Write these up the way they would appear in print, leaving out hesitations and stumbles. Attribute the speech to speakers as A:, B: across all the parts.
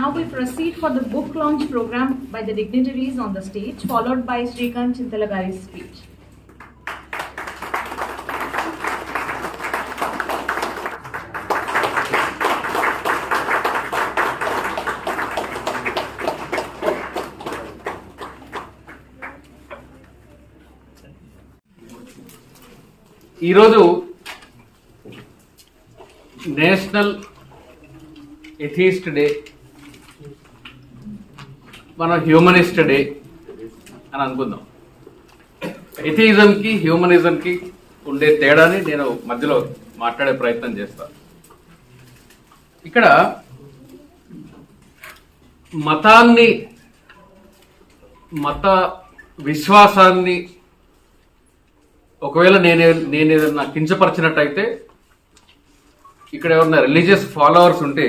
A: Now we proceed for the book launch program by the dignitaries on the stage, followed by Shrikant Chintalagari's speech.
B: ఈరోజు national atheist day, మనం humanist day అని అనుకుందాం. ఎథిజంకి హ్యూమనిజంకి ఉండే తేడాని నేను మధ్యలో మాట్లాడే ప్రయత్నం చేస్తాను. ఇక్కడ మతాన్ని, మత విశ్వాసాన్ని ఒకవేళ నేను ఏదన్నా కించపరిచినట్టయితే, ఇక్కడ ఎవరన్నా రిలీజియస్ ఫాలోవర్స్ ఉంటే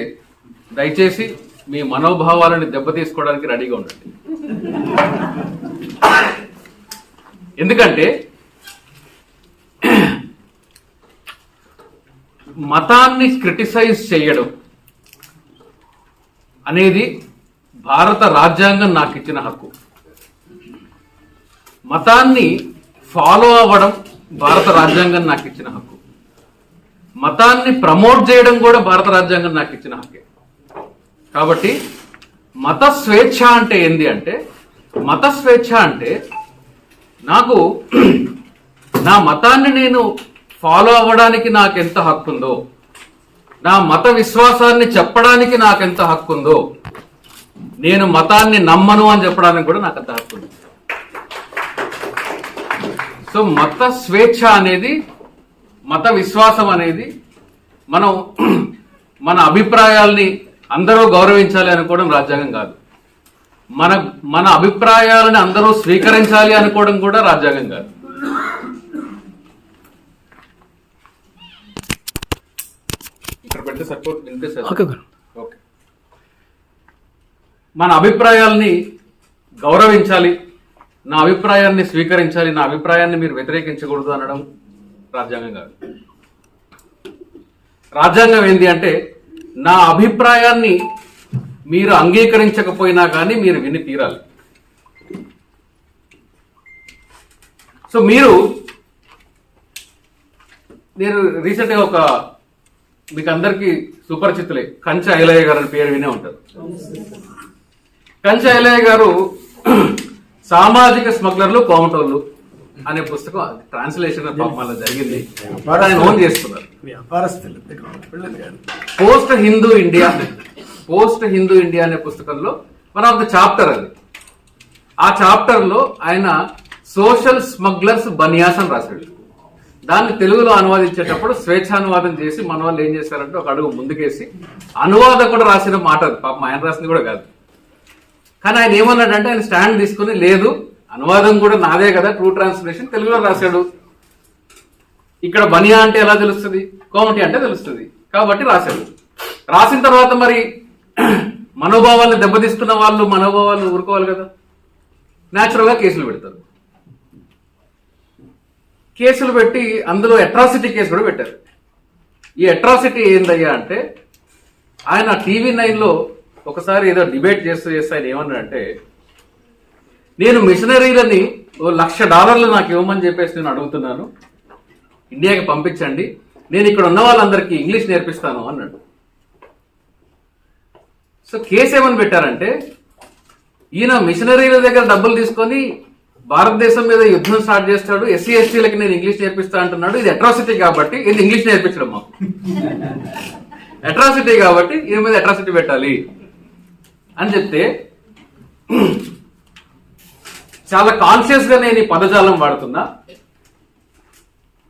B: దయచేసి మీ మనోభావాలను దెబ్బతీసుకోవడానికి రెడీగా ఉండండి. ఎందుకంటే మతాన్ని క్రిటిసైజ్ చేయడం అనేది భారత రాజ్యాంగం నాకు ఇచ్చిన హక్కు. మతాన్ని ఫాలో అవ్వడం భారత రాజ్యాంగం నాకు ఇచ్చిన హక్కు. మతాన్ని ప్రమోట్ చేయడం కూడా భారత రాజ్యాంగం నాకు ఇచ్చిన హక్కే. కాబట్టి మత స్వేచ్ఛ అంటే ఏంది అంటే, మత స్వేచ్ఛ అంటే నాకు నా మతాన్ని నేను ఫాలో అవ్వడానికి నాకెంత హక్కు ఉందో, నా మత విశ్వాసాన్ని చెప్పడానికి నాకెంత హక్కు ఉందో, నేను మతాన్ని నమ్మను అని చెప్పడానికి కూడా నాకు అంత హక్కు ఉంది. సో మత స్వేచ్ఛ అనేది, మత విశ్వాసం అనేది, మనం మన అభిప్రాయాల్ని అందరూ గౌరవించాలి అనుకోవడం రాజ్యాంగం కాదు. మన అభిప్రాయాలని అందరూ స్వీకరించాలి అనుకోవడం కూడా రాజ్యాంగం కాదు. ఇక్కడ పెడితే సరిపోతుంది. ఓకే, మన అభిప్రాయాల్ని గౌరవించాలి, నా అభిప్రాయాన్ని స్వీకరించాలి, నా అభిప్రాయాన్ని మీరు వ్యతిరేకించకూడదు అనడం రాజ్యాంగం కాదు. రాజ్యాంగం ఏంటి అంటే, నా అభిప్రాయాన్ని మీరు అంగీకరించకపోయినా కానీ మీరు విని తీరాలి. సో నేను రీసెంట్గా మీకు అందరికీ సుపరిచితులే, కంచె ఐలయ్య గారు అని పేరు వినే ఉంటారు. కంచె ఐలయ్య గారు సామాజిక స్మగ్లర్లు కోమటోళ్ళు అనే పుస్తకం ట్రాన్స్లేషన్ పాపం జరిగింది, ఆయన ఓన్ చేసుకున్నారు. పోస్ట్ హిందూ ఇండియా అనే పుస్తకంలో వన్ ఆఫ్ ద చాప్టర్ అది. ఆ చాప్టర్ లో ఆయన సోషల్ స్మగ్లర్స్ బనియాస్ అని రాశాడు. దాన్ని తెలుగులో అనువాదించేటప్పుడు స్వేచ్ఛానువాదం చేసి మన వాళ్ళు ఏం చేశారంటే ఒక అడుగు ముందుకేసి అనువాదకుడు రాసిన మాట అది, పాపం ఆయన రాసింది కూడా కాదు. కానీ ఆయన ఏమన్నాడంటే, ఆయన స్టాండ్ తీసుకుని, లేదు అనువాదం కూడా నాదే కదా, ట్రూ ట్రాన్స్లేషన్ తెలుగులో రాశాడు, ఇక్కడ బనియా అంటే ఎలా తెలుస్తుంది, కోమటి అంటే తెలుస్తుంది కాబట్టి రాశాడు. రాసిన తర్వాత మరి మనోభావాలను దెబ్బతీస్తున్న వాళ్ళు మనోభావాలు ఊరుకోవాలి కదా, న్యాచురల్ గా కేసులు పెడతారు. కేసులు పెట్టి అందులో అట్రాసిటీ కేసు కూడా పెట్టారు. ఈ అట్రాసిటీ ఏందయ్యా అంటే, ఆయన TV9లో ఒకసారి ఏదో డిబేట్ చేస్తూ ఆయన ఏమన్నాడంటే, నేను మిషనరీలని $1,00,000 నాకు ఇవ్వమని చెప్పేసి నేను అడుగుతున్నాను, ఇండియాకి పంపించండి, నేను ఇక్కడ ఉన్న వాళ్ళందరికీ ఇంగ్లీష్ నేర్పిస్తాను అన్నాడు. సో కేసు ఏమని పెట్టారంటే, ఈయన మిషనరీల దగ్గర డబ్బులు తీసుకొని భారతదేశం మీద యుద్ధం స్టార్ట్ చేస్తాడు, SC STలకి నేను ఇంగ్లీష్ నేర్పిస్తా అంటున్నాడు, ఇది అట్రాసిటీ కాబట్టి ఇది ఇంగ్లీష్ నేర్పించడం మాకు అట్రాసిటీ కాబట్టి ఈయన మీద అట్రాసిటీ పెట్టాలి అని చెప్తే, చాలా కాన్షియస్ గా నేను ఈ పదజాలం వాడుతున్నా.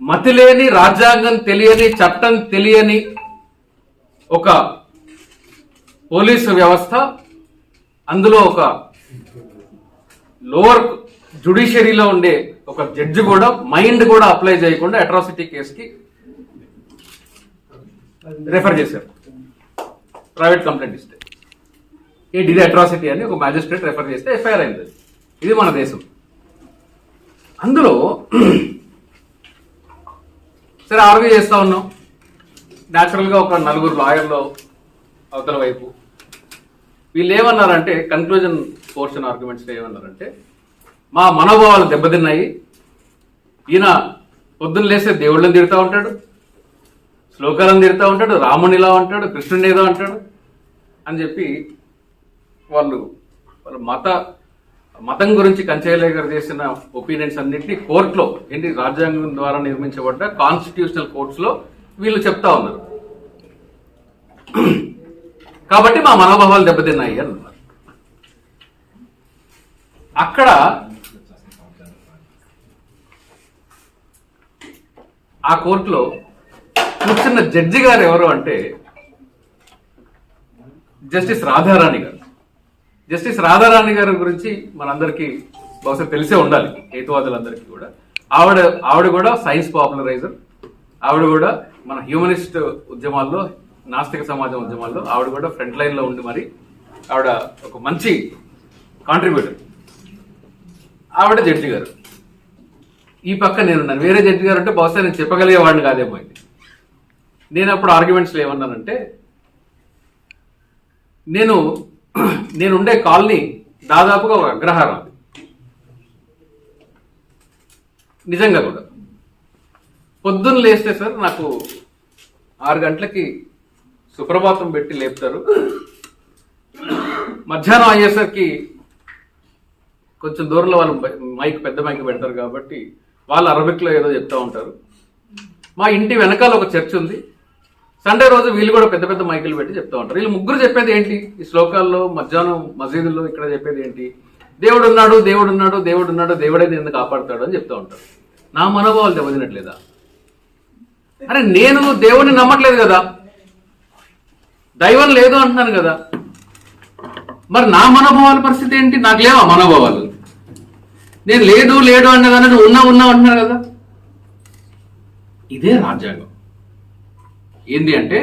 B: మతి లేని, రాజ్యాంగం తెలియని, చట్టం తెలియని ఒక పోలీసు వ్యవస్థ, అందులో ఒక లోవర్ జ్యుడిషియరీలో ఉండే ఒక జడ్జి కూడా మైండ్ కూడా అప్లై చేయకుండా అట్రాసిటీ కేసుకి రెఫర్ చేశారు. ప్రైవేట్ కంప్లైంట్ ఇస్తే ఇది అట్రాసిటీ అని ఒక మ్యాజిస్ట్రేట్ రెఫర్ చేస్తే ఎఫ్ఐఆర్ అయింది. ఇది మన దేశం. అందులో సరే ఆర్గ్యూ చేస్తా ఉన్నాం. న్యాచురల్ గా ఒక 4 లాయర్లు అవతల వైపు, వీళ్ళు ఏమన్నారంటే కన్క్లూజన్ పోర్షన్ ఆర్గ్యుమెంట్స్ ఏమన్నారంటే మా మనోభావాలు దెబ్బతిన్నాయి, ఈయన పొద్దున్న లేస్తే దేవుళ్ళని తిడతా ఉంటాడు, శ్లోకాలను తిడతా ఉంటాడు, రామునిలా అంటాడు, కృష్ణుని ఏదో అంటాడు అని చెప్పి వాళ్ళు మతం గురించి కంచయ్య గారు చేసిన ఒపీనియన్స్ అన్నింటినీ కోర్టులో ఏంటి రాజ్యాంగం ద్వారా నిర్మించబడ్డ కాన్స్టిట్యూషనల్ కోర్ట్స్ లో వీళ్ళు చెప్తా ఉన్నారు. కాబట్టి మా మనోభావాలు దెబ్బతిన్నాయి అన్నారు. అక్కడ ఆ కోర్టులో కూర్చున్న జడ్జి గారు ఎవరు అంటే జస్టిస్ రాధారాణి గారు. జస్టిస్ రాధారాణి గారి గురించి మనందరికీ బహుశా తెలిసే ఉండాలి, హేతువాదులందరికీ కూడా. ఆవిడ కూడా సైన్స్ పాపులరైజర్, ఆవిడ కూడా మన హ్యూమనిస్ట్ ఉద్యమాల్లో, నాస్తిక సమాజం ఉద్యమాల్లో ఆవిడ కూడా ఫ్రంట్ లైన్ లో ఉండి మరి ఆవిడ ఒక మంచి కాంట్రిబ్యూటర్. ఆవిడ జడ్జి గారు. ఈ పక్క నేనున్నాను. వేరే జడ్జి గారు అంటే బహుశా నేను చెప్పగలిగేవాడిని కాదేమో. ఇది నేను అప్పుడు ఆర్గ్యుమెంట్స్లో ఏమన్నానంటే, నేనుండే కాలనీ దాదాపుగా ఒక అగ్రహారం. నిజంగా కూడా పొద్దున్న లేస్తే సార్ నాకు 6 గంటలకి సుప్రభాతం పెట్టి లేపుతారు. మధ్యాహ్నం అయ్యేసరికి కొంచెం దూరంలో వాళ్ళు పెద్ద మైక్ పెడతారు కాబట్టి వాళ్ళు అరబిక్లో ఏదో చెప్తా ఉంటారు. మా ఇంటి వెనకాల ఒక చర్చ్ ఉంది. సండే రోజు వీళ్ళు కూడా పెద్ద పెద్ద మైకులు పెట్టి చెప్తా ఉంటారు. వీళ్ళు ముగ్గురు చెప్పేది ఏంటి, ఈ శ్లోకాల్లో మధ్యాహ్నం మసీదుల్లో ఇక్కడ చెప్పేది ఏంటి, దేవుడు ఉన్నాడు, దేవుడు ఉన్నాడు, దేవుడు ఉన్నాడు, దేవుడే నిన్ను కాపాడుతాడు అని చెప్తా ఉంటారు. నా మనోభావాలు దెబ్బతినట్లేదా? అరే నేను దేవుడిని నమ్మట్లేదు కదా, దైవం లేదు అంటున్నాను కదా, మరి నా మనోభావాల పరిస్థితి ఏంటి? నాకు లేవా మనోభావాలు? నేను లేదు లేడు అన్నదాన్ని ఉన్నా అంటున్నాను కదా. ఇదే రాజ్యాంగం. ఏంది అంటే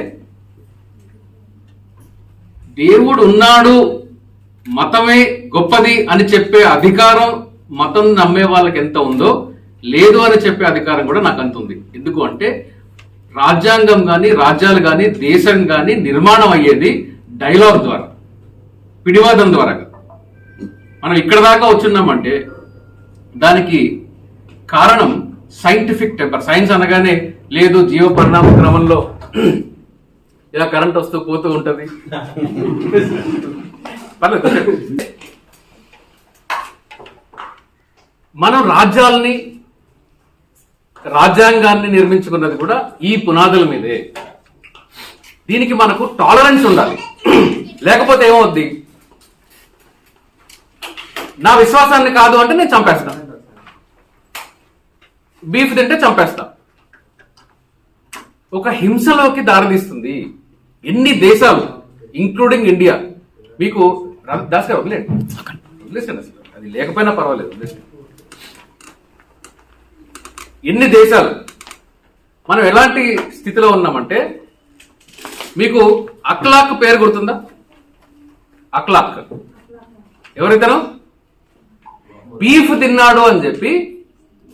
B: దేవుడు ఉన్నాడు, మతమే గొప్పది అని చెప్పే అధికారం మతం నమ్మే వాళ్ళకి ఎంత ఉందో, లేదు అని చెప్పే అధికారం కూడా నాకు అంత ఉంది. ఎందుకు అంటే రాజ్యాంగం కానీ, రాజ్యాలు కానీ, దేశం కానీ నిర్మాణం అయ్యేది డైలాగ్ ద్వారా, పిడివాదం ద్వారా. మనం ఇక్కడ దాకా వచ్చున్నామంటే దానికి కారణం సైంటిఫిక్ టెంపర్. సైన్స్ అనగానే లేదు, జీవ పరిణామ క్రమంలో ఇలా కరెంట్ వస్తూ పోతూ ఉంటది. మనం రాజ్యాంగాన్ని నిర్మించుకున్నది కూడా ఈ పునాదుల మీదే. దీనికి మనకు టాలరెన్స్ ఉండాలి, లేకపోతే ఏమవుద్ది, నా విశ్వాసాన్ని కాదు అంటే నేను చంపేస్తా, బీఫ్ తింటే చంపేస్తా. ఒక హింసలోకి దారితీస్తుంది. ఎన్ని దేశాలు ఇంక్లూడింగ్ ఇండియా, మీకు దాస్ గారు వదిలేసండి అసలు, అది లేకపోయినా పర్వాలేదు, వదిలేసండి. ఎన్ని దేశాలు మనం ఎలాంటి స్థితిలో ఉన్నామంటే, మీకు అక్లాక్ పేరు గుర్తుందా? అక్లాక్ ఎవరైతేనో బీఫ్ తిన్నాడు అని చెప్పి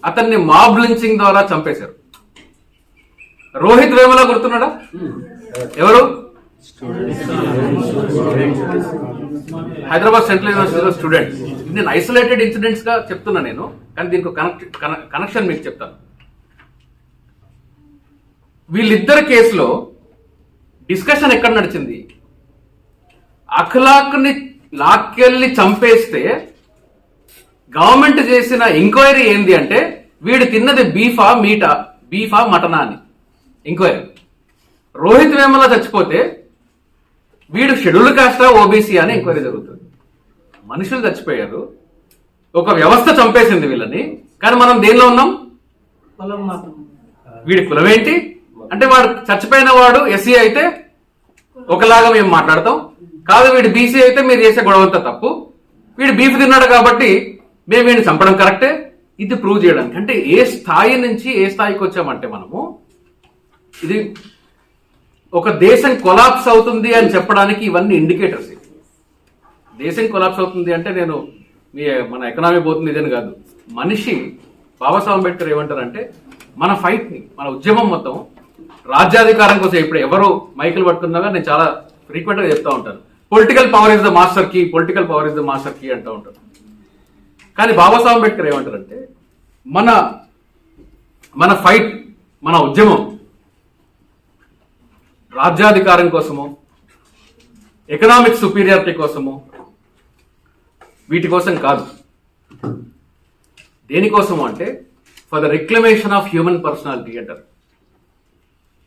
B: అతన్ని మాబ్ లించింగ్ ద్వారా చంపేశారు. రోహిత్ వేముల గుర్తున్నాడా? ఎవరు? హైదరాబాద్ సెంట్రల్ యూనివర్సిటీలో స్టూడెంట్. నేను ఐసోలేటెడ్ ఇన్సిడెంట్స్ గా చెప్తున్నా నేను, కానీ దీనికి కనెక్షన్ మీకు చెప్తాను. వీళ్ళిద్దరి కేసులో డిస్కషన్ ఎక్కడ నడిచింది? అఖలాక్ ని లాక్కెళ్ళి చంపేస్తే గవర్నమెంట్ చేసిన ఎంక్వైరీ ఏంది అంటే, వీడు తిన్నది బీఫా మీటా, బీఫా మటనా అని ఎంక్వైరీ. రోహిత్ వేముల చచ్చిపోతే వీడు షెడ్యూల్ కాస్టా ఓబీసీ అని ఎంక్వైరీ జరుగుతుంది. మనుషులు చచ్చిపోయారు, ఒక వ్యవస్థ చంపేసింది వీళ్ళని. కానీ మనం దేనిలో ఉన్నాం? వీడి కులం ఏంటి అంటే, వాడు చచ్చిపోయిన వాడు ఎస్సీ అయితే ఒకలాగా మేము మాట్లాడతాం, కాదు వీడు బీసీ అయితే మీరు చేసే గొడవంతా తప్పు, వీడు బీఫ్ తిన్నాడు కాబట్టి మేము వీడిని చంపడం కరెక్టే. ఇది ప్రూవ్ చేయడానికి అంటే ఏ స్థాయి నుంచి ఏ స్థాయికి వచ్చామంటే మనము, ఇది ఒక దేశం కొలాప్స్ అవుతుంది అని చెప్పడానికి ఇవన్నీ ఇండికేటర్స్. దేశం కొలాప్స్ అవుతుంది అంటే నేను మన ఎకనామీ పోతుంది ఇదని కాదు. మనిషి బాబాసాహెబ్ అంబేద్కర్ ఏమంటారంటే, మన ఫైట్ ని, మన ఉద్యమం మొత్తం రాజ్యాధికారం కోసం. ఇప్పుడు ఎవరు మైకులు పట్టుకున్నాగా నేను చాలా ఫ్రీక్వెంట్ గా చెప్తా ఉంటాను, political power is the master key, political power is the master key అంటూ ఉంటారు. కానీ బాబాసాహెబ్ అంబేద్కర్ ఏమంటారంటే మన ఫైట్, మన ఉద్యమం రాజ్యాధికారం కోసమో, ఎకనామిక్ సుపీరియారిటీ కోసమో, వీటి కోసం కాదు. దేనికోసము అంటే for the reclamation of human personality అంటారు.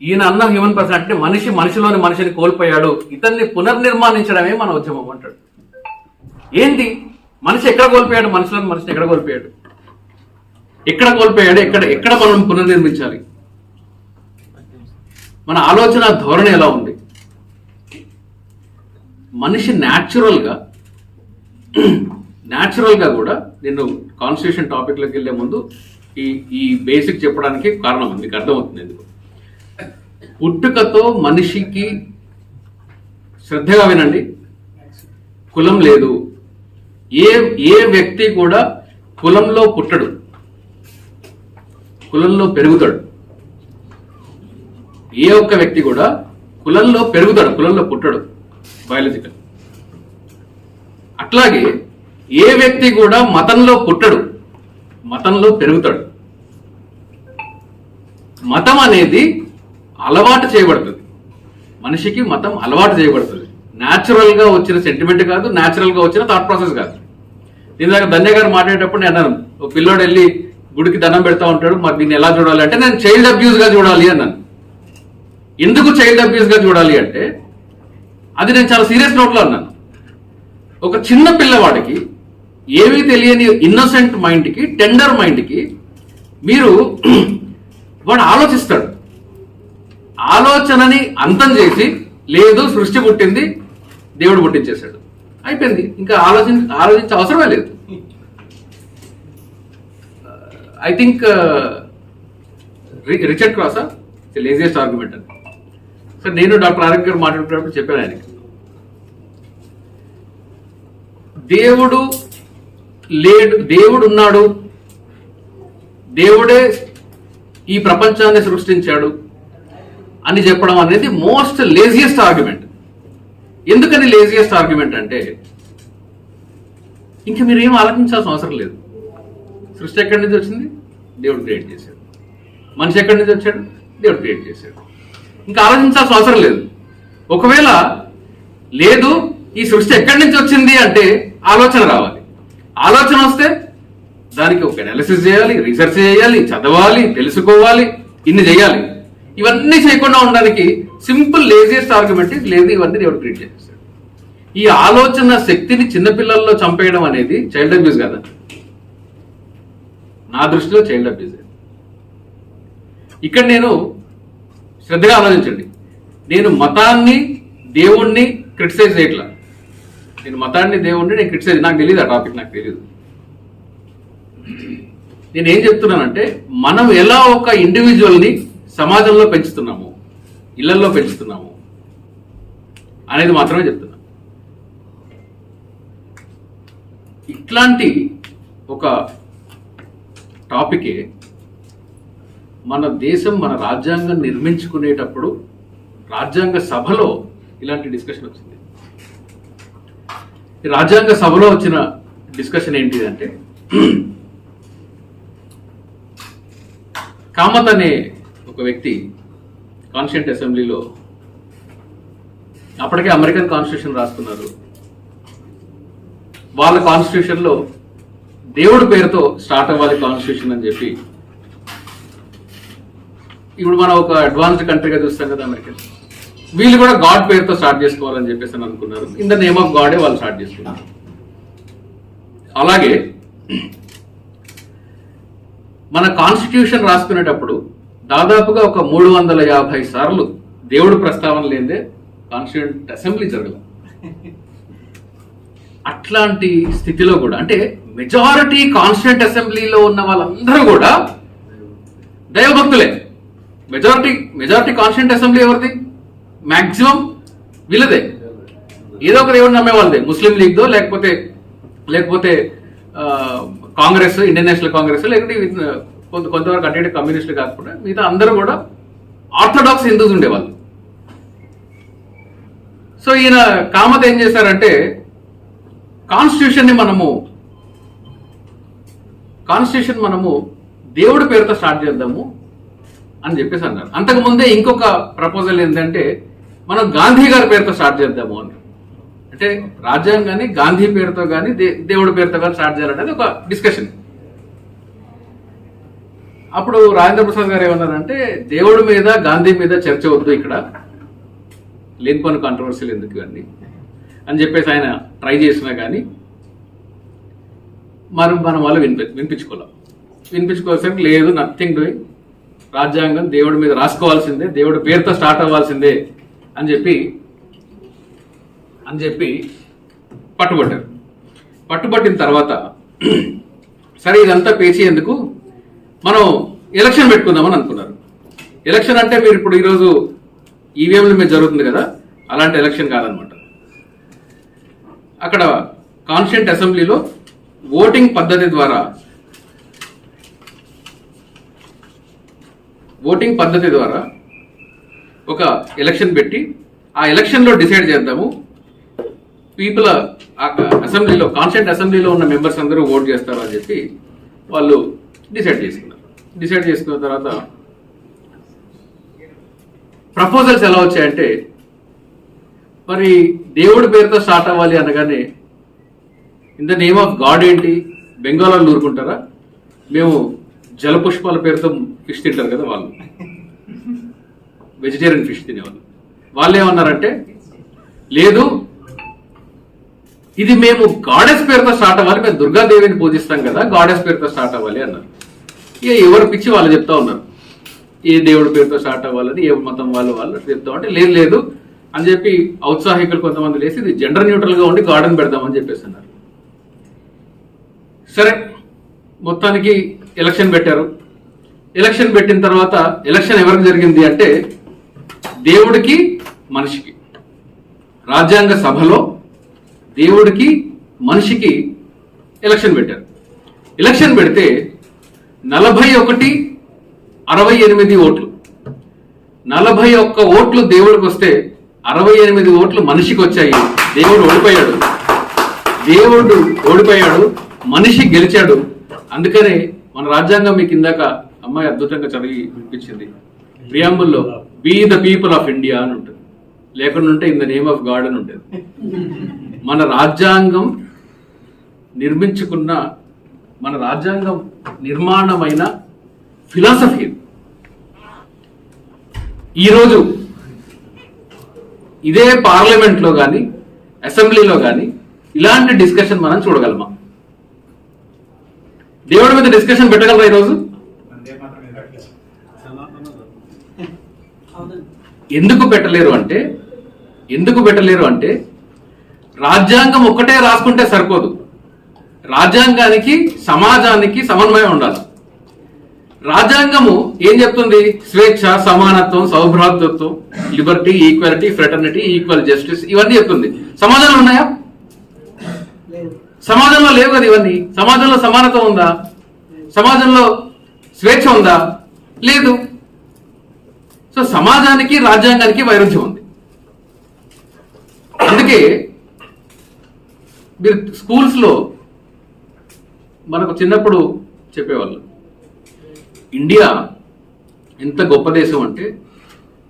B: ఈయన అన్న హ్యూమన్ పర్సనాలిటీ అంటే మనిషిలోని మనిషిని కోల్పోయాడు, ఇతన్ని పునర్నిర్మాణించడమే మన ఉద్యమం అంటాడు. ఏంటి మనిషి ఎక్కడ కోల్పోయాడు? మనిషిలోని మనిషిని ఎక్కడ కోల్పోయాడు? ఎక్కడ మనం పునర్నిర్మించాలి? మన ఆలోచన ధోరణి ఎలా ఉంది? మనిషి న్యాచురల్ గా కూడా నేను కాన్స్టిట్యూషన్ టాపిక్ లోకి వెళ్లే ముందు ఈ బేసిక్ చెప్పడానికి కారణం ఉంది, మీకు అర్థమవుతుంది ఎందుకు. పుట్టుకతో మనిషికి, శ్రద్ధగా వినండి, కులం లేదు. ఏ వ్యక్తి కూడా కులంలో పుట్టడు, కులంలో పెరుగుతాడు. ఏ ఒక్క వ్యక్తి కూడా కులంలో పెరుగుతాడు, కులంలో పుట్టడు బయాలజికల్. అట్లాగే ఏ వ్యక్తి కూడా మతంలో పుట్టడు, మతంలో పెరుగుతాడు. మతం అనేది అలవాటు చేయబడుతుంది, మనిషికి మతం అలవాటు చేయబడుతుంది. న్యాచురల్ గా వచ్చిన సెంటిమెంట్ కాదు, న్యాచురల్ గా వచ్చిన థాట్ ప్రాసెస్ కాదు. దీని దగ్గర ధన్య గారు మాట్లాడేటప్పుడు నేను అన్నాను, ఒక పిల్లోడు వెళ్ళి గుడికి దండం పెడతా ఉంటాడు, మరి దీన్ని ఎలా చూడాలి అంటే నేను చైల్డ్ అబ్యూస్ గా చూడాలి అన్నాను. ఎందుకు చైల్డ్ అబ్యూస్ గా చూడాలి అంటే అది నేను చాలా సీరియస్ నోట్లో అన్నాను. ఒక చిన్న పిల్లవాడికి, ఏమీ తెలియని ఇన్నోసెంట్ మైండ్కి, టెండర్ మైండ్కి మీరు వాడు ఆలోచిస్తాడు. ఆలోచనని అంతం చేసి లేదు సృష్టి పుట్టింది, దేవుడు పుట్టించేశాడు, అయిపోయింది, ఇంకా ఆలోచించే అవసరమే లేదు. ఐ థింక్ రిచర్డ్ క్రాసా లేజియస్ట్ ఆర్గ్యుమెంట్ అని. సార్ నేను డాక్టర్ ఆరోగ్య గారు మాట్లాడుతున్నప్పుడు చెప్పాను ఆయనకి, దేవుడు లేడు, దేవుడు ఉన్నాడు, దేవుడే ఈ ప్రపంచాన్ని సృష్టించాడు అని చెప్పడం అనేది మోస్ట్ లేజియస్ట్ ఆర్గ్యుమెంట్. ఎందుకని లేజియస్ట్ ఆర్గ్యుమెంట్ అంటే ఇంకా మీరు ఏం ఆలోచించాల్సిన అవసరం లేదు. సృష్టి ఎక్కడి నుంచి వచ్చింది? దేవుడు క్రియేట్ చేశాడు. మనిషి ఎక్కడి నుంచి వచ్చాడు? దేవుడు క్రియేట్ చేశాడు. ఇంకా ఆలోచించాల్సిన అవసరం లేదు. ఒకవేళ లేదు ఈ సృష్టి ఎక్కడి నుంచి వచ్చింది అంటే ఆలోచన రావాలి. ఆలోచన వస్తే దానికి ఒక అనాలిసిస్ చేయాలి, రీసెర్చ్ చేయాలి, చదవాలి, తెలుసుకోవాలి, ఇన్ని చేయాలి. ఇవన్నీ చేయకుండా ఉండడానికి సింపుల్ లేజియస్ట్ ఆర్గ్యుమెంట్ లేదు, ఇవన్నీ దేవుడు క్రియేట్ చేసేస్తాడు. ఈ ఆలోచన శక్తిని చిన్నపిల్లల్లో చంపేయడం అనేది చైల్డ్ అబ్యూస్ కదా. నా దృష్టిలో చైల్డ్ అబ్యూస్. ఇక్కడ నేను శ్రద్ధగా ఆలోచించండి, నేను మతాన్ని దేవుణ్ణి క్రిటిసైజ్ చేయట్లా. నేను మతాన్ని దేవుణ్ణి నేను క్రిటిసైజ్, నాకు తెలియదు ఆ టాపిక్, నాకు తెలియదు. నేనేం చెప్తున్నానంటే మనం ఎలా ఒక ఇండివిజువల్ని సమాజంలో పెంచుతున్నాము, ఇళ్లలో పెంచుతున్నాము అనేది మాత్రమే చెప్తున్నా. ఇట్లాంటి ఒక టాపికే మన దేశం, మన రాజ్యాంగం నిర్మించుకునేటప్పుడు రాజ్యాంగ సభలో ఇలాంటి డిస్కషన్ వచ్చింది. ఈ రాజ్యాంగ సభలో వచ్చిన డిస్కషన్ ఏంటి అంటే, కామత్ అనే ఒక వ్యక్తి కాన్స్టిట్యూంట్ అసెంబ్లీలో, అప్పటికే అమెరికన్ కాన్స్టిట్యూషన్ రాసుకున్నారు, వాళ్ళ కాన్స్టిట్యూషన్ లో దేవుడి పేరుతో స్టార్ట్ అవ్వాలి కాన్స్టిట్యూషన్ అని చెప్పి, ఇప్పుడు మనం ఒక అడ్వాన్స్డ్ కంట్రీగా చూస్తాం కదా అమెరికన్, వీళ్ళు కూడా గాడ్ పేరుతో స్టార్ట్ చేసుకోవాలని చెప్పేసి అని అనుకున్నారు. ఇన్ ద నేమ్ ఆఫ్ గాడే వాళ్ళు స్టార్ట్ చేసుకున్నారు. అలాగే మన కాన్స్టిట్యూషన్ రాసుకునేటప్పుడు దాదాపుగా ఒక 350 సార్లు దేవుడు ప్రస్తావన లేదే కాన్స్టిట్యూంట్ అసెంబ్లీ జరగదు. అట్లాంటి స్థితిలో కూడా, అంటే మెజారిటీ కాన్స్టిట్యూంట్ అసెంబ్లీలో ఉన్న వాళ్ళందరూ కూడా దైవభక్తులే. మెజారిటీ కాన్స్టిట్యూంట్ అసెంబ్లీ ఎవరిది? మాక్సిమం వీళ్ళదే, ఏదో ఒక దేవుడు నమ్మే వాళ్ళదే. ముస్లిం లీగ్దో లేకపోతే కాంగ్రెస్, ఇండియన్ నేషనల్ కాంగ్రెస్, లేకపోతే కొంతవరకు అటు కమ్యూనిస్టులు కాకుండా మిగతా అందరూ కూడా ఆర్థోడాక్స్ హిందూస్ ఉండేవాళ్ళు. సో ఈయన కామత్ ఏం చేశారంటే కాన్స్టిట్యూషన్ మనము దేవుడి పేరుతో స్టార్ట్ చేద్దాము అని చెప్పేసి అన్నారు. అంతకుముందే ఇంకొక ప్రపోజల్ ఏంటంటే మనం గాంధీ గారి పేరుతో స్టార్ట్ చేద్దాము అని. అంటే రాజ్యాంగాన్ని గాంధీ పేరుతో కానీ దేవుడి పేరుతో కానీ స్టార్ట్ చేయాలంటే ఒక డిస్కషన్. అప్పుడు రాజేంద్ర ప్రసాద్ గారు ఏమన్నారంటే దేవుడి మీద గాంధీ మీద చర్చ వద్దు, ఇక్కడ లేనిపోని కాంట్రవర్సీలు ఎందుకు ఇవన్నీ అని చెప్పేసి ఆయన ట్రై చేసినా కానీ మన వాళ్ళు వినిపించుకోవాల్సింది లేదు, నథింగ్ డూయింగ్, రాజ్యాంగం దేవుడి మీద రాసుకోవాల్సిందే, దేవుడి పేరుతో స్టార్ట్ అవ్వాల్సిందే అని చెప్పి పట్టుబట్టారు. పట్టుబట్టిన తర్వాత సరే ఇదంతా పేచి ఎందుకు, మనం ఎలక్షన్ పెట్టుకుందామని అనుకున్నారు. ఎలక్షన్ అంటే మీరు ఇప్పుడు ఈరోజు ఈవీఎంల మీద జరుగుతుంది కదా, అలాంటి ఎలక్షన్ కాదనమాట. అక్కడ కాన్స్టిట్యూంట్ అసెంబ్లీలో ఓటింగ్ పద్ధతి ద్వారా ఒక ఎలక్షన్ పెట్టి ఆ ఎలక్షన్లో డిసైడ్ చేద్దాము, పీపుల్ అసెంబ్లీలో కాన్స్టిట్యూంట్ అసెంబ్లీలో ఉన్న మెంబర్స్ అందరూ ఓట్ చేస్తారు అని చెప్పి వాళ్ళు డిసైడ్ చేసుకున్న తర్వాత ప్రపోజల్స్ ఎలా వచ్చాయంటే, మరి దేవుడి పేరుతో స్టార్ట్ అవ్వాలి అనగానే in the name of God ఏంటి, బెంగాల్ వాళ్ళు ఊరుకుంటారా, మేము జలపుష్పాల పేరుతో ఫిష్ తింటారు కదా వాళ్ళు, వెజిటేరియన్ ఫిష్ తినేవాళ్ళు, వాళ్ళు ఏమన్నారంటే లేదు ఇది మేము గాడెస్ పేరుతో స్టార్ట్ అవ్వాలి, మేము దుర్గాదేవిని పూజిస్తాం కదా, గాడెస్ పేరుతో స్టార్ట్ అవ్వాలి అన్నారు. ఇక ఎవరు పిచ్చి వాళ్ళు చెప్తా ఉన్నారు, ఏ దేవుడి పేరుతో స్టార్ట్ అవ్వాలని, ఏ మతం వాళ్ళు చెప్తా ఉంటే లేదు అని చెప్పి ఔత్సాహికులు కొంతమంది లేసి ఇది జెండర్ న్యూట్రల్ గా ఉండి గార్డెన్ పెడదామని చెప్పేసి అన్నారు. సరే మొత్తానికి ఎలక్షన్ పెట్టారు. ఎలక్షన్ పెట్టిన తర్వాత ఎలక్షన్ ఎవరికి జరిగింది అంటే దేవుడికి మనిషికి. రాజ్యాంగ సభలో దేవుడికి మనిషికి ఎలక్షన్ పెట్టారు. ఎలక్షన్ పెడితే 41-68 ఓట్లు, 41 ఓట్లు దేవుడికి వస్తే 68 ఓట్లు మనిషికి వచ్చాయి. దేవుడు ఓడిపోయాడు, మనిషి గెలిచాడు. అందుకనే మన రాజ్యాంగం మీకు ఇందాక అమ్మాయి అద్భుతంగా చదివి వినిపించింది, ప్రియాంబుల్లో we the people of India అని ఉంటుంది, లేకుండా ఉంటే in the name of God అని ఉంటుంది. మన రాజ్యాంగం నిర్మాణమైన ఫిలాసఫీ ఈరోజు ఇదే పార్లమెంట్లో కానీ అసెంబ్లీలో కానీ ఇలాంటి డిస్కషన్ మనం చూడగలమా? దేవుడి మీద డిస్కషన్ పెట్టగలరా ఈరోజు? ఎందుకు పెట్టలేరు అంటే రాజ్యాంగం ఒక్కటే రాసుకుంటే సరిపోదు, రాజ్యాంగానికి సమాజానికి సమన్వయం ఉండాలి. రాజ్యాంగము ఏం చెప్తుంది? స్వేచ్ఛ, సమానత్వం, సౌభ్రాతృత్వం, liberty, equality, fraternity, equal justice, ఇవన్నీ చెప్తుంది. సమాజంలో ఉన్నాయా? సమాజంలో లేవు కదా ఇవన్నీ. సమాజంలో సమానత్వం ఉందా? సమాజంలో స్వేచ్ఛ ఉందా? లేదు. సో సమాజానికి రాజ్యాంగానికి వైరుధ్యం ఉంది. అందుకే మీరు స్కూల్స్లో మనకు చిన్నప్పుడు చెప్పేవాళ్ళు, ఇండియా ఎంత గొప్ప దేశం అంటే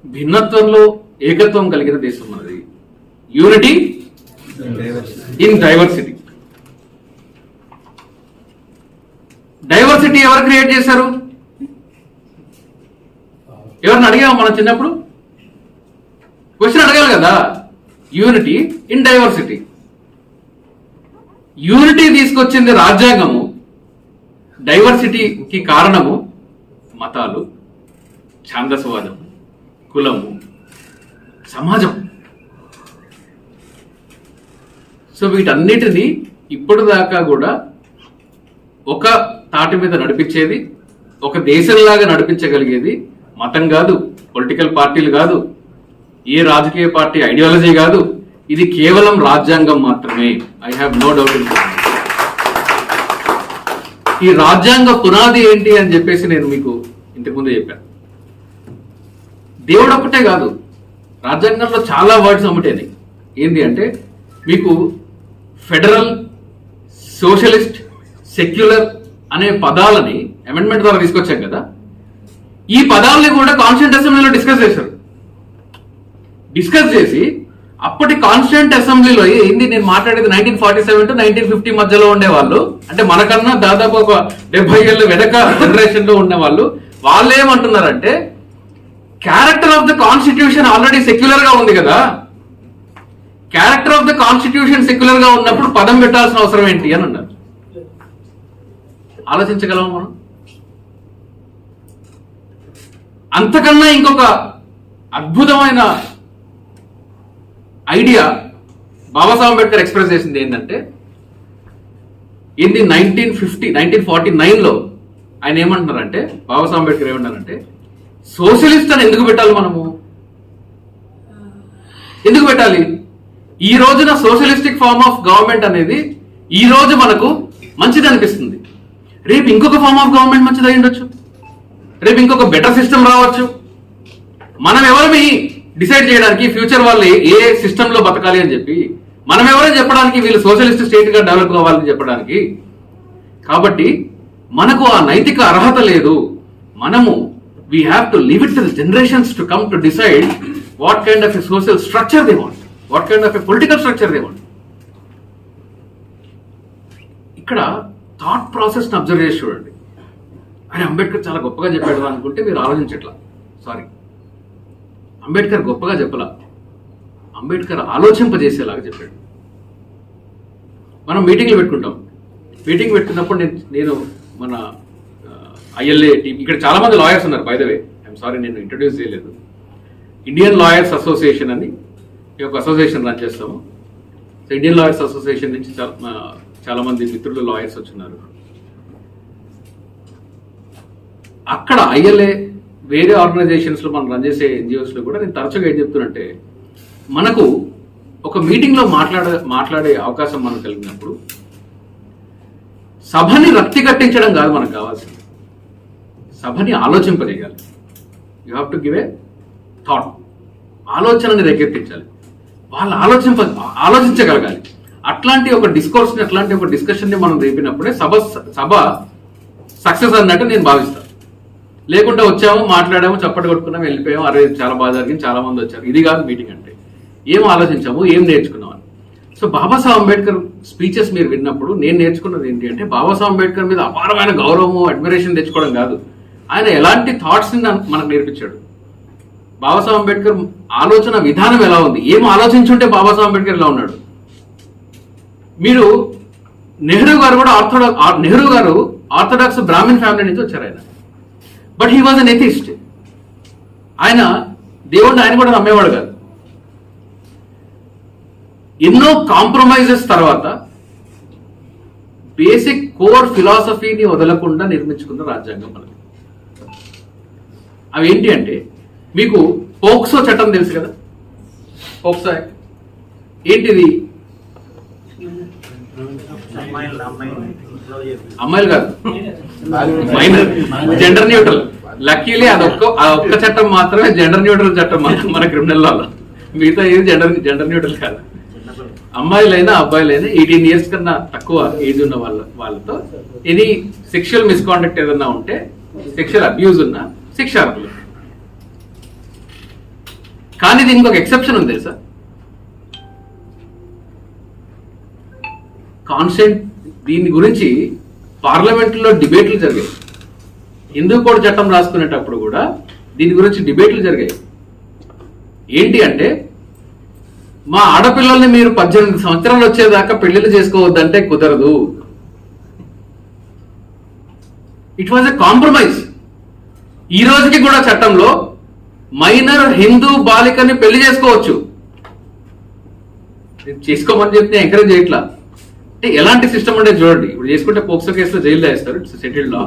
B: భిన్నత్వంలో ఏకత్వం కలిగిన దేశం మనది, యూనిటీ ఇన్ డైవర్సిటీ. డైవర్సిటీ ఎవరు క్రియేట్ చేశారు? ఎవరిని అడిగాము మనం చిన్నప్పుడు? క్వశ్చన్ అడగాలి కదా. Unity in diversity. యూనిటీ తీసుకొచ్చింది రాజ్యాంగము, డైవర్సిటీకి కారణము మతాలు, ఛాందసవాదం, కులము, సమాజం. సో వీటన్నిటినీ ఇప్పటిదాకా కూడా ఒక తాటి మీద నడిపించేది, ఒక దేశంలాగా నడిపించగలిగేది మతం కాదు, పొలిటికల్ పార్టీలు కాదు, ఏ రాజకీయ పార్టీ ఐడియాలజీ కాదు, ఇది కేవలం రాజ్యాంగం మాత్రమే. I have no doubt in that. ఈ రాజ్యాంగ పునాది ఏంటి అని చెప్పేసి నేను మీకు ఇంతకుముందే చెప్పాను. దేవుడు ఒక్కటే కాదు, రాజ్యాంగంలో చాలా వర్డ్స్ అమ్ముటేనాయి. ఏంటి అంటే మీకు ఫెడరల్, సోషలిస్ట్, సెక్యులర్ అనే పదాలని అమెండ్మెంట్ ద్వారా తీసుకొచ్చాం కదా, ఈ పదాలని కూడా కాన్స్టిట్యూంట్ అసెంబ్లీలో డిస్కస్ చేశారు. డిస్కస్ చేసి అప్పటి కాన్స్టిట్యూంట్ అసెంబ్లీలో ఏంది, నేను మాట్లాడేది 1947 to 1950 మధ్యలో ఉండేవాళ్ళు, అంటే మనకన్నా దాదాపు ఒక 70 ఏళ్ళ వెనక జనరేషన్ లో ఉండే వాళ్ళు ఏమంటున్నారంటే, character of the constitution already secular గా ఉంది కదా, character of the constitution secular గా ఉన్నప్పుడు పదం పెట్టాల్సిన అవసరం ఏంటి అని అన్నారు. ఆలోచించగలమా మనం? అంతకన్నా ఇంకొక అద్భుతమైన ఐడియా బాబాసాహెబ్ అంబేద్కర్ ఎక్స్ప్రెస్ చేసింది ఏంటంటే, 1949లో ఆయన ఏమంటున్నారంటే, బాబాసాహెబ్ అంబేద్కర్ ఏమంటారంటే, సోషలిస్ట్ అని ఎందుకు పెట్టాలి మనము? ఎందుకు పెట్టాలి? ఈ రోజున సోషలిస్టిక్ ఫార్మ్ ఆఫ్ గవర్నమెంట్ అనేది ఈ రోజు మనకు మంచిది అనిపిస్తుంది, రేపు ఇంకొక ఫార్మ్ ఆఫ్ గవర్నమెంట్ మంచిది అయి ఉండొచ్చు, రేపు ఇంకొక బెటర్ సిస్టమ్ రావచ్చు. మనం ఎవరిని డిసైడ్ చేయడానికి ఫ్యూచర్ వాళ్ళు ఏ సిస్టమ్ లో బతకాలి అని చెప్పి మనం ఎవరైనా చెప్పడానికి, వీళ్ళు సోషలిస్ట్ స్టేట్ గా డెవలప్ కావాలని చెప్పడానికి. కాబట్టి మనకు ఆ నైతిక అర్హత లేదు. మనము we have to leave it to the generations to come to decide what kind of a social structure they want, what kind of a political structure they want. ఇక్కడ థాట్ ప్రాసెస్ ని అబ్జర్వ్ చేసి చూడండి. అని అంబేద్కర్ చాలా గొప్పగా చెప్పాడు అనుకుంటే మీరు ఆలోచించట్లా. సారీ, అంబేద్కర్ గొప్పగా చెప్పలా, అంబేద్కర్ ఆలోచింపజేసేలాగా చెప్పాడు. మనం మీటింగ్లు పెట్టుకుంటాం. మీటింగ్ పెట్టుకున్నప్పుడు నేను మన ఐఎల్ఏ టీం, ఇక్కడ చాలా మంది లాయర్స్ ఉన్నారు. By the way, I'm sorry నేను ఇంట్రడ్యూస్ చేయలేదు. ఇండియన్ లాయర్స్ అసోసియేషన్ అని ఒక అసోసియేషన్ రన్ చేస్తాము. సో ఇండియన్ లాయర్స్ అసోసియేషన్ నుంచి చాలా మంది మిత్రులు లాయర్స్ వచ్చినారు. అక్కడ ఐఎల్ఏ వేరే ఆర్గనైజేషన్స్ లో మనం రన్ చేసే ఎన్జిఓస్ లో కూడా నేను తరచుగా ఏం చెప్తున్నంటే, మనకు ఒక మీటింగ్ లో మాట్లాడే అవకాశం మనకు కలిగినప్పుడు సభని రక్తి కట్టించడం కాదు మనకు కావాల్సింది, సభని ఆలోచింపజేయాలి. You have to give a thought, ఆలోచనని రేకెత్తించాలి, వాళ్ళు ఆలోచించగలగాలి. అట్లాంటి ఒక డిస్కోర్స్ ని, అట్లాంటి ఒక డిస్కషన్ ని మనం రేపినప్పుడే సభ సక్సెస్ అన్నట్టు నేను భావిస్తాను. లేకుండా వచ్చాము, మాట్లాడాము, చప్పటి కొట్టుకున్నాము, వెళ్ళిపోయాము, అరే చాలా బాగా జరిగింది, చాలా మంది వచ్చారు, ఇది కాదు మీటింగ్ అంటే. ఏం ఆలోచించాము, ఏం నేర్చుకున్నాం అని. సో బాబాసాహెబ్ అంబేద్కర్ స్పీచెస్ మీరు విన్నప్పుడు నేను నేర్చుకున్నది ఏంటి అంటే, బాబాసాహెబ్ అంబేద్కర్ మీద అపారమైన గౌరవము, అడ్మిరేషన్ తెచ్చుకోవడం కాదు, ఆయన ఎలాంటి థాట్స్ ని మనకు నేర్పించాడు. బాబాసాహెబ్ అంబేద్కర్ ఆలోచన విధానం ఎలా ఉంది, ఏం ఆలోచించుంటే బాబాసాహెబ్ అంబేద్కర్ ఎలా ఉన్నాడు. మీరు నెహ్రూ గారు ఆర్థోడాక్స్ బ్రాహ్మణ్ ఫ్యామిలీ నుంచి వచ్చారు ఆయన. But he was an atheist. ఆయన దేవుడిని ఆయన కూడా నమ్మేవాడు కాదు. ఎన్నో కాంప్రమైజెస్ తర్వాత బేసిక్ కోర్ ఫిలాసఫీని వదలకుండా నిర్మించుకున్న రాజ్యాంగం మనది. అవి ఏంటి అంటే, మీకు పోక్సో చట్టం తెలుసు కదా, పోక్సో యాక్ట్ ఏంటిది? అమ్మాయిలు కాదు, మైనర్, జెండర్ న్యూట్రల్. లక్కీలీ ఆ ఒక్క చట్టం మాత్రమే జెండర్ న్యూట్రల్ చట్టం మన క్రిమినల్ లాలో. మిగతా ఏది జెండర్ న్యూట్రల్ కాదు. అమ్మాయిలైనా అబ్బాయిలైనా 18 years కన్నా తక్కువ ఏజ్ ఉన్న వాళ్ళతో ఎనీ సెక్షువల్ మిస్కాండక్ట్ ఏదన్నా ఉంటే, సెక్షువల్ అబ్యూజ్ ఉన్నా శిక్షార్హులు. కానీ దీనికి ఇంకొక ఎక్సెప్షన్ ఉంది సార్. కాన్స్టెంట్ దీని గురించి పార్లమెంట్ లో డిబేట్లు జరిగాయి. హిందూ కోడ్ చట్టం రాసుకునేటప్పుడు కూడా దీని గురించి డిబేట్లు జరిగాయి. ఏంటి అంటే, మా ఆడపిల్లల్ని మీరు 18 సంవత్సరాలు వచ్చేదాకా పెళ్లిళ్ళు చేసుకోవద్దంటే కుదరదు. It was a compromise. ఈ రోజుకి కూడా చట్టంలో మైనర్ హిందూ బాలికని పెళ్లి చేసుకోవచ్చు. చేసుకోమని చెప్తే ఎంకరేజ్ చేయట్లా. అంటే ఎలాంటి సిస్టమ్ అంటే చూడండి, ఇప్పుడు చేసుకుంటే పోక్సో కేసులో జైల్లో వేస్తారు, ఇట్స్ సెటిల్డ్ లా.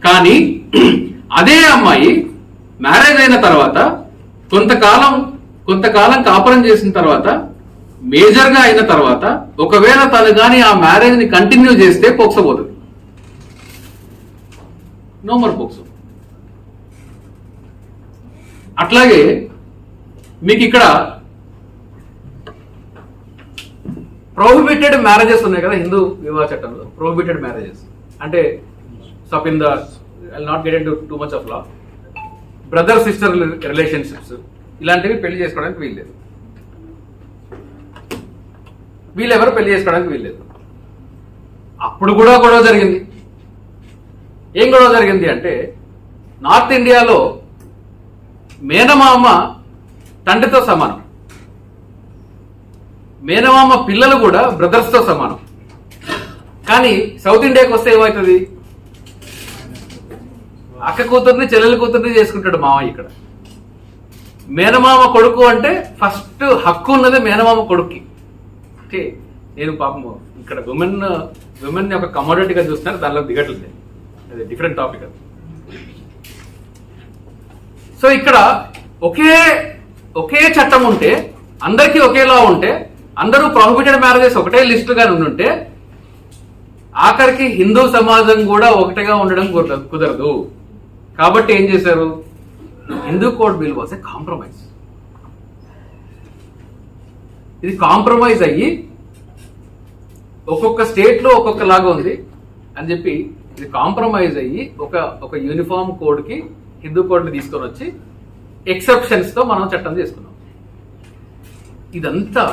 B: కానీ అదే అమ్మాయి మ్యారేజ్ అయిన తర్వాత కొంతకాలం కాపురం చేసిన తర్వాత, మేజర్ గా అయిన తర్వాత, ఒకవేళ తను కానీ ఆ మ్యారేజ్ ని కంటిన్యూ చేస్తే పోక్సో పోతుంది. No more POCSO. అట్లాగే మీకు ఇక్కడ ప్రోహిబిటెడ్ మ్యారేజెస్ ఉన్నాయి కదా హిందూ వివాహ చట్టంలో. ప్రోహిబిటెడ్ మ్యారేజెస్ అంటే sub in the I not get in too much of law. Brother sister relationships ఇలాంటివి పెళ్లి చేసుకోవడానికి వీల్లేదు. వీళ్ళెవరు పెళ్లి చేసుకోవడానికి వీల్లేదు. అప్పుడు కూడా గొడవ జరిగింది. ఏం గొడవ జరిగింది అంటే నార్త్ ఇండియాలో మేనమామ తండ్రితో సమానం, మేనమామ పిల్లలు కూడా బ్రదర్స్తో సమానం. కానీ సౌత్ ఇండియాకి వస్తే ఏమవుతుంది, అక్క కూతుర్ని చెల్లెల కూతుర్ని చేసుకుంటాడు మామయ్య. ఇక్కడ మేనమామ కొడుకు అంటే ఫస్ట్ హక్కు ఉన్నదే మేనమామ కొడుక్కి. ఓకే, నేను పాపం ఇక్కడ విమెన్ ఒక కమోడిటీగా చూస్తున్నారు, దానిలో దిగట్లేదు. అది డిఫరెంట్ టాపిక్ అది. సో ఇక్కడ ఒకే చట్టం ఉంటే, అందరికీ ఒకేలా ఉంటే, అందరూ ప్రొహిబిటెడ్ మ్యారేజెస్ ఒకటే లిస్టుగా ఉంటే ఆఖరికి హిందూ సమాజం కూడా ఒకటిగా ఉండడం కుదరదు. కాబట్టి ఏం చేశారు, Hindu code bill was a compromise. ఇది కాంప్రమైజ్ అయ్యి ఒక్కొక్క స్టేట్ లో ఒక్కొక్క లాగా ఉంది అని చెప్పి ఇది కాంప్రమైజ్ అయ్యి ఒక యూనిఫామ్ కోడ్ కి హిందూ కోడ్ ని తీసుకొని వచ్చి ఎక్సెప్షన్స్ తో మనం చట్టం చేసుకున్నాం. ఇదంతా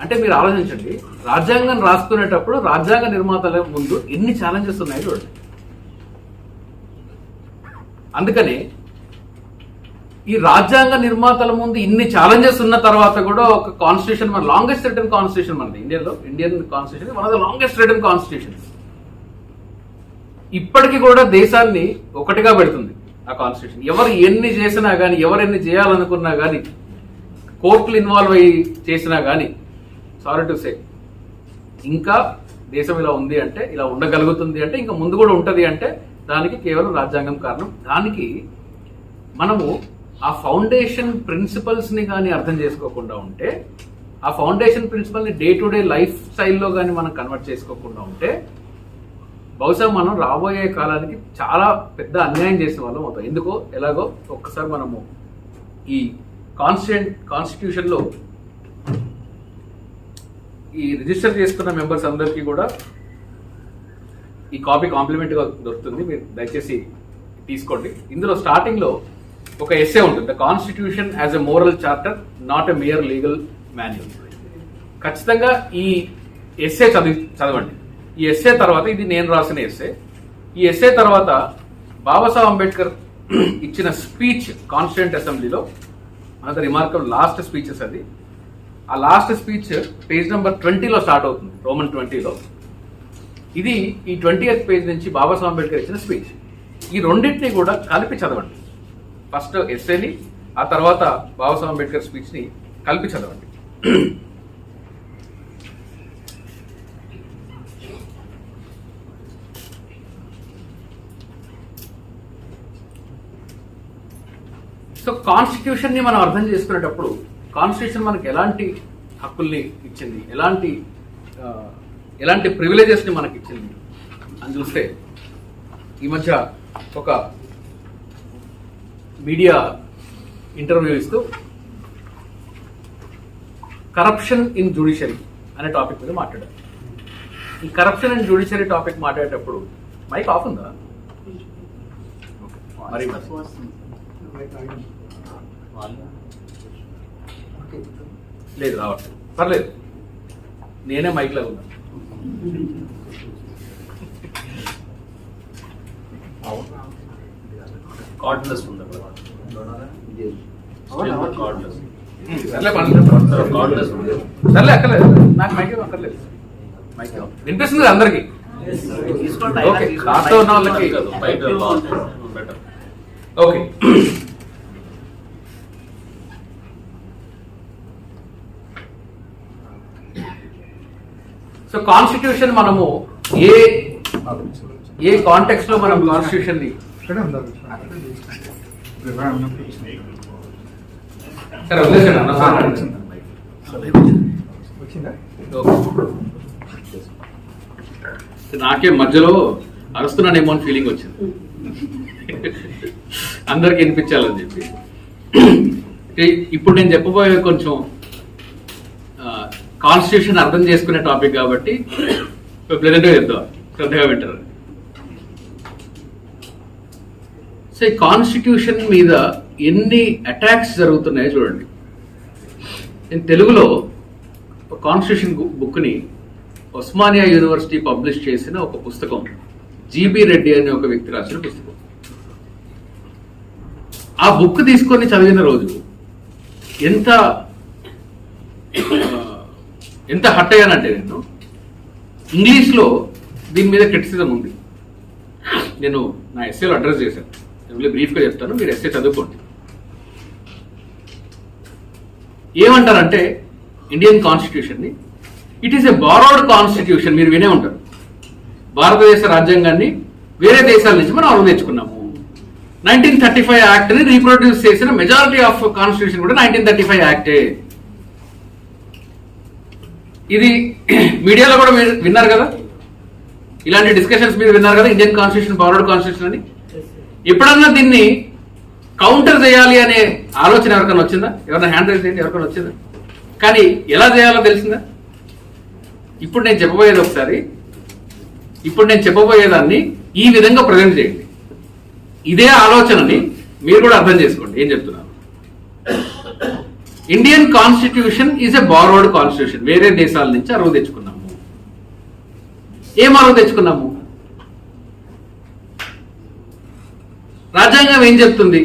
B: అంటే మీరు ఆలోచించండి, రాజ్యాంగం రాసుకునేటప్పుడు రాజ్యాంగ నిర్మాతల ముందు ఎన్ని ఛాలెంజెస్ ఉన్నాయో చూడండి. అందుకని ఈ రాజ్యాంగ నిర్మాతల ముందు ఇన్ని ఛాలెంజెస్ ఉన్న తర్వాత కూడా ఒక కాన్స్టిట్యూషన్, మన లాంగెస్ట్ రిటర్న్ కాన్స్టిట్యూషన్ మనది ఇండియాలో. Indian constitution one of the longest return constitutions. ఇప్పటికీ కూడా దేశాన్ని ఒకటిగా పెడుతుంది ఆ కాన్స్టిట్యూషన్. ఎవరు ఎన్ని చేసినా కానీ, ఎవరు ఎన్ని చేయాలనుకున్నా కానీ, కోర్టులు ఇన్వాల్వ్ అయ్యి చేసినా కానీ, సారీ టు సే, ఇంకా దేశం ఇలా ఉంది అంటే, ఇలా ఉండగలుగుతుంది అంటే, ఇంకా ముందు కూడా ఉంటుంది అంటే దానికి కేవలం రాజ్యాంగం కారణం. దానికి మనము ఆ ఫౌండేషన్ ప్రిన్సిపల్స్ ని కానీ అర్థం చేసుకోకుండా ఉంటే, ఆ ఫౌండేషన్ ప్రిన్సిపల్ ని డే టు డే లైఫ్ స్టైల్లో కానీ మనం కన్వర్ట్ చేసుకోకుండా ఉంటే, బహుశా మనం రాబోయే కాలానికి చాలా పెద్ద అన్యాయం చేసిన వాళ్ళం అవుతాం. ఎందుకో ఎలాగో ఒక్కసారి మనము ఈ కాన్స్టిట్యూషన్ లో ఈ రిజిస్టర్ చేసుకున్న మెంబర్స్ అందరికీ కూడా ఈ కాపీ కాంప్లిమెంట్ గా దొరుకుతుంది, మీరు దయచేసి తీసుకోండి. ఇందులో స్టార్టింగ్ లో ఒక ఎస్సే ఉంటుంది, the constitution as a moral charter not a mere legal manual. ఖచ్చితంగా ఈ ఎస్సే చదవండి. ఈ ఎస్సే తర్వాత, ఇది నేను రాసిన ఎస్సే, ఈ ఎస్సే తర్వాత బాబాసాహెబ్ అంబేద్కర్ ఇచ్చిన స్పీచ్ కాన్స్టిట్యూంట్ అసెంబ్లీలో, అంత రిమార్కబుల్ లాస్ట్ స్పీచెస్ అది. ఆ లాస్ట్ స్పీచ్ పేజ్ నెంబర్ 20లో స్టార్ట్ అవుతుంది, రోమన్ 20లో. ఇది ఈ 20th పేజ్ నుంచి బాబాసాహెబ్ అంబేద్కర్ ఇచ్చిన స్పీచ్. ఈ రెండింటిని కూడా కలిపి చదవండి. ఫస్ట్ ఎస్సేని, ఆ తర్వాత బాబాసాహెబ్ అంబేద్కర్ స్పీచ్ ని కలిపి చదవండి. సో కాన్స్టిట్యూషన్ ని మనం అర్థం చేసుకునేటప్పుడు, కాన్స్టిట్యూషన్ మనకి ఎలాంటి హక్కుల్ని ఇచ్చింది, ఎలాంటి ప్రివిలేజెస్ ని మనకి ఇచ్చింది అని చూస్తే, ఈ మధ్య ఒక మీడియా ఇంటర్వ్యూ ఇస్తూ కరప్షన్ ఇన్ జ్యుడిషియరీ అనే టాపిక్ మీద మాట్లాడారు. ఈ కరప్షన్ ఇన్ జ్యుడిషియరీ టాపిక్ మాట్లాడేటప్పుడు మైక్ ఆఫ్ ఉందా? మరి లేదు, రావట్లేదు, పర్లేదు, నేనే మైక్ లాగా ఉన్నా.
C: కార్డ్లెస్ ఉంది.
B: సర్లే అక్కర్లేదు, నాకు మైక్ అక్కర్లేదు. మైక్ వినిపిస్తుంది కదా అందరికి? ఓకే, లాస్ట్లో ఉన్న వాళ్ళకి ఓకే. సో కాన్స్టిట్యూషన్ మనము ఏ కాంటెక్స్ట్ లో మనం కాన్స్టిట్యూషన్ ని నాకే మధ్యలో అరుస్తున్నానేమో అని ఫీలింగ్ వచ్చింది, అందరికి వినిపించాలని చెప్పి. ఇప్పుడు నేను చెప్పబోయే కొంచెం కాన్స్టిట్యూషన్ అర్థం చేసుకునే టాపిక్ కాబట్టి ప్రెజెంట్గా చెప్తాం, శ్రద్ధగా వింటారు. సో ఈ కాన్స్టిట్యూషన్ మీద ఎన్ని అటాక్స్ జరుగుతున్నాయో చూడండి. నేను తెలుగులో ఒక కాన్స్టిట్యూషన్ బుక్ని ఉస్మానియా యూనివర్సిటీ పబ్లిష్ చేసిన ఒక పుస్తకం, జీబీ రెడ్డి అనే ఒక వ్యక్తి రాసిన పుస్తకం. ఆ బుక్ తీసుకొని చదివిన రోజు ఎంత హట్ అయ్యానంటే, నేను ఇంగ్లీష్లో దీని మీద క్రిటిసిజం ఉంది. నేను నా ఎస్ఏలో అడ్రస్ చేశాను, నేను బ్రీఫ్గా చెప్తాను, మీరు ఎస్ఏ చదువుకోండి. ఏమంటారంటే ఇండియన్ కాన్స్టిట్యూషన్ని it is a borrowed constitution. మీరు వినే ఉంటారు, భారతదేశ రాజ్యాంగాన్ని వేరే దేశాల నుంచి మనం అరువు తెచ్చుకున్నాము. 1935 యాక్ట్ని రీప్రొడ్యూస్ చేసిన మెజారిటీ ఆఫ్ కాన్స్టిట్యూషన్ కూడా 1935 యాక్టే. ఇది మీడియాలో కూడా మీరు విన్నారు కదా, ఇలాంటి డిస్కషన్స్ మీరు విన్నారు కదా, ఇండియన్ కాన్స్టిట్యూషన్ బారోడ్ కాన్స్టిట్యూషన్ అని. ఎప్పుడన్నా దీన్ని కౌంటర్ చేయాలి అనే ఆలోచన ఎవరికైనా వచ్చిందా? ఎవరైనా హ్యాండ్ రైజ్ చేయండి, ఎవరికైనా వచ్చిందా? కానీ ఎలా చేయాలో తెలిసిందా? ఇప్పుడు నేను చెప్పబోయేదాన్ని ఈ విధంగా ప్రజెంట్ చేయండి. ఇదే ఆలోచనని మీరు కూడా అర్థం చేసుకోండి ఏం చెప్తున్నాను. Indian constitution is a borrowed constitution. వేరే దేశాల నుంచి అరువు తెచ్చుకున్నాము. ఏం అరువు తెచ్చుకున్నాము? రాజ్యాంగం ఏం చెప్తుంది?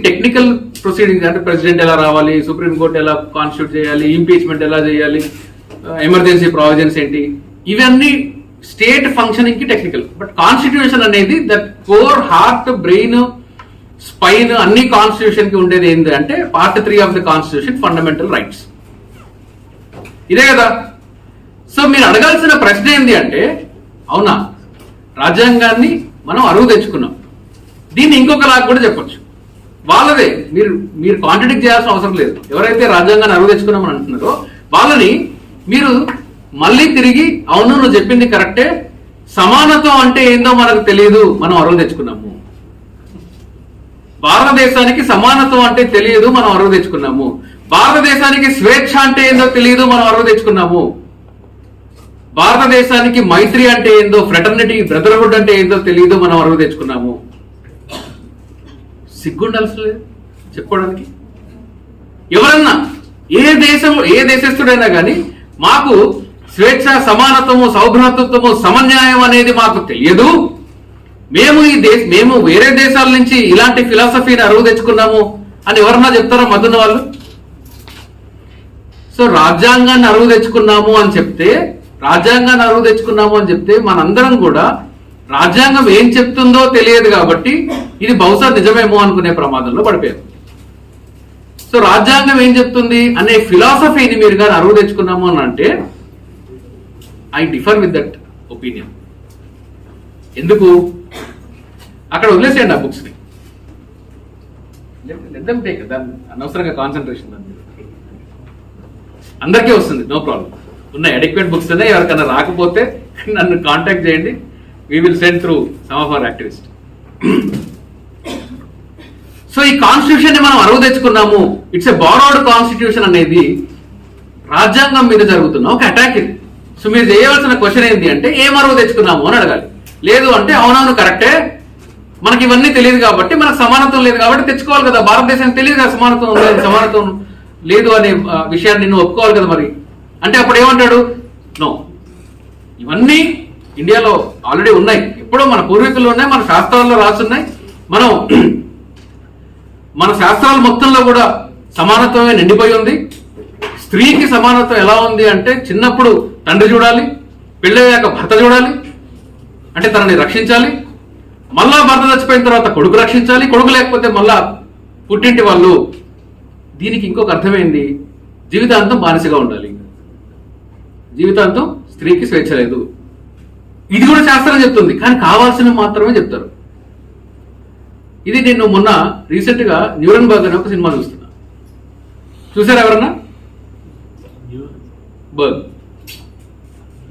B: టెక్నికల్ ప్రొసీడింగ్స్ అంటే ప్రెసిడెంట్ ఎలా రావాలి, సుప్రీంకోర్టు ఎలా కాన్స్టిట్యూట్ చేయాలి, ఇంపీచ్మెంట్ ఎలా చేయాలి, ఎమర్జెన్సీ ప్రావిజన్స్ ఏంటి, ఇవన్నీ స్టేట్ ఫంక్షనింగ్ కి టెక్నికల్. బట్ కాన్స్టిట్యూషన్ అనేది that core, heart, brain, spine అన్ని కాన్స్టిట్యూషన్ కి ఉండేది ఏంటి అంటే part 3 of the constitution, fundamental rights. ఇదే కదా. సో మీరు అడగాల్సిన ప్రశ్న ఏంటి అంటే, అవునా రాజ్యాంగాన్ని మనం అరువు తెచ్చుకున్నాం, దీన్ని ఇంకొకలాగా కూడా చెప్పొచ్చు, వాళ్ళదే. మీరు కాంట్రడిక్ట్ చేయాల్సిన అవసరం లేదు. ఎవరైతే రాజ్యాంగాన్ని అరువు తెచ్చుకున్నామని అంటున్నారో వాళ్ళని మీరు మళ్ళీ తిరిగి, అవును నువ్వు చెప్పింది కరెక్టే, సమానత్వం అంటే ఏందో మనకు తెలియదు, మనం అరువు తెచ్చుకున్నాము. భారతదేశానికి సమానత్వం అంటే తెలియదు, మనం అరువు తెచ్చుకున్నాము. భారతదేశానికి స్వేచ్ఛ అంటే ఏందో తెలియదు, మనం అరువు తెచ్చుకున్నాము. భారతదేశానికి మైత్రి అంటే ఏందో, ఫ్రెటర్నిటీ, బ్రదర్హుడ్ అంటే ఏందో తెలియదు, మనం అరువు తెచ్చుకున్నాము. సిగ్గుండాల్సలేదు చెప్పుకోవడానికి. ఎవరన్నా ఏ దేశస్థుడైనా కానీ మాకు స్వేచ్ఛ, సమానత్వము, సౌభ్రాతృత్వము, సమన్యాయం అనేది మాకు తెలియదు, మేము వేరే దేశాల నుంచి ఇలాంటి ఫిలాసఫీని అరువు తెచ్చుకున్నాము అని ఎవరన్నా చెప్తారా మధ్యన వాళ్ళు? సో రాజ్యాంగాన్ని అరువు తెచ్చుకున్నాము అని చెప్తే మనందరం కూడా రాజ్యాంగం ఏం చెప్తుందో తెలియదు కాబట్టి ఇది బహుశా నిజమేమో అనుకునే ప్రమాదంలో పడిపోయారు. సో రాజ్యాంగం ఏం చెప్తుంది అనే ఫిలాసఫీని మీరు కానీ అరువు తెచ్చుకున్నాము అని అంటే I differ with that opinion. ఎందుకు? అక్కడ వదిలేసేయండి ఆ బుక్స్ ని, దాన్ని అనవసరంగా కాన్సన్ట్రేషన్ అందరికీ వస్తుంది, నో ప్రాబ్లం. ఉన్న అడిక్వేట్ బుక్స్ ఉన్నాయి, ఎవరికైనా రాకపోతే నన్ను కాంటాక్ట్ చేయండి, we will send through some of our activists. So ఈ కాన్స్టిట్యూషన్ ని మనం అరువు తెచ్చుకున్నాము, ఇట్స్ ఎ బారోడ్ కాన్స్టిట్యూషన్ అనేది రాజ్యాంగం మీద జరుగుతున్న ఒక అటాక్ ఇది. సో మీరు చేయవలసిన క్వశ్చన్ ఏంటి అంటే ఏం అరువు తెచ్చుకున్నాము అని అడగాలి. లేదు అంటే అవునవును కరెక్టే, మనకి ఇవన్నీ తెలియదు కాబట్టి, మనకు సమానత్వం లేదు కాబట్టి తెచ్చుకోవాలి కదా. భారతదేశానికి తెలియదు కదా సమానత్వం లేదు అనే విషయాన్ని నువ్వు ఒప్పుకోవాలి కదా మరి. అంటే అప్పుడు ఏమంటాడు? నో, ఇవన్నీ ఇండియాలో ఆల్రెడీ ఉన్నాయి, ఎప్పుడో మన పూర్వీకుల్లో ఉన్నాయి, మన శాస్త్రాల్లో రాసున్నాయి. మన శాస్త్రాల మొత్తంలో కూడా సమానత్వమే నిండిపోయి ఉంది. స్త్రీకి సమానత్వం ఎలా ఉంది అంటే చిన్నప్పుడు తండ్రి చూడాలి, పెళ్ళయ్యాక భర్త చూడాలి, అంటే తనని రక్షించాలి, మళ్ళా భర్త చచ్చిపోయిన తర్వాత కొడుకు రక్షించాలి, కొడుకు లేకపోతే మళ్ళా పుట్టింటి వాళ్ళు. దీనికి ఇంకొక అర్థమైంది, జీవితాంతం బానిసగా ఉండాలి, జీవితాంతం స్త్రీకి స్వేచ్ఛ లేదు. ఇది కూడా శాస్త్రం చెప్తుంది, కానీ కావాల్సినవి మాత్రమే చెప్తారు. ఇది నేను మొన్న రీసెంట్ గా న్యూరన్బర్గ్ అనే ఒక సినిమా చూసారా ఎవరన్నా? బర్గ్,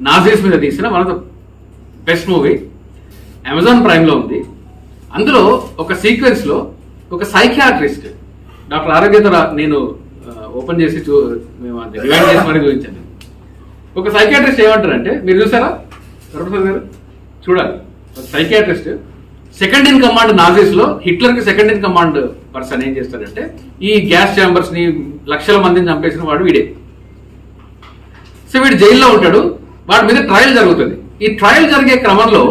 B: నాజీస్ మీద తీసిన one of the best movie, Amazon prime లో ఉంది. అందులో ఒక సీక్వెన్స్ లో ఒక సైకియాట్రిస్ట్, డాక్టర్ ఆరోగ్యతో నేను ఓపెన్ చేసి మేము డివైడ్ చేసి మరీ చూపించండి. ఒక సైకియాట్రిస్ట్ ఏమంటారంటే, మీరు చూసారా ప్రొఫెసర్ గారు? చూడాలి. Psychiatrist second in command Nazis లో, హిట్లర్ కి సెకండ్ ఇన్ కమాండ్ పర్సన్ ఏం చేస్తాడంటే, ఈ గ్యాస్ ఛాంబర్స్ ని లక్షల మందిని చంపేసిన వాడు వీడే. సో వీడు జైల్లో ఉంటాడు, వాడి మీద ట్రయల్ జరుగుతుంది. ఈ ట్రయల్ జరిగే క్రమంలో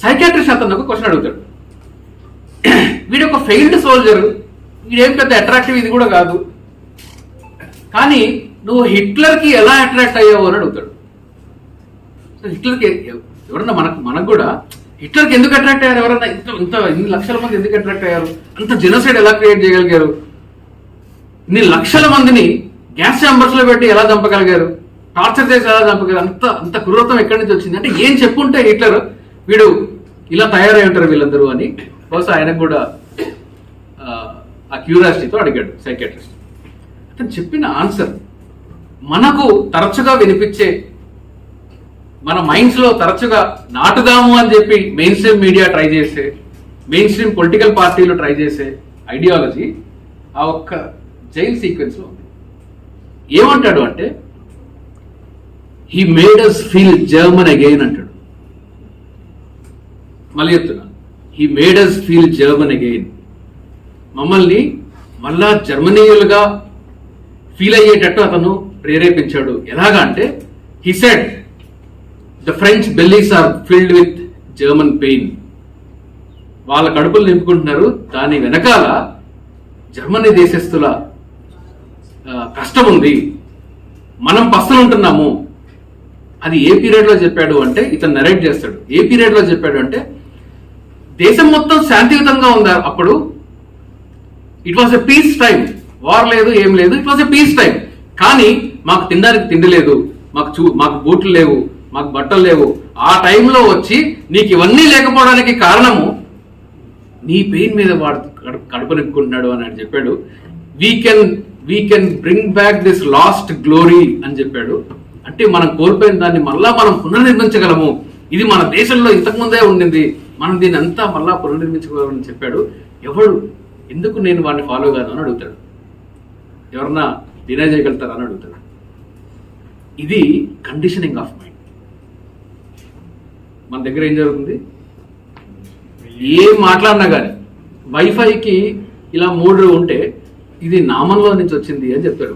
B: సైకియాట్రిస్ట్ అతను ఒక క్వశ్చన్ అడుగుతాడు. వీడు ఒక ఫెయిల్డ్ సోల్జర్, వీడేం పెద్ద అట్రాక్టివ్ ఇది కూడా కాదు, కానీ నువ్వు హిట్లర్ కి ఎలా అట్రాక్ట్ అయ్యావు అని అడుగుతాడు. సో హిట్లర్కి ఎవరన్నా మనకు కూడా హిట్లర్కి ఎందుకు అట్రాక్ట్ అయ్యారు? ఎవరన్నా ఇన్ని లక్షల మంది ఎందుకు అట్రాక్ట్ అయ్యారు? అంత జెనోసైడ్ ఎలా క్రియేట్ చేయగలిగారు? ఇన్ని లక్షల మందిని గ్యాస్ ఛాంబర్స్ లో పెట్టి ఎలా చంపగలిగారు? టార్చర్ చేసి ఎలా చంపగలిగారు? అంత క్రూరత్వం ఎక్కడి నుంచి వచ్చింది? అంటే ఏం చెప్పుంటే హిట్లర్ వీడు ఇలా తయారై ఉంటారు వీళ్ళందరూ అని బహుశా ఆయనకు కూడా ఆ క్యూరియాసిటీతో అడిగాడు సైకియాట్రిస్ట్. అతను చెప్పిన ఆన్సర్ మనకు తరచుగా వినిపించే, మన మైండ్స్ లో తరచుగా నాటుదాము అని చెప్పి మెయిన్ స్ట్రీమ్ మీడియా ట్రై చేసే, మెయిన్ స్ట్రీమ్ పొలిటికల్ పార్టీలు ట్రై చేసే ఐడియాలజీ ఆ ఒక్క జైల్ సీక్వెన్స్ లో ఉంది. ఏమంటాడు అంటే, he made us feel German again అంటాడు. మళ్ళీ చెప్తున్నా, he made us feel German again. మమ్మల్ని మళ్ళా జర్మనీయులుగా ఫీల్ అయ్యేటట్టు అతను ప్రేరేపించాడు. ఎలాగా అంటే, he said the French bellies are filled with German pain. వాళ్ళ కడుపులు నింపుకుంటున్నారు, దాని వెనకాల జర్మనీ దేశస్తుల కష్టం ఉంది, మనం పస్తులుంటున్నాము. అది ఏ పీరియడ్ లో చెప్పాడు అంటే, ఇతను నరేట్ చేస్తాడు, ఏ పీరియడ్ లో చెప్పాడు అంటే, దేశం మొత్తం శాంతియుతంగా ఉంది అప్పుడు. It was a peace time, war లేదు ఏం లేదు, it was a peace time. కానీ మాకు తినడానికి తిండి లేదు, మాకు బూట్లు లేవు, మాకు బట్టలు లేవు. ఆ టైంలో వచ్చి నీకు ఇవన్నీ లేకపోవడానికి కారణము నీ పెయిన్ మీద వాడు కడుపు నింపుకుంటున్నాడు అని చెప్పాడు. We can bring back this last glory అని చెప్పాడు. అంటే మనం కోల్పోయిన దాన్ని మళ్ళా మనం పునర్నిర్మించగలము, ఇది మన దేశంలో ఇంతకుముందే ఉండింది, మనం దీన్ని అంతా మళ్ళా పునర్నిర్మించగలమని చెప్పాడు. ఎందుకు నేను వాడిని ఫాలో కాను అని అడుగుతాడు. ఎవరన్నా డినై చేయగలుగుతారా అని అడుగుతాడు. ఇది కండిషనింగ్ ఆఫ్ మైండ్. మన దగ్గర ఏం జరుగుతుంది, ఏం మాట్లాడినా కానీ వైఫైకి ఇలా 3 ఉంటే ఇది నామంలో నుంచి వచ్చింది అని చెప్తాడు.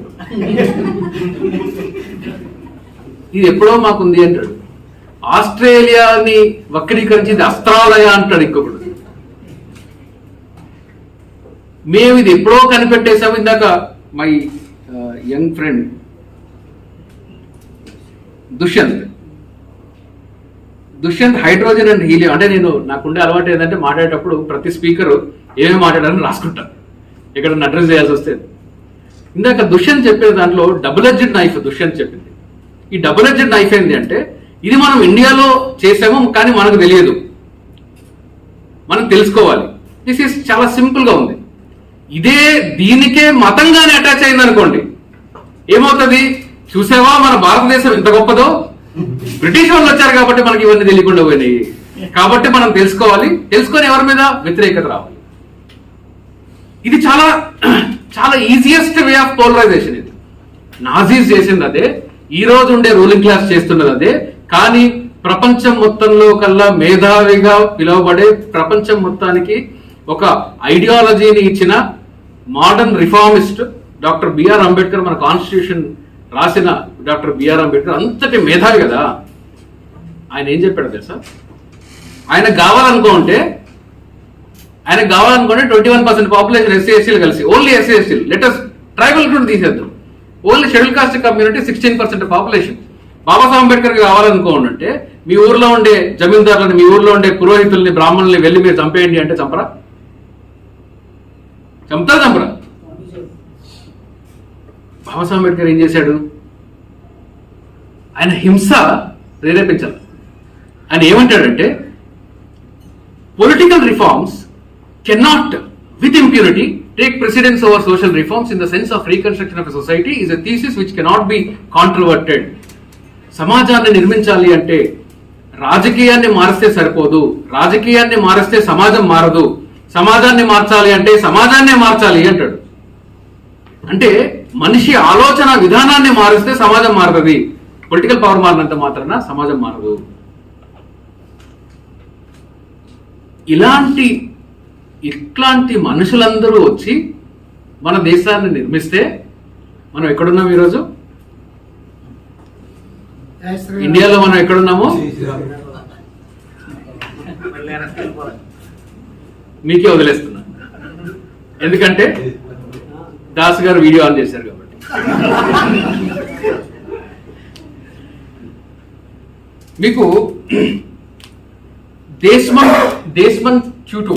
B: ఇది ఎప్పుడో మాకుంది అంటాడు. ఆస్ట్రేలియాని వక్రీకరించి ఇది అస్త్రాలయ అంటాడు ఇంకొకడు. మేము ఇది ఎప్పుడో కనిపెట్టేసాము. ఇందాక my young friend Dushyant hydrogen and helium అంటే, నాకుండే అలవాటు ఏంటంటే మాట్లాడేటప్పుడు ప్రతి స్పీకర్ ఏమేమి మాట్లాడాలని రాసుకుంటాను ఇక్కడ అడ్రస్ చేయాల్సి వస్తే. ఇందాక దుష్యంత్ చెప్పే దాంట్లో డబుల్ ఎడ్జెడ్ నైఫ్ దుష్యంత్ చెప్పింది. ఈ డబుల్ ఎడ్జెడ్ నైఫ్ ఏంటి అంటే, ఇది మనం ఇండియాలో చేసాము కానీ మనకు తెలియదు, మనం తెలుసుకోవాలి. దిస్ ఈస్ చాలా సింపుల్ గా ఉంది. దీనికే మతంగానే అటాచ్ అయింది అనుకోండి, ఏమవుతుంది? చూసావా మన భారతదేశం ఎంత గొప్పదో, బ్రిటిష్ వాళ్ళు వచ్చారు కాబట్టి మనకి ఇవన్నీ తెలియకుండా పోయినాయి, కాబట్టి మనం తెలుసుకోవాలి, తెలుసుకొని ఎవరి మీద వ్యతిరేకత రావాలి. ఇది చాలా చాలా ఈజియెస్ట్ వే ఆఫ్ పోలరైజేషన్. ఇది నాజీస్ చేసింది అదే, ఈ రోజు ఉండే రూలింగ్ క్లాస్ చేస్తున్నది అదే. కానీ ప్రపంచం మొత్తంలో కల్లా మేధావిగా పిలువబడే, ప్రపంచం మొత్తానికి ఒక ఐడియాలజీని ఇచ్చిన modern reformist doctor B R Ambedkar, మన కాన్స్టిట్యూషన్ రాసిన డాక్టర్ బిఆర్ అంబేద్కర్ అంతటి మేధావి కదా. ఆయన ఏం చెప్పాడు తెలుసా? ఆయనకు కావాలనుకుంటే 21% పాపులేషన్ ఎస్సీ ఎస్టీలు కలిసి, ఓన్లీ ఎస్సీ ఎస్టీలు, లెటర్స్ ట్రైబల్ కూడా తీసేద్దాం, only schedule caste community 16% population. Babasaheb Ambedkar కావాలనుకోండి, మీ ఊర్లో ఉండే జమీందారులని, మీ ఊర్లో ఉండే పురోహితుల్ని, బ్రాహ్మణుల్ని వెళ్ళి మీరు చంపేయండి అంటే చంపరా? చంపరా? బాబాసాహెబ్ అంబేద్కర్ ఏం చేశాడు? ఆయన హింస ప్రేరేపించాలి. ఆయన ఏమంటాడంటే, political reforms cannot with impunity take precedence over social reforms in the sense of reconstruction of a society is a thesis which cannot be controverted. సమాజాన్ని నిర్మించాలి అంటే రాజకీయాన్ని మారిస్తే సరిపోదు, రాజకీయాన్ని మారిస్తే సమాజం మారదు, సమాజాన్ని మార్చాలి అంటే సమాజాన్నే మార్చాలి అంటాడు. అంటే మనిషి ఆలోచన విధానాన్ని మారిస్తే సమాజం మారుతుంది. పొలిటికల్ పవర్ మారినంత మాత్రాన సమాజం మారదు. ఇట్లాంటి మనుషులందరూ వచ్చి మన దేశాన్ని నిర్మిస్తే మనం ఎక్కడున్నాం ఈరోజు? ఇండియాలో మనం ఎక్కడున్నాము? మీకే వదిలేస్తున్నా, ఎందుకంటే దాస్ గారు వీడియో ఆన్ చేశారు కాబట్టి. మీకు దేశ్మన్ ట్యూటు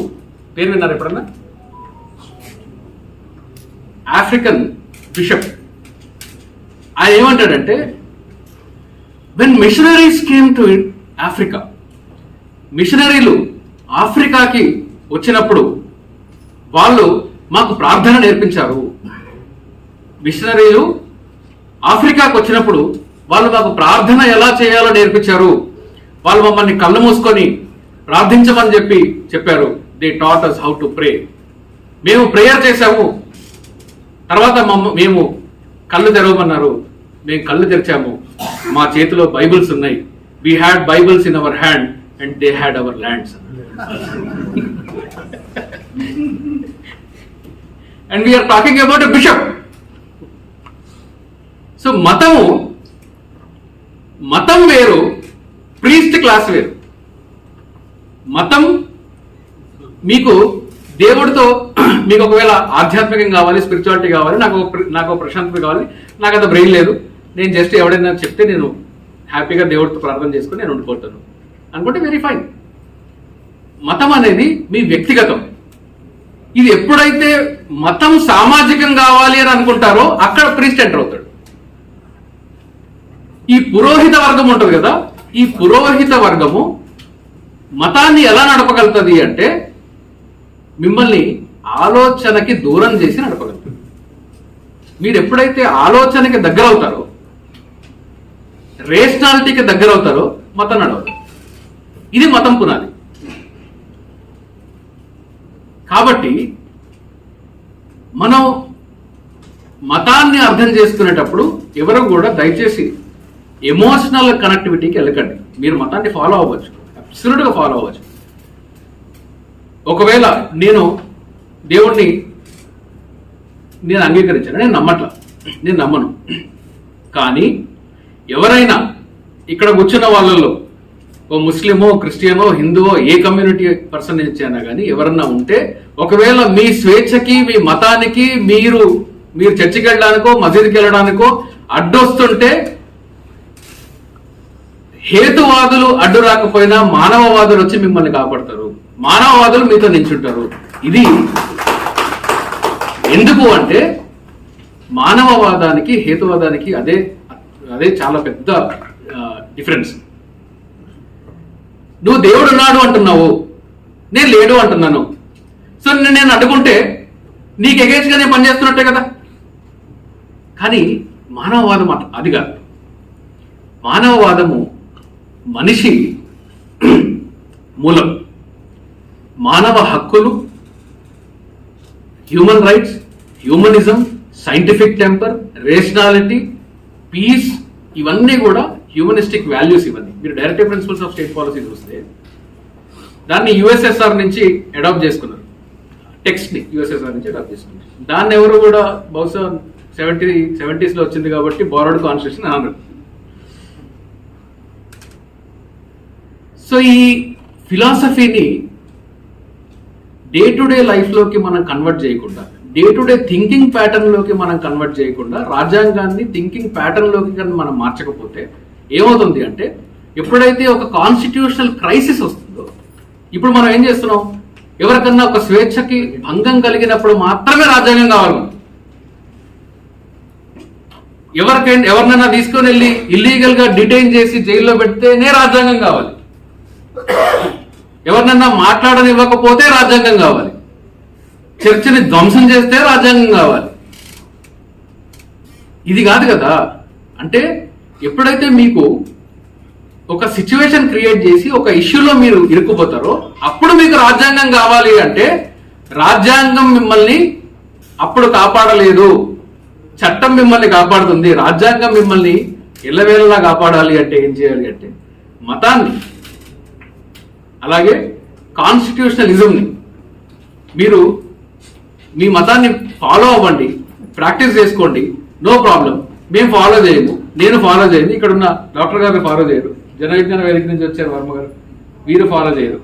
B: పేరు విన్నారు ఎప్పుడన్నా? African bishop. ఆయన ఏమంటాడంటే, when missionaries came to Africa, మిషనరీలు ఆఫ్రికాకి వచ్చినప్పుడు వాళ్ళు మాకు ప్రార్థన నేర్పించారు. మిషనరీలు ఆఫ్రికాకు వచ్చినప్పుడు వాళ్ళు మాకు ప్రార్థన ఎలా చేయాలో నేర్పించారు. వాళ్ళు మమ్మల్ని కళ్ళు మూసుకొని ప్రార్థించమని చెప్పారు. They taught us how to pray. మేము ప్రేయర్ చేశాము, తర్వాత మేము కళ్ళు తెరవమన్నారు, మేము కళ్ళు తెరిచాము, మా చేతిలో బైబిల్స్ ఉన్నాయి. We had Bibles in our hand and they had our lands. And we are talking about a bishop. So మతం వేరు, ప్రీస్ట్ క్లాస్ వేరు. మతం మీకు దేవుడితో, మీకు ఒకవేళ ఆధ్యాత్మికం కావాలి, స్పిరిచువాలిటీ కావాలి, నాకు ప్రశాంతత కావాలి, నాకు అంత బ్రెయిన్ లేదు, నేను జస్ట్ ఎవడైనా చెప్తే నేను హ్యాపీగా దేవుడితో ప్రార్థన చేసుకుని నేను ఉండిపోతాను అనుకుంటే వెరీ ఫైన్. మతం అనేది మీ వ్యక్తిగతం. ఇది ఎప్పుడైతే మతం సామాజికం కావాలి అని అనుకుంటారో అక్కడ ప్రీస్ట్ ఎంటర్ అవుతాడు. ఈ పురోహిత వర్గం ఉంటుంది కదా, ఈ పురోహిత వర్గము మతాన్ని ఎలా నడపగలుగుతుంది అంటే మిమ్మల్ని ఆలోచనకి దూరం చేసి నడపగలుగుతుంది. మీరు ఎప్పుడైతే ఆలోచనకి దగ్గర అవుతారో, రేషనాలిటీకి దగ్గర అవుతారో మతం నడవదు. ఇది మతం పునాది. కాబట్టి మనం మతాన్ని అర్థం చేసుకునేటప్పుడు ఎవరు కూడా దయచేసి ఎమోషనల్ కనెక్టివిటీకి వెళ్ళకండి. మీరు మతాన్ని ఫాలో అవ్వచ్చు, అబ్సల్యూట్గా ఫాలో అవ్వచ్చు. ఒకవేళ నేను దేవుణ్ణి అంగీకరించాను, నేను నమ్మను. కానీ ఎవరైనా ఇక్కడ కూర్చున్న వాళ్ళలో ఓ ముస్లిమో, క్రిస్టియనో, హిందువో, ఏ కమ్యూనిటీ పర్సన్ నుంచి అయినా కానీ ఎవరన్నా ఉంటే, ఒకవేళ మీ స్వేచ్ఛకి, మీ మతానికి మీరు చర్చికి వెళ్ళడానికో మసీదుకి వెళ్ళడానికో అడ్డొస్తుంటే, హేతువాదులు అడ్డు రాకపోయినా మానవవాదులు వచ్చి మిమ్మల్ని కాపాడతారు. మానవవాదులు మీతో నించుంటారు. ఇది ఎందుకు అంటే మానవవాదానికి హేతువాదానికి అదే చాలా పెద్ద డిఫరెన్స్. నువ్వు దేవుడు ఉన్నాడు అంటున్నావు, నేను లేడు అంటున్నాను. సో నేను అడ్డుకుంటే నీకు ఎగేజ్గా నేను పనిచేస్తున్నట్టే కదా. కానీ మానవవాదం అది కాదు. మానవవాదము మనిషి మూలం. మానవ హక్కులు, human rights, humanism, scientific temper, rationality, peace, ఇవన్నీ కూడా హ్యూమనిస్టిక్ వాల్యూస్. ఇవన్నీ మీరు directive principles of state policy చూస్తే దాన్ని యుఎస్ఎస్ఆర్ నుంచి అడాప్ట్ చేసుకున్నారు. టెక్స్ట్ ని యుఎస్ఎస్ఆర్ నుంచి అడాప్ట్ చేసుకున్నారు. దాన్ని ఎవరు కూడా బహుశా 70s లో వచ్చింది కాబట్టి బారోడ్ కాన్స్టిట్యూషన్ అన్నారు. సో ఈ ఫిలాసఫీని డే టు డే లైఫ్లోకి మనం కన్వర్ట్ చేయకుండా, డే టు డే థింకింగ్ ప్యాటర్న్లోకి మనం కన్వర్ట్ చేయకుండా, రాజ్యాంగాన్ని థింకింగ్ ప్యాటర్న్లోకి కానీ మనం మార్చకపోతే ఏమవుతుంది అంటే, ఎప్పుడైతే ఒక కాన్స్టిట్యూషనల్ క్రైసిస్ వస్తుందో, ఇప్పుడు మనం ఏం చేస్తున్నాం, ఎవరికన్నా ఒక స్వేచ్ఛకి భంగం కలిగినప్పుడు మాత్రమే రాజ్యాంగం కావాలి. ఎవరినైనా తీసుకొని వెళ్ళి ఇల్లీగల్ గా డిటైన్ చేసి జైల్లో పెడితేనే రాజ్యాంగం కావాలి. ఎవరినన్నా మాట్లాడనివ్వకపోతే రాజ్యాంగం కావాలి. చర్చిని ధ్వంసం చేస్తే రాజ్యాంగం కావాలి. ఇది కాదు కదా. అంటే ఎప్పుడైతే మీకు ఒక సిచ్యువేషన్ క్రియేట్ చేసి ఒక ఇష్యూలో మీరు ఇరుక్కుపోతారో అప్పుడు మీకు రాజ్యాంగం కావాలి. అంటే రాజ్యాంగం మిమ్మల్ని అప్పుడు కాపాడలేదు. చట్టం మిమ్మల్ని కాపాడుతుంది, రాజ్యాంగం మిమ్మల్ని ఎల్లవేళలా కాపాడాలి అంటే ఏం చేయాలి అంటే మతాన్ని అలాగే కాన్స్టిట్యూషనలిజంని మీరు మీ మతాన్ని ఫాలో అవ్వండి, ప్రాక్టీస్ చేసుకోండి, నో ప్రాబ్లం. మేము ఫాలో చేయము, నేను ఫాలో చేయను, ఇక్కడ ఉన్న డాక్టర్ గారు ఫాలో చేయరు, జన విజ్ఞాన వేదిక నుంచి వచ్చారు వర్మ గారు, వీరు ఫాలో చేయరు,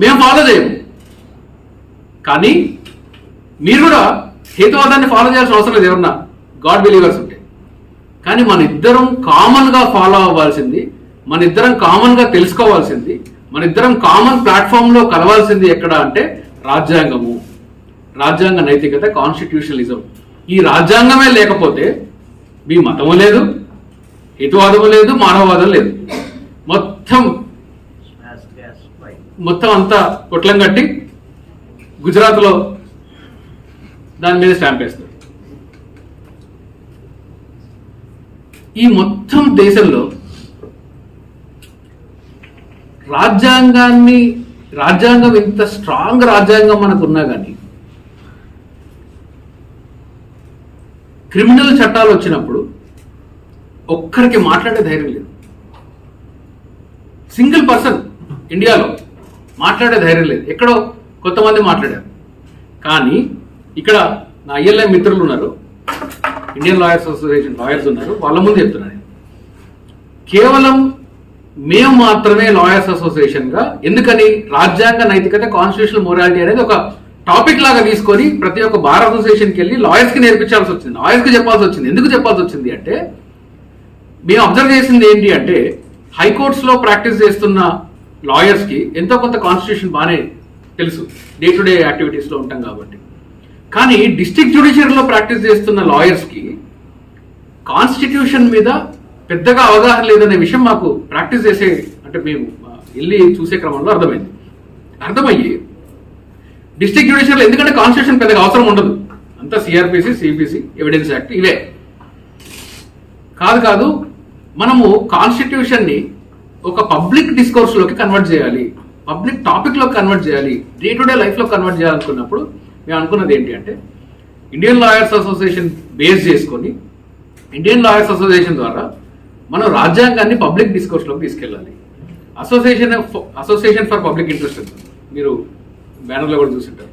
B: మేము ఫాలో చేయము. కానీ మీరు కూడా హేతువాదాన్ని ఫాలో చేయాల్సిన అవసరం లేదు ఎవరన్నా గాడ్ బిలీవర్స్ ఉంటే. కానీ మన ఇద్దరం కామన్ గా ఫాలో అవ్వాల్సింది, మన ఇద్దరం కామన్ గా తెలుసుకోవాల్సింది, మన ఇద్దరం కామన్ ప్లాట్ఫామ్ లో కలవాల్సింది ఎక్కడ అంటే రాజ్యాంగము, రాజ్యాంగ నైతికత, కాన్స్టిట్యూషనలిజం. ఈ రాజ్యాంగమే లేకపోతే మీ మతము లేదు, హితవాదము లేదు, మానవవాదం లేదు. మొత్తం అంతా పొట్లం కట్టి గుజరాత్లో దాని మీద స్టాంప్ వేస్తారు. ఈ మొత్తం దేశంలో రాజ్యాంగం ఇంత స్ట్రాంగ్ రాజ్యాంగం మనకు ఉన్నా కానీ క్రిమినల్ చట్టాలు వచ్చినప్పుడు ఒక్కరికి మాట్లాడే ధైర్యం లేదు. సింగిల్ పర్సన్ ఇండియాలో మాట్లాడే ధైర్యం లేదు. ఎక్కడో కొంతమంది మాట్లాడారు. కానీ ఇక్కడ నా ఐఎల్ఐ మిత్రులు ఉన్నారు, ఇండియన్ లాయర్స్ అసోసియేషన్ లాయర్స్ ఉన్నారు, వాళ్ళ ముందు చెప్తున్నాను. కేవలం మేము మాత్రమే లాయర్స్ అసోసియేషన్ గా, ఎందుకని రాజ్యాంగ నైతికత, కాన్స్టిట్యూషనల్ మొరాలిటీ అనేది ఒక టాపిక్ లాగా తీసుకొని ప్రతి ఒక్క బార్ అసోసియేషన్కి వెళ్ళి లాయర్స్ కి నేర్పించాల్సి వచ్చింది, లాయర్స్ కి చెప్పాల్సి వచ్చింది. ఎందుకు చెప్పాల్సి వచ్చింది అంటే మేము అబ్జర్వ్ చేసింది ఏంటి అంటే హైకోర్ట్స్ లో ప్రాక్టీస్ చేస్తున్న లాయర్స్ కి ఎంతో కొంత కాన్స్టిట్యూషన్ బాగానే తెలుసు, డే టు డే యాక్టివిటీస్ లో ఉంటాం కాబట్టి. కానీ డిస్ట్రిక్ట్ జ్యుడిషియరీలో ప్రాక్టీస్ చేస్తున్న లాయర్స్ కి కాన్స్టిట్యూషన్ మీద పెద్దగా అవగాహన లేదనే విషయం మాకు ప్రాక్టీస్ చేసే అంటే మేము వెళ్ళి చూసే క్రమంలో అర్థమయ్యి డిస్ట్రిక్ట్ జ్యుడిషియరీలో ఎందుకంటే కాన్స్టిట్యూషన్ పెద్దగా అవసరం ఉండదు, అంతా సిఆర్పిసి, సిపిసి, ఎవిడెన్స్ యాక్ట్ ఇవే కాదు. మనము కాన్స్టిట్యూషన్ ని ఒక పబ్లిక్ డిస్కోర్స్ లోకి కన్వర్ట్ చేయాలి, పబ్లిక్ టాపిక్ లో కన్వర్ట్ చేయాలి, డే టు డే లైఫ్ లో కన్వర్ట్ చేయాలనుకున్నప్పుడు మేము అనుకున్నది ఏంటి అంటే ఇండియన్ లాయర్స్ అసోసియేషన్ బేస్ చేసుకొని ఇండియన్ లాయర్స్ అసోసియేషన్ ద్వారా మనం రాజ్యాంగాన్ని పబ్లిక్ డిస్కోర్స్ లోకి తీసుకెళ్ళాలి. అసోసియేషన్ ఫర్ పబ్లిక్ ఇంట్రెస్ట్ మీరు బ్యానర్లో కూడా చూసింటారు.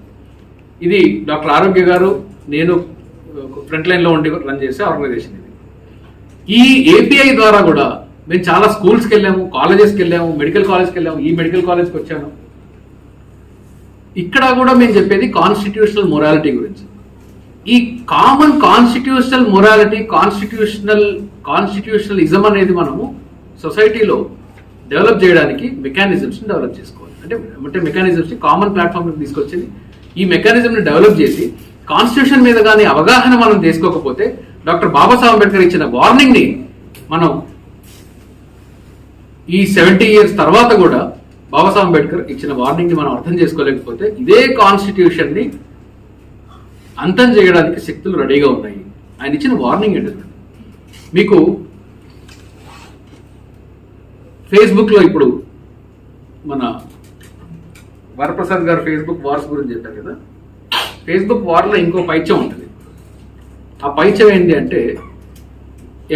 B: ఇది డాక్టర్ ఆరోగ్య గారు, నేను ఫ్రంట్ లైన్ లో ఉండి రన్ చేసే ఆర్గనైజేషన్. ఇది ఈ ఏపీఐ ద్వారా కూడా మేము చాలా స్కూల్స్కి వెళ్ళాము, కాలేజెస్కి వెళ్ళాము, మెడికల్ కాలేజ్కి వెళ్ళాము. ఈ మెడికల్ కాలేజ్కి వచ్చాను. ఇక్కడ కూడా మేము చెప్పేది కాన్స్టిట్యూషనల్ మొరాలిటీ గురించి. ఈ కామన్ కాన్స్టిట్యూషనల్ మొరాలిటీ, కాన్స్టిట్యూషనలిజం అనేది మనము సొసైటీలో డెవలప్ చేయడానికి మెకానిజమ్స్ ని డెవలప్ చేసుకోవాలి. అంటే మెకానిజమ్స్ ని కామన్ ప్లాట్ఫామ్ తీసుకొచ్చింది. ఈ మెకానిజం ని డెవలప్ చేసి కాన్స్టిట్యూషన్ మీద కానీ అవగాహన మనం చేసుకోకపోతే, డాక్టర్ బాబాసాహెబ్ అంబేద్కర్ ఇచ్చిన వార్నింగ్ ని మనం ఈ 70 years తర్వాత కూడా బాబాసాహెబ్ అంబేద్కర్ ఇచ్చిన వార్నింగ్ ని మనం అర్థం చేసుకోలేకపోతే ఇదే కాన్స్టిట్యూషన్ ని అంతం చేయడానికి శక్తులు రెడీగా ఉన్నాయి. ఆయన ఇచ్చిన వార్నింగ్ ఏంటంటే మీకు ఫేస్బుక్ లో ఇప్పుడు మన వరప్రసాద్ గారు ఫేస్బుక్ వార్స్ గురించి చెప్పారు కదా, ఫేస్బుక్ వార్ లో ఇంకో పైత్యం ఉంటుంది. ఆ పైత్యం ఏంటి అంటే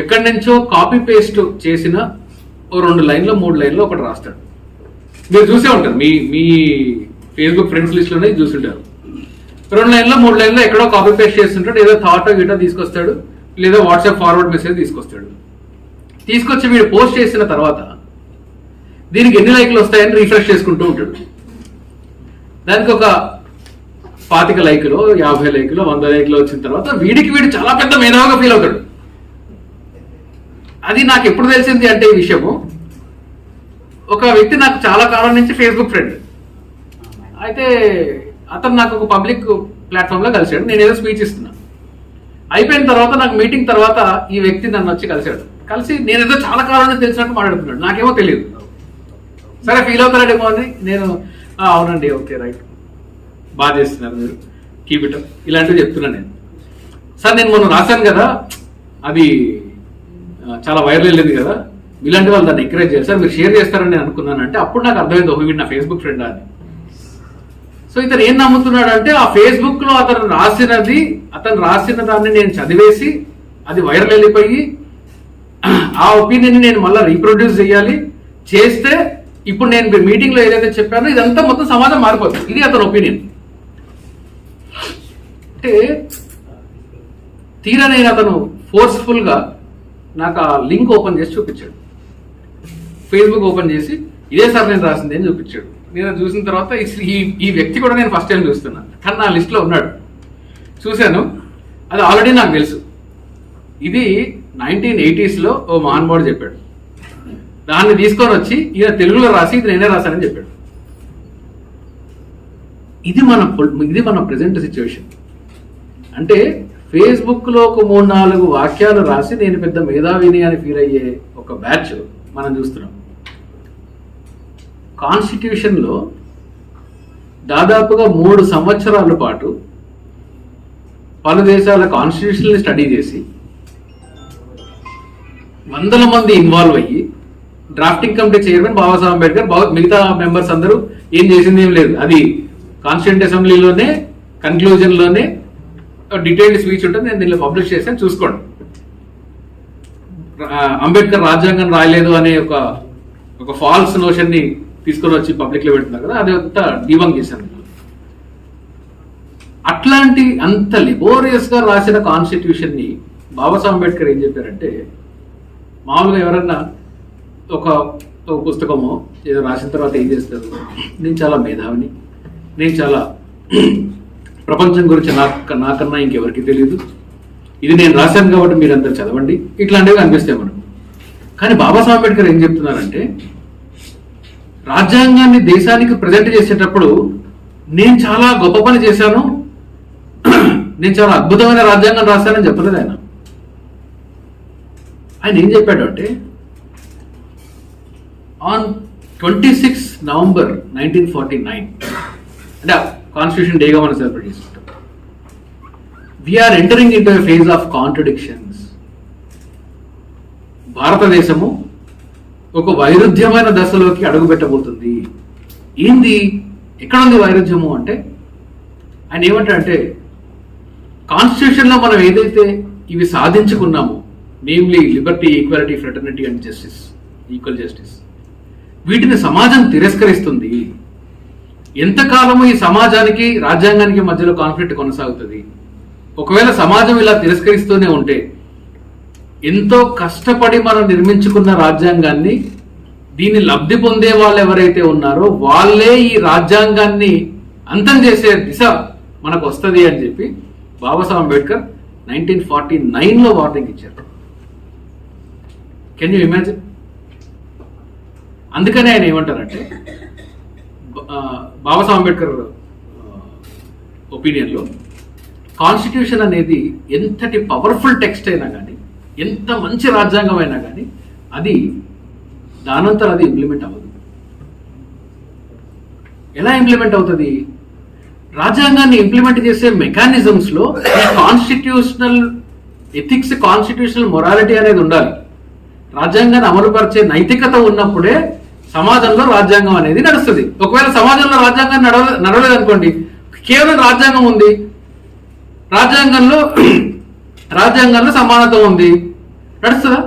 B: ఎక్కడి నుంచో కాపీ పేస్ట్ చేసిన 2 లైన్లో 3 లైన్లో ఒకటి రాస్తాడు. మీరు చూసే ఉంటారు, మీ ఫేస్బుక్ ఫ్రెండ్స్ లిస్ట్ లోనే చూసుంటారు. 2 లైన్లో 3 లైన్లో ఎక్కడో కాపీ పేస్ట్ చేస్తుంటాడు, ఏదో థాట్ గిటో తీసుకొస్తాడు, లేదా వాట్సాప్ ఫార్వర్డ్ మెసేజ్ తీసుకొస్తాడు. తీసుకొచ్చి వీడు పోస్ట్ చేసిన తర్వాత దీనికి ఎన్ని లైక్లు వస్తాయని రిఫ్రెష్ చేసుకుంటూ ఉంటాడు. దానికి ఒక 25 లైకులు, 50 లైకులు, 100 లైకులు వచ్చిన తర్వాత వీడు చాలా పెద్ద మేధావిగా ఫీల్ అవుతాడు. అది నాకు ఎప్పుడు తెలిసింది అంటే ఈ విషయము, ఒక వ్యక్తి నాకు చాలా కాలం నుంచి ఫేస్బుక్ ఫ్రెండ్. అయితే అతను నాకు ఒక పబ్లిక్ ప్లాట్ఫామ్ లో కలిశాడు. నేను ఏదో స్పీచ్ ఇస్తున్నా, అయిపోయిన తర్వాత నాకు మీటింగ్ తర్వాత ఈ వ్యక్తి నన్ను వచ్చి కలిసి నేనేదో చాలా కాలం నుంచి తెలిసినట్టు మాట్లాడుతున్నాడు. నాకేమో తెలియదు. సరే ఫీల్ అవుతారేమో అని నేను అవునండి, ఓకే, రైట్, బాగా చేస్తున్నారు మీరు, కీప్ ఇట్ అప్, ఇలాంటివి చెప్తున్నాను నేను. సార్ నేను మొన్న రాశాను కదా, అది చాలా వైరల్ వెళ్ళింది కదా, ఇలాంటి వాళ్ళు దాన్ని ఎంకరేజ్ చేస్తారు, మీరు షేర్ చేస్తారని నేను అనుకున్నాను. అంటే అప్పుడు నాకు అర్థమైంది, వీడు నా ఫేస్బుక్ ఫ్రెండ్ అని. సో ఇతను ఏం నమ్ముతున్నాడు అంటే ఆ ఫేస్బుక్ లో అతను రాసిన దాన్ని నేను చదివేసి అది వైరల్ వెళ్ళిపోయి ఆ ఒపీనియన్ నేను మళ్ళీ రీప్రొడ్యూస్ చేస్తే ఇప్పుడు నేను మీటింగ్ లో ఏదైతే చెప్పానో ఇదంతా మొత్తం సమాజం మారిపోతుంది. ఇది అతని ఒపీనియన్. అంటే తీరా నేను అతను ఫోర్స్ఫుల్ గా నాకు ఆ లింక్ ఓపెన్ చేసి చూపించాడు. ఫేస్బుక్ ఓపెన్ చేసి ఇదే సార్ నేను రాసింది అని చూపించాడు. నేను చూసిన తర్వాత ఈ వ్యక్తి కూడా నేను ఫస్ట్ టైం చూస్తున్నాను, కానీ నా లిస్ట్ లో ఉన్నాడు. చూశాను, అది ఆల్రెడీ నాకు తెలుసు. ఇది 1980s లో ఓ మహానుభావుడు చెప్పాడు. దాన్ని తీసుకొని వచ్చి ఈయన తెలుగులో రాసి ఇది నేనే రాశానని చెప్పాడు. ఇది మన ప్రెసెంట్ సిచ్యువేషన్. అంటే ఫేస్బుక్ లో ఒక 3-4 వాక్యాలు రాసి నేను పెద్ద మేధావిని అని ఫీల్ అయ్యే ఒక బ్యాచ్ మనం చూస్తున్నాం. కాన్స్టిట్యూషన్ లో దాదాపుగా 3 సంవత్సరాల పాటు పలు దేశాల కాన్స్టిట్యూషన్ స్టడీ చేసి వందల మంది ఇన్వాల్వ్ అయ్యి drafting committee chairman Babasaheb Ambedkar, మిగతా మెంబర్స్ అందరూ ఏం చేసింది ఏం లేదు. అది కాన్స్టిట్యూంట్ అసెంబ్లీలోనే కన్క్లూజన్ లోనే డీటెయిల్డ్ స్పీచ్ ఉంటుంది. నేను దీనిలో పబ్లిష్ చేశాను, చూసుకోండి. అంబేద్కర్ రాజ్యాంగం రాయలేదు అనే ఒక ఫాల్స్ నోషన్ ని తీసుకొని వచ్చి పబ్లిక్ లో పెడుతున్నారు కదా, అది అంతా డిబంక్ చేశాను. అట్లాంటి అంత లిబోరియస్ గా రాసిన కాన్స్టిట్యూషన్ ని బాబాసాహెబ్ అంబేద్కర్ ఏం చెప్పారంటే, మామూలుగా ఎవరన్నా ఒక పుస్తకమో ఏదో రాసిన తర్వాత ఏం చేస్తారు, నేను చాలా మేధావిని, నేను చాలా ప్రపంచం గురించి నాకన్నా ఇంకెవరికి తెలియదు, ఇది నేను రాశాను కాబట్టి మీరందరూ చదవండి, ఇట్లాంటివి అనిపిస్తాయి మనకు. కానీ బాబాసాహెబ్ అంబేద్కర్ ఏం చెప్తున్నారంటే, రాజ్యాంగాన్ని దేశానికి ప్రజెంట్ చేసేటప్పుడు నేను చాలా గొప్ప పని చేశాను, నేను చాలా అద్భుతమైన రాజ్యాంగం రాశానని చెప్పలేదు ఆయన. ఆయన ఏం చెప్పాడు అంటే, ఆన్ 26 నవంబర్ 1949 అంటే కాన్స్టిట్యూషన్ డేగా మనం సెలబ్రేట్ చేసుకుంటాం. We are entering into a phase of contradictions. భారతదేశము ఒక వైరుధ్యమైన దశలోకి అడుగు పెట్టబోతుంది. ఏంది, ఎక్కడ ఉంది వైరుధ్యము అంటే, ఆయన ఏమంటాడంటే, కాన్స్టిట్యూషన్ లో మనం ఏదైతే ఇవి సాధించుకున్నామో, namely liberty, equality, fraternity and justice, equal justice, వీటిని సమాజం తిరస్కరిస్తుంది. ఎంతకాలము ఈ సమాజానికి రాజ్యాంగానికి మధ్యలో కాన్ఫ్లిక్ట్ కొనసాగుతుంది? ఒకవేళ సమాజం ఇలా తిరస్కరిస్తూనే ఉంటే, ఎంతో కష్టపడి మనం నిర్మించుకున్న రాజ్యాంగాన్ని, దీన్ని లబ్ధి పొందే వాళ్ళు ఎవరైతే ఉన్నారో వాళ్ళే ఈ రాజ్యాంగాన్ని అంతం చేసే దిశ మనకు వస్తుంది అని చెప్పి బాబాసాహెబ్ అంబేద్కర్ 1949లో వార్నింగ్ ఇచ్చారు. Can you imagine? అందుకనే ఆయన ఏమంటారంటే, బాబాసాహెబ్ అంబేద్కర్ ఒపీనియన్లో కాన్స్టిట్యూషన్ అనేది ఎంతటి పవర్ఫుల్ టెక్స్ట్ అయినా కానీ, ఎంత మంచి రాజ్యాంగం అయినా కానీ, అది దానంతా అది ఇంప్లిమెంట్ అవ్వదు. ఎలా ఇంప్లిమెంట్ అవుతుంది? రాజ్యాంగాన్ని ఇంప్లిమెంట్ చేసే మెకానిజమ్స్ లో ఈ కాన్స్టిట్యూషనల్ ఎథిక్స్, కాన్స్టిట్యూషనల్ మొరాలిటీ అనేది ఉండాలి. రాజ్యాంగాన్ని అమలుపరిచే నైతికత ఉన్నప్పుడే సమాజంలో రాజ్యాంగం అనేది నడుస్తుంది. ఒకవేళ సమాజంలో రాజ్యాంగం నడవలేదు అనుకోండి, కేవలం రాజ్యాంగం ఉంది, రాజ్యాంగంలో సమానత ఉంది, నడుస్తుందా?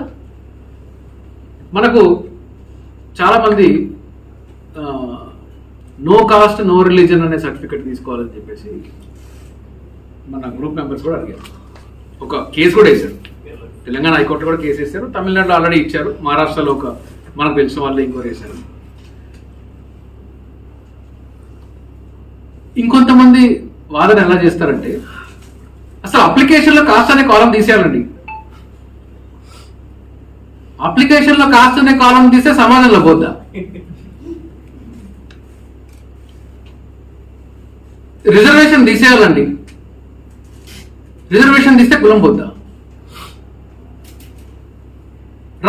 B: మనకు చాలా మంది నో కాస్ట్ నో రిలీజన్ అనే సర్టిఫికెట్ తీసుకోవాలని చెప్పేసి మన గ్రూప్ మెంబర్స్ కూడా అడిగారు. ఒక కేసు కూడా వేశారు. తెలంగాణ హైకోర్టు కూడా కేసు వేశారు, తమిళనాడులో ఆల్రెడీ ఇచ్చారు, మహారాష్ట్రలో మనకు తెలిసిన వాళ్ళు ఇంకోటి వేశారు. ఇంకొంతమంది వాదన ఎలా చేస్తారంటే, అసలు అప్లికేషన్లో కాస్ట్ అనే కాలం తీసేయాలండి. అప్లికేషన్లో కాస్ట్ అనే కాలం తీస్తే సమాజంలో పోద్దా? రిజర్వేషన్ తీసేయాలండి. రిజర్వేషన్ తీస్తే కులం పోద్దా?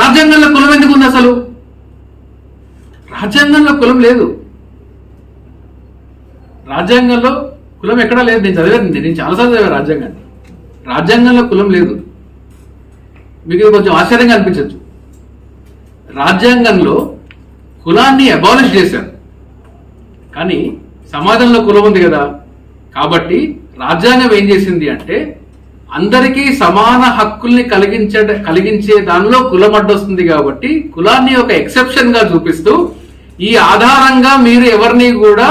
B: రాజ్యాంగంలో కులం ఎందుకు ఉంది? అసలు రాజ్యాంగంలో కులం లేదు. రాజ్యాంగంలో కులం ఎక్కడా లేదు. నేను చదివాను, నేను చాలాసార్లు చదివాను రాజ్యాంగాన్ని. రాజ్యాంగంలో కులం లేదు. మీకు ఇది కొంచెం ఆశ్చర్యంగా అనిపించవచ్చు. రాజ్యాంగంలో కులాన్ని అబాలిష్ చేశారు, కానీ సమాజంలో కులం ఉంది కదా, కాబట్టి రాజ్యాంగం ఏం చేసింది అంటే అందరికీ సమాన హక్కుల్ని కలిగించే దానిలో కులం అడ్డొస్తుంది కాబట్టి కులాన్ని ఒక ఎక్సెప్షన్ గా చూపిస్తూ ఈ ఆధారంగా మీరు ఎవరిని కూడా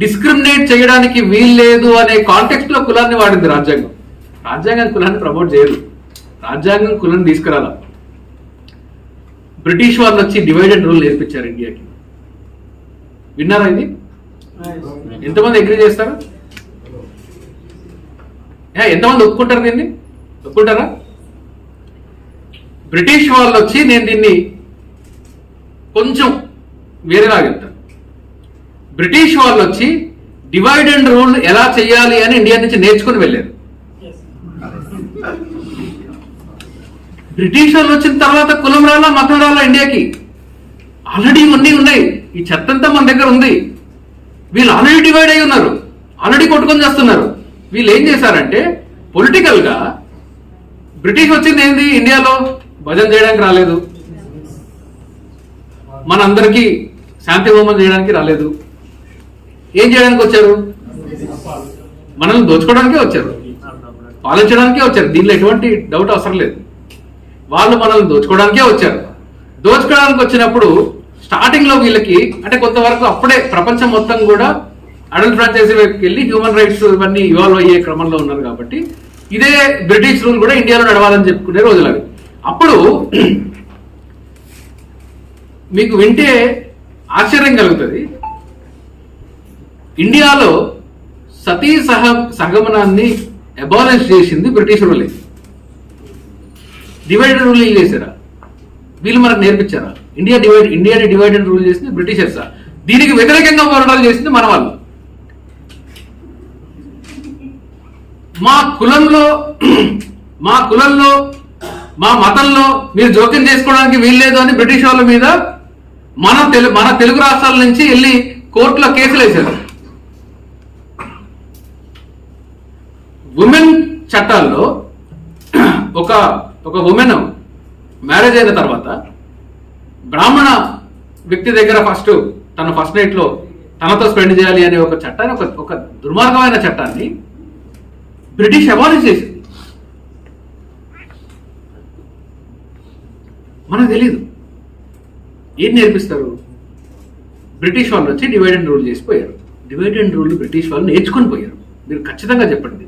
B: డిస్క్రిమినేట్ చేయడానికి వీల్లేదు అనే కాంటెక్స్ట్ లో కులాన్ని వాడింది రాజ్యాంగం. రాజ్యాంగం కులాన్ని ప్రమోట్ చేయదు, రాజ్యాంగం కులాన్ని తీసుకురాల. బ్రిటిష్ వాళ్ళు వచ్చి డివైడ్ అండ్ రూల్ నేర్పించారు ఇండియాకి. విన్నారా ఇది? ఎంతమంది అగ్రీ చేస్తారు? ఎంతమంది ఒప్పుకుంటారు దీన్ని? ఒప్పుకుంటారా? బ్రిటిష్ వాళ్ళు వచ్చి, నేను దీన్ని కొంచెం వేరేలా చెప్తాను, బ్రిటిష్ వాళ్ళు వచ్చి డివైడ్ అండ్ రూల్ ఎలా చేయాలి అని ఇండియా నుంచి నేర్చుకుని వెళ్ళారు. బ్రిటిష్ వాళ్ళు వచ్చిన తర్వాత కులం రాలా, మతం రాలా ఇండియాకి. ఆల్రెడీ ఇవన్నీ ఉన్నాయి, ఈ చెత్తంతా మన దగ్గర ఉంది. వీళ్ళు ఆల్రెడీ డివైడ్ అయి ఉన్నారు, ఆల్రెడీ కొట్టుకొని చేస్తున్నారు. వీళ్ళు ఏం చేశారంటే పొలిటికల్ గా, బ్రిటిష్ వచ్చింది ఏంది ఇండియాలో? భజన చేయడానికి రాలేదు, మనందరికీ శాంతి హోమం చేయడానికి రాలేదు. ఏం చేయడానికి వచ్చారు? మనల్ని దోచుకోవడానికే వచ్చారు, పాలించడానికే వచ్చారు. దీనిలో ఎటువంటి డౌట్ అవసరం లేదు. వాళ్ళు మనల్ని దోచుకోవడానికే వచ్చారు. దోచుకోవడానికి వచ్చినప్పుడు స్టార్టింగ్ లో వీళ్ళకి అంటే కొంతవరకు అప్పుడే ప్రపంచం మొత్తం కూడా అడల్ట్ ఫ్రాంచైజీ వైపుకి వెళ్ళి హ్యూమన్ రైట్స్ ఇవన్నీ ఇవాల్వ్ అయ్యే క్రమంలో ఉన్నారు. కాబట్టి ఇదే బ్రిటిష్ రూల్ కూడా ఇండియాలో నడవాలని చెప్పుకునే రోజులు అవి. అప్పుడు మీకు వింటే ఆశ్చర్యం కలుగుతుంది, ఇండియాలో సతీ సహగమనాన్ని అబాలిష్ చేసింది బ్రిటిష్ రూలే. డివైడెడ్ రూల్ చేశారా? వీళ్ళు మనకు నేర్పించారా? ఇండియాని డివైడెడ్ రూల్ చేసింది బ్రిటిషర్సా? దీనికి వ్యతిరేకంగా పోరాటాలు చేసింది మన వాళ్ళు. మా కులంలో మా మతంలో మీరు జోక్యం చేసుకోవడానికి వీల్లేదు అని బ్రిటిష్ వాళ్ళ మీద మన తెలుగు రాష్ట్రాల నుంచి వెళ్ళి కోర్టులో కేసులు వేశారు. ఉమెన్ చట్టాల్లో ఒక ఉమెన్ మ్యారేజ్ అయిన తర్వాత బ్రాహ్మణ వ్యక్తి దగ్గర తన ఫస్ట్ నైట్ లో తనతో స్పెండ్ చేయాలి అనే ఒక చట్టాన్ని, ఒక దుర్మార్గమైన చట్టాన్ని బ్రిటిష్ అబాలిష్ చేసింది. మనకు తెలీదు. ఏం నేర్పిస్తారు? బ్రిటిష్ వాళ్ళు వచ్చి డివైడ్ అండ్ రూల్ చేసిపోయారు. డివైడ్ అండ్ రూల్ బ్రిటిష్ వాళ్ళు నేర్చుకొని పోయారు. మీరు ఖచ్చితంగా చెప్పండి.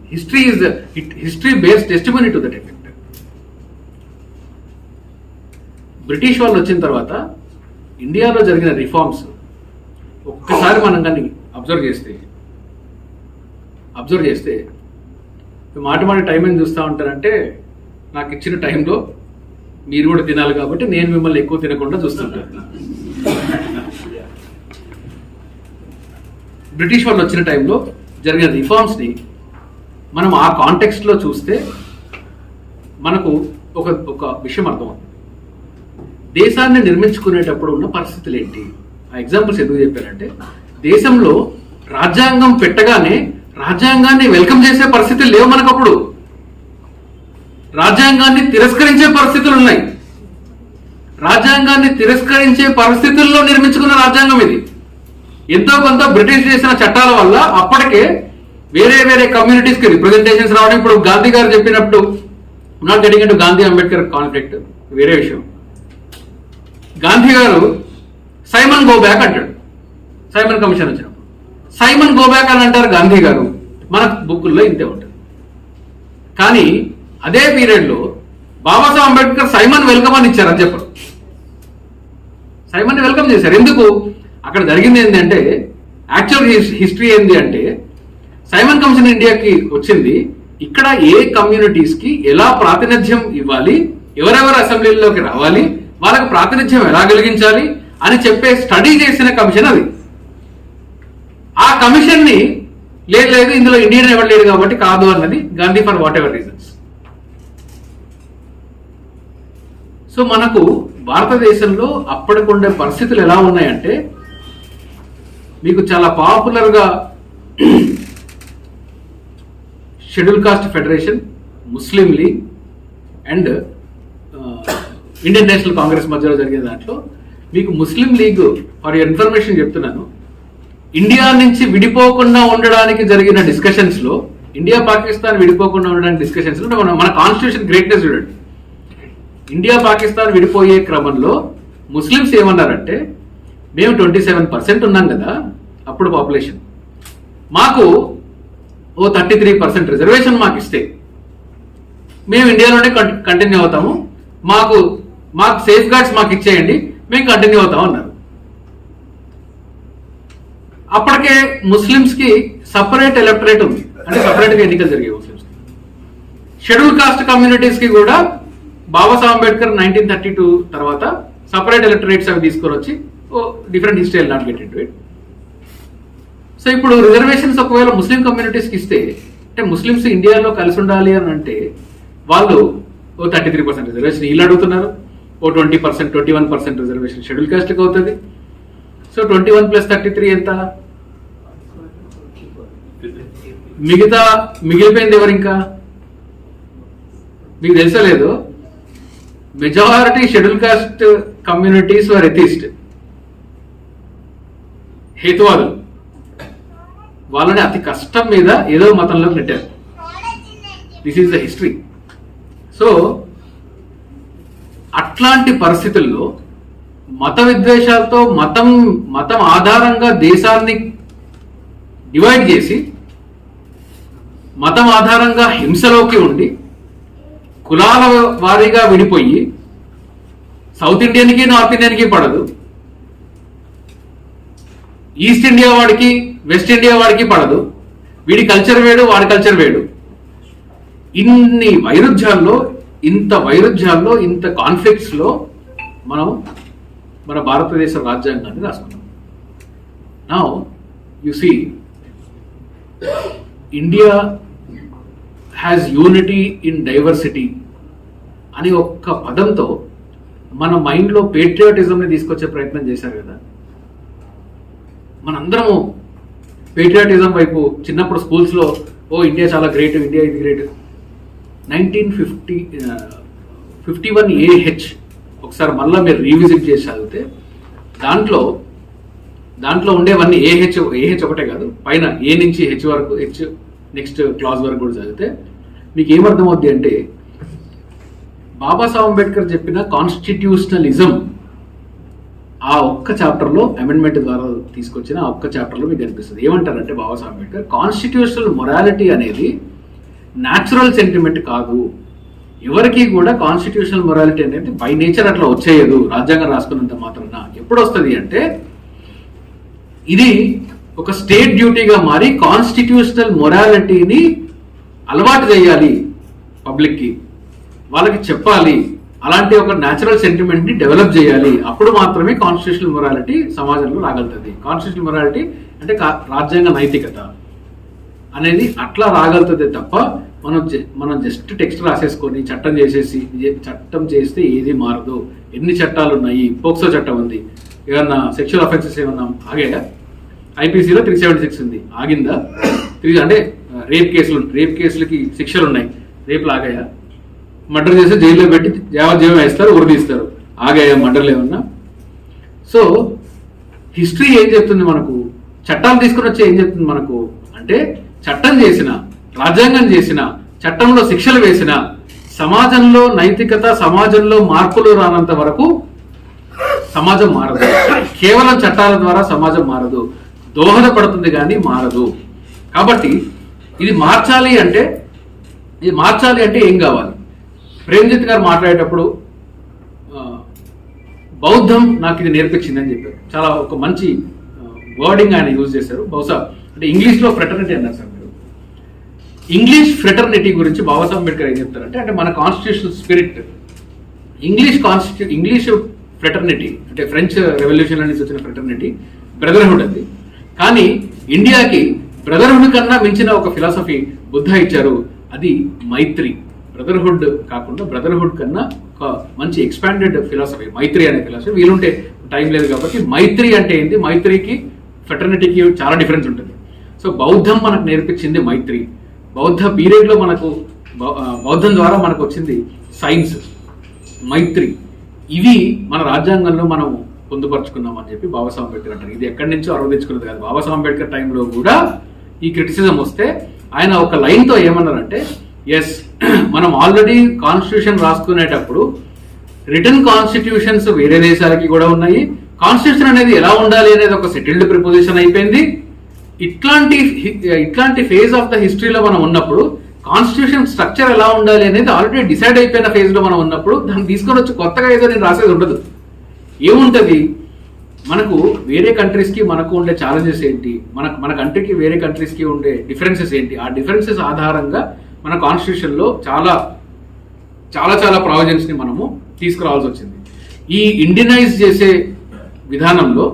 B: History based testimony to that effect. British వాళ్ళు వచ్చిన తర్వాత ఇండియాలో జరిగిన రిఫార్మ్స్ ఒక్కసారి మనం కానీ అబ్జర్వ్ చేస్తే మాటి టైం ఏం చూస్తూ ఉంటారంటే, నాకు ఇచ్చిన టైంలో మీరు కూడా తినాలి కాబట్టి నేను మిమ్మల్ని ఎక్కువ తినకుండా చూస్తుంటాను. బ్రిటిష్ వాళ్ళు వచ్చిన టైంలో జరిగిన రిఫార్మ్స్ని మనం ఆ కాంటెక్స్ట్లో చూస్తే మనకు ఒక విషయం అర్థమవుతుంది. దేశాన్ని నిర్మించుకునేటప్పుడు ఉన్న పరిస్థితులు ఏంటి? ఆ ఎగ్జాంపుల్స్ ఎందుకు చెప్పారంటే, దేశంలో రాజ్యాంగం పెట్టగానే రాజ్యాంగాన్ని వెల్కమ్ చేసే పరిస్థితులు లేవు మనకప్పుడు. రాజ్యాంగాన్ని తిరస్కరించే పరిస్థితులు ఉన్నాయి. రాజ్యాంగాన్ని తిరస్కరించే పరిస్థితుల్లో నిర్మించుకున్న రాజ్యాంగం ఇది. ఎంతో కొంత బ్రిటిష్ చేసిన చట్టాల వల్ల అప్పటికే వేరే కమ్యూనిటీస్ కి రిప్రజెంటేషన్స్ రావడం. ఇప్పుడు గాంధీ గారు చెప్పినప్పుడు, not getting into Gandhi Ambedkar conflict, వేరే విషయం. గాంధీ గారు సైమన్ గో బ్యాక్ అంటాడు. సైమన్ కమిషన్ వచ్చినప్పుడు సైమన్ గో బ్యాక్ అని అంటారు గాంధీ గారు. మన బుక్కుల్లో ఇంతే ఉంటుంది. కానీ అదే పీరియడ్ లో బాబాసాహెబ్ అంబేద్కర్ సైమన్ వెల్కమ్ అని ఇచ్చారు అని చెప్పరు. సైమన్ వెల్కమ్ చేశారు. ఎందుకు? అక్కడ జరిగింది ఏంటంటే, యాక్చువల్ హిస్టరీ ఏంటి అంటే, సైమన్ కమిషన్ ఇండియాకి వచ్చింది ఇక్కడ ఏ కమ్యూనిటీస్ కి ఎలా ప్రాతినిధ్యం ఇవ్వాలి, ఎవరెవరు అసెంబ్లీలోకి రావాలి, వాళ్ళకి ప్రాతినిధ్యం ఎలా కలిగించాలి అని చెప్పే స్టడీ చేసిన కమిషన్ అది. ఆ కమిషన్ ని లేదు ఇందులో ఇండియన్ ఎవరు లేడు కాబట్టి కాదు అన్నది Gandhi for what ever reasons. So మనకు భారతదేశంలో అప్పటికుండే పరిస్థితులు ఎలా ఉన్నాయంటే, మీకు చాలా పాపులర్ గా schedule caste federation, Muslim league and Indian national Congress మధ్యలో జరిగే దాంట్లో మీకు ముస్లిం లీగ్, ఫర్ యువర్ ఇన్ఫర్మేషన్ చెప్తున్నాను, ఇండియా నుంచి విడిపోకుండా ఉండడానికి జరిగిన డిస్కషన్స్ లో, ఇండియా పాకిస్తాన్ విడిపోకుండా ఉండడానికి డిస్కషన్స్ లో మన కాన్స్టిట్యూషన్ గ్రేట్నెస్ చూడండి. ఇండియా పాకిస్తాన్ విడిపోయే క్రమంలో ముస్లిమ్స్ ఏమన్నారంటే, మేము 27% ఉన్నాం కదా అప్పుడు పాపులేషన్, మాకు ఓ 33% రిజర్వేషన్ మాకు ఇస్తే మేము ఇండియాలోనే కంటిన్యూ అవుతాము, మాకు సేఫ్ గార్డ్స్ మాకు ఇచ్చేయండి, మేము కంటిన్యూ అవుతాం అన్నారు. అప్పటికే ముస్లిమ్స్ కి సపరేట్ ఎలక్టరేట్ ఉంది, అంటే సపరేట్ గా ఎన్నికలు జరిగాయి ముస్లిమ్స్ కి. షెడ్యూల్ కాస్ట్ కమ్యూనిటీస్ కి కూడా బాబాసాహెబ్ అంబేద్కర్ 1932 తర్వాత సపరేట్ ఎలక్టరేట్స్ అవి తీసుకొని వచ్చి different history not get into it. So ఇప్పుడు రిజర్వేషన్స్ ఒకవేళ ముస్లిం కమ్యూనిటీస్ కి ఇస్తే, అంటే ముస్లిమ్స్ ఇండియాలో కలిసి ఉండాలి అని అంటే వాళ్ళు ఓ 33% రిజర్వేషన్ వీళ్ళు అడుగుతున్నారు, ఓ 20%, 21% రిజర్వేషన్ షెడ్యూల్ కాస్ట్ కి అవుతుంది. సో 21 + 33 ఎంత? మిగిలిపోయింది ఎవరు? ఇంకా మీకు తెలుసలేదు, majority schedule caste communities were atheist, హేతువాదులు. వాళ్ళని అతి కష్టం మీద ఏదో మతంలోకి నెట్టారు. This is the history. So అట్లాంటి పరిస్థితుల్లో మత విద్వేషాలతో మతం ఆధారంగా దేశాన్ని డివైడ్ చేసి, మతం ఆధారంగా హింసలోకి ఉండి, కులాల వారీగా విడిపోయి, సౌత్ ఇండియన్కి నార్త్ ఇండియన్కి పడదు, ఈస్ట్ ఇండియా వాడికి వెస్ట్ ఇండియా వాడికి పడదు, వీడి కల్చర్ వేడు వాడి కల్చర్ వేడు. ఇన్ని వైరుధ్యాల్లో, ఇంత కాన్ఫ్లిక్ట్స్ లో మనం మన భారతదేశ రాజ్యాంగాన్ని రాసుకున్నాం. Now you see, India has unity in diversity అని ఒక్క పదంతో మన మైండ్లో పేట్రియాటిజంని తీసుకొచ్చే ప్రయత్నం చేశారు కదా. మనందరము పేట్రియాటిజం వైపు చిన్నప్పుడు స్కూల్స్లో, ఓ ఇండియా చాలా గ్రేట్, ఇండియా ఇది గ్రేట్. 1951 AH ఒకసారి మళ్ళీ మీరు రీవిజిట్ చేసి చదివితే దాంట్లో ఉండేవన్నీ ఏహెచ్ ఒకటే కాదు, పైన ఏ నుంచి హెచ్ వరకు, హెచ్ నెక్స్ట్ క్లాస్ వరకు కూడా చదివితే మీకు ఏమర్థమవుద్ది అంటే, బాబాసాహెబ్ అంబేద్కర్ చెప్పిన కాన్స్టిట్యూషనలిజం ఆ ఒక్క చాప్టర్లో, అమెండ్మెంట్ ద్వారా తీసుకొచ్చిన ఆ ఒక్క చాప్టర్లో మీకు కనిపిస్తుంది. ఏమంటారంటే బాబాసాహెబ్ అంబేద్కర్, కాన్స్టిట్యూషనల్ మొరాలిటీ అనేది న్యాచురల్ సెంటిమెంట్ కాదు, ఎవరికి కూడా కాన్స్టిట్యూషనల్ మొరాలిటీ అనేది బై నేచర్ అట్లా వచ్చేయదు రాజ్యాంగం రాసుకున్నంత మాత్రాన. ఎప్పుడు వస్తుంది అంటే, ఇది ఒక స్టేట్ డ్యూటీగా మారి కాన్స్టిట్యూషనల్ మొరాలిటీని అలవాటు చేయాలి పబ్లిక్కి, వాళ్ళకి చెప్పాలి, అలాంటి ఒక న్యాచురల్ సెంటిమెంట్ ని డెవలప్ చేయాలి. అప్పుడు మాత్రమే కాన్స్టిట్యూషనల్ మొరాలిటీ సమాజంలో రాగలుగుతుంది. కాన్స్టిట్యూషనల్ మొరాలిటీ అంటే రాజ్యాంగ నైతికత అనేది అట్లా రాగలుగుతుంది తప్ప మనం జస్ట్ టెక్స్ట్ రాసేసుకొని చట్టం చేస్తే ఏది మారదు. ఎన్ని చట్టాలు ఉన్నాయి, పోక్సో చట్టం ఉంది, ఏమన్నా సెక్షువల్ అఫెన్సెస్ ఏమన్నా ఆగాయా? ఐపీసీలో 376 ఉంది, ఆగిందా? అంటే రేప్ కేసులకి శిక్షలు ఉన్నాయి, రేపులు ఆగాయా? మర్డర్ చేస్తే జైల్లో పెట్టి యావజ్జీవం వేస్తారు, ఉరి తీస్తారు, ఆగాయా మర్డర్లు ఏమన్నా? సో హిస్టరీ ఏం చెప్తుంది మనకు? చట్టాలు తీసుకుని వచ్చి ఏం చెప్తుంది మనకు అంటే, చట్టం చేసిన, రాజ్యాంగం చేసిన, చట్టంలో శిక్షలు వేసిన, సమాజంలో నైతికత, సమాజంలో మార్పులు రానంత వరకు సమాజం మారదు. కేవలం చట్టాల ద్వారా సమాజం మారదు, దోహదపడుతుంది కానీ మారదు. కాబట్టి ఇది మార్చాలి అంటే ఏం కావాలి? ప్రేమ్జిత్ గారు మాట్లాడేటప్పుడు బౌద్ధం నాకు ఇది నేర్పించిందని చెప్పారు. చాలా ఒక మంచి వర్డింగ్ ఆయన యూజ్ చేశారు. బహుశా అంటే ఇంగ్లీష్లో ఫ్రెటర్నిటీ అన్నారు సార్ మీరు. ఇంగ్లీష్ ఫ్రెటర్నిటీ గురించి బాబాసాహెబ్ అంబేద్కర్ ఏం చెప్తారంటే, అంటే మన కాన్స్టిట్యూషనల్ స్పిరిట్, ఇంగ్లీష్ ఫ్రెటర్నిటీ అంటే ఫ్రెంచ్ రెవల్యూషన్ నుంచి వచ్చిన ఫ్రెటర్నిటీ బ్రదర్హుడ్ అది. కానీ ఇండియాకి బ్రదర్హుడ్ కన్నా మించిన ఒక ఫిలాసఫీ బుద్ధ ఇచ్చారు, అది మైత్రి. బ్రదర్హుడ్ కాకుండా బ్రదర్హుడ్ కన్నా ఒక మంచి ఎక్స్పాండెడ్ ఫిలాసఫీ మైత్రి అనే ఫిలాసఫీ. వీలుంటే టైం లేదు కాబట్టి మైత్రి అంటే ఏంటి, మైత్రికి ఫ్రెటర్నిటీకి చాలా డిఫరెన్స్ ఉంటుంది. సో బౌద్ధం మనకు నేర్పించింది మైత్రి. బౌద్ధ పీరియడ్లో బౌద్ధం ద్వారా మనకు వచ్చింది సైన్స్, మైత్రి. ఇవి మన రాజ్యాంగంలో మనం
C: పొందుపరుచుకున్నాం అని చెప్పి బాబాసాహెబ్ అంబేద్కర్ అంటారు. ఇది ఎక్కడి నుంచో అరవదించుకున్నది కాదు. బాబాసాహెబ్ అంబేద్కర్ టైంలో కూడా ఈ క్రిటిసిజం వస్తే ఆయన ఒక లైన్తో ఏమన్నారంటే, ఎస్ మనం ఆల్రెడీ కాన్స్టిట్యూషన్ రాసుకునేటప్పుడు రిటర్న్ కాన్స్టిట్యూషన్స్ వేరే దేశాలకి కూడా ఉన్నాయి, కాన్స్టిట్యూషన్ అనేది ఎలా ఉండాలి అనేది ఒక సెటిల్డ్ ప్రిపోజిషన్ అయిపోయింది. ఇట్లాంటి ఫేజ్ ఆఫ్ ద హిస్టరీలో మనం ఉన్నప్పుడు కాన్స్టిట్యూషన్ స్ట్రక్చర్ ఎలా ఉండాలి అనేది ఆల్రెడీ డిసైడ్ అయిపోయిన ఫేజ్ లో మనం ఉన్నప్పుడు దాన్ని తీసుకొని వచ్చి కొత్తగా ఏదో నేను రాసేది ఉండదు. ఏముంటది, మనకు వేరే కంట్రీస్ కి మనకు ఉండే ఛాలెంజెస్ ఏంటి, మన కంట్రీకి వేరే కంట్రీస్ కి ఉండే డిఫరెన్సెస్ ఏంటి, ఆ డిఫరెన్సెస్ ఆధారంగా మన కాన్స్టిట్యూషన్ లో చాలా చాలా చాలా ప్రావిజన్స్ ని మనము తీసుకురావాల్సి వచ్చింది. ఈ ఇండియనైజ్ చేసే విధానంలో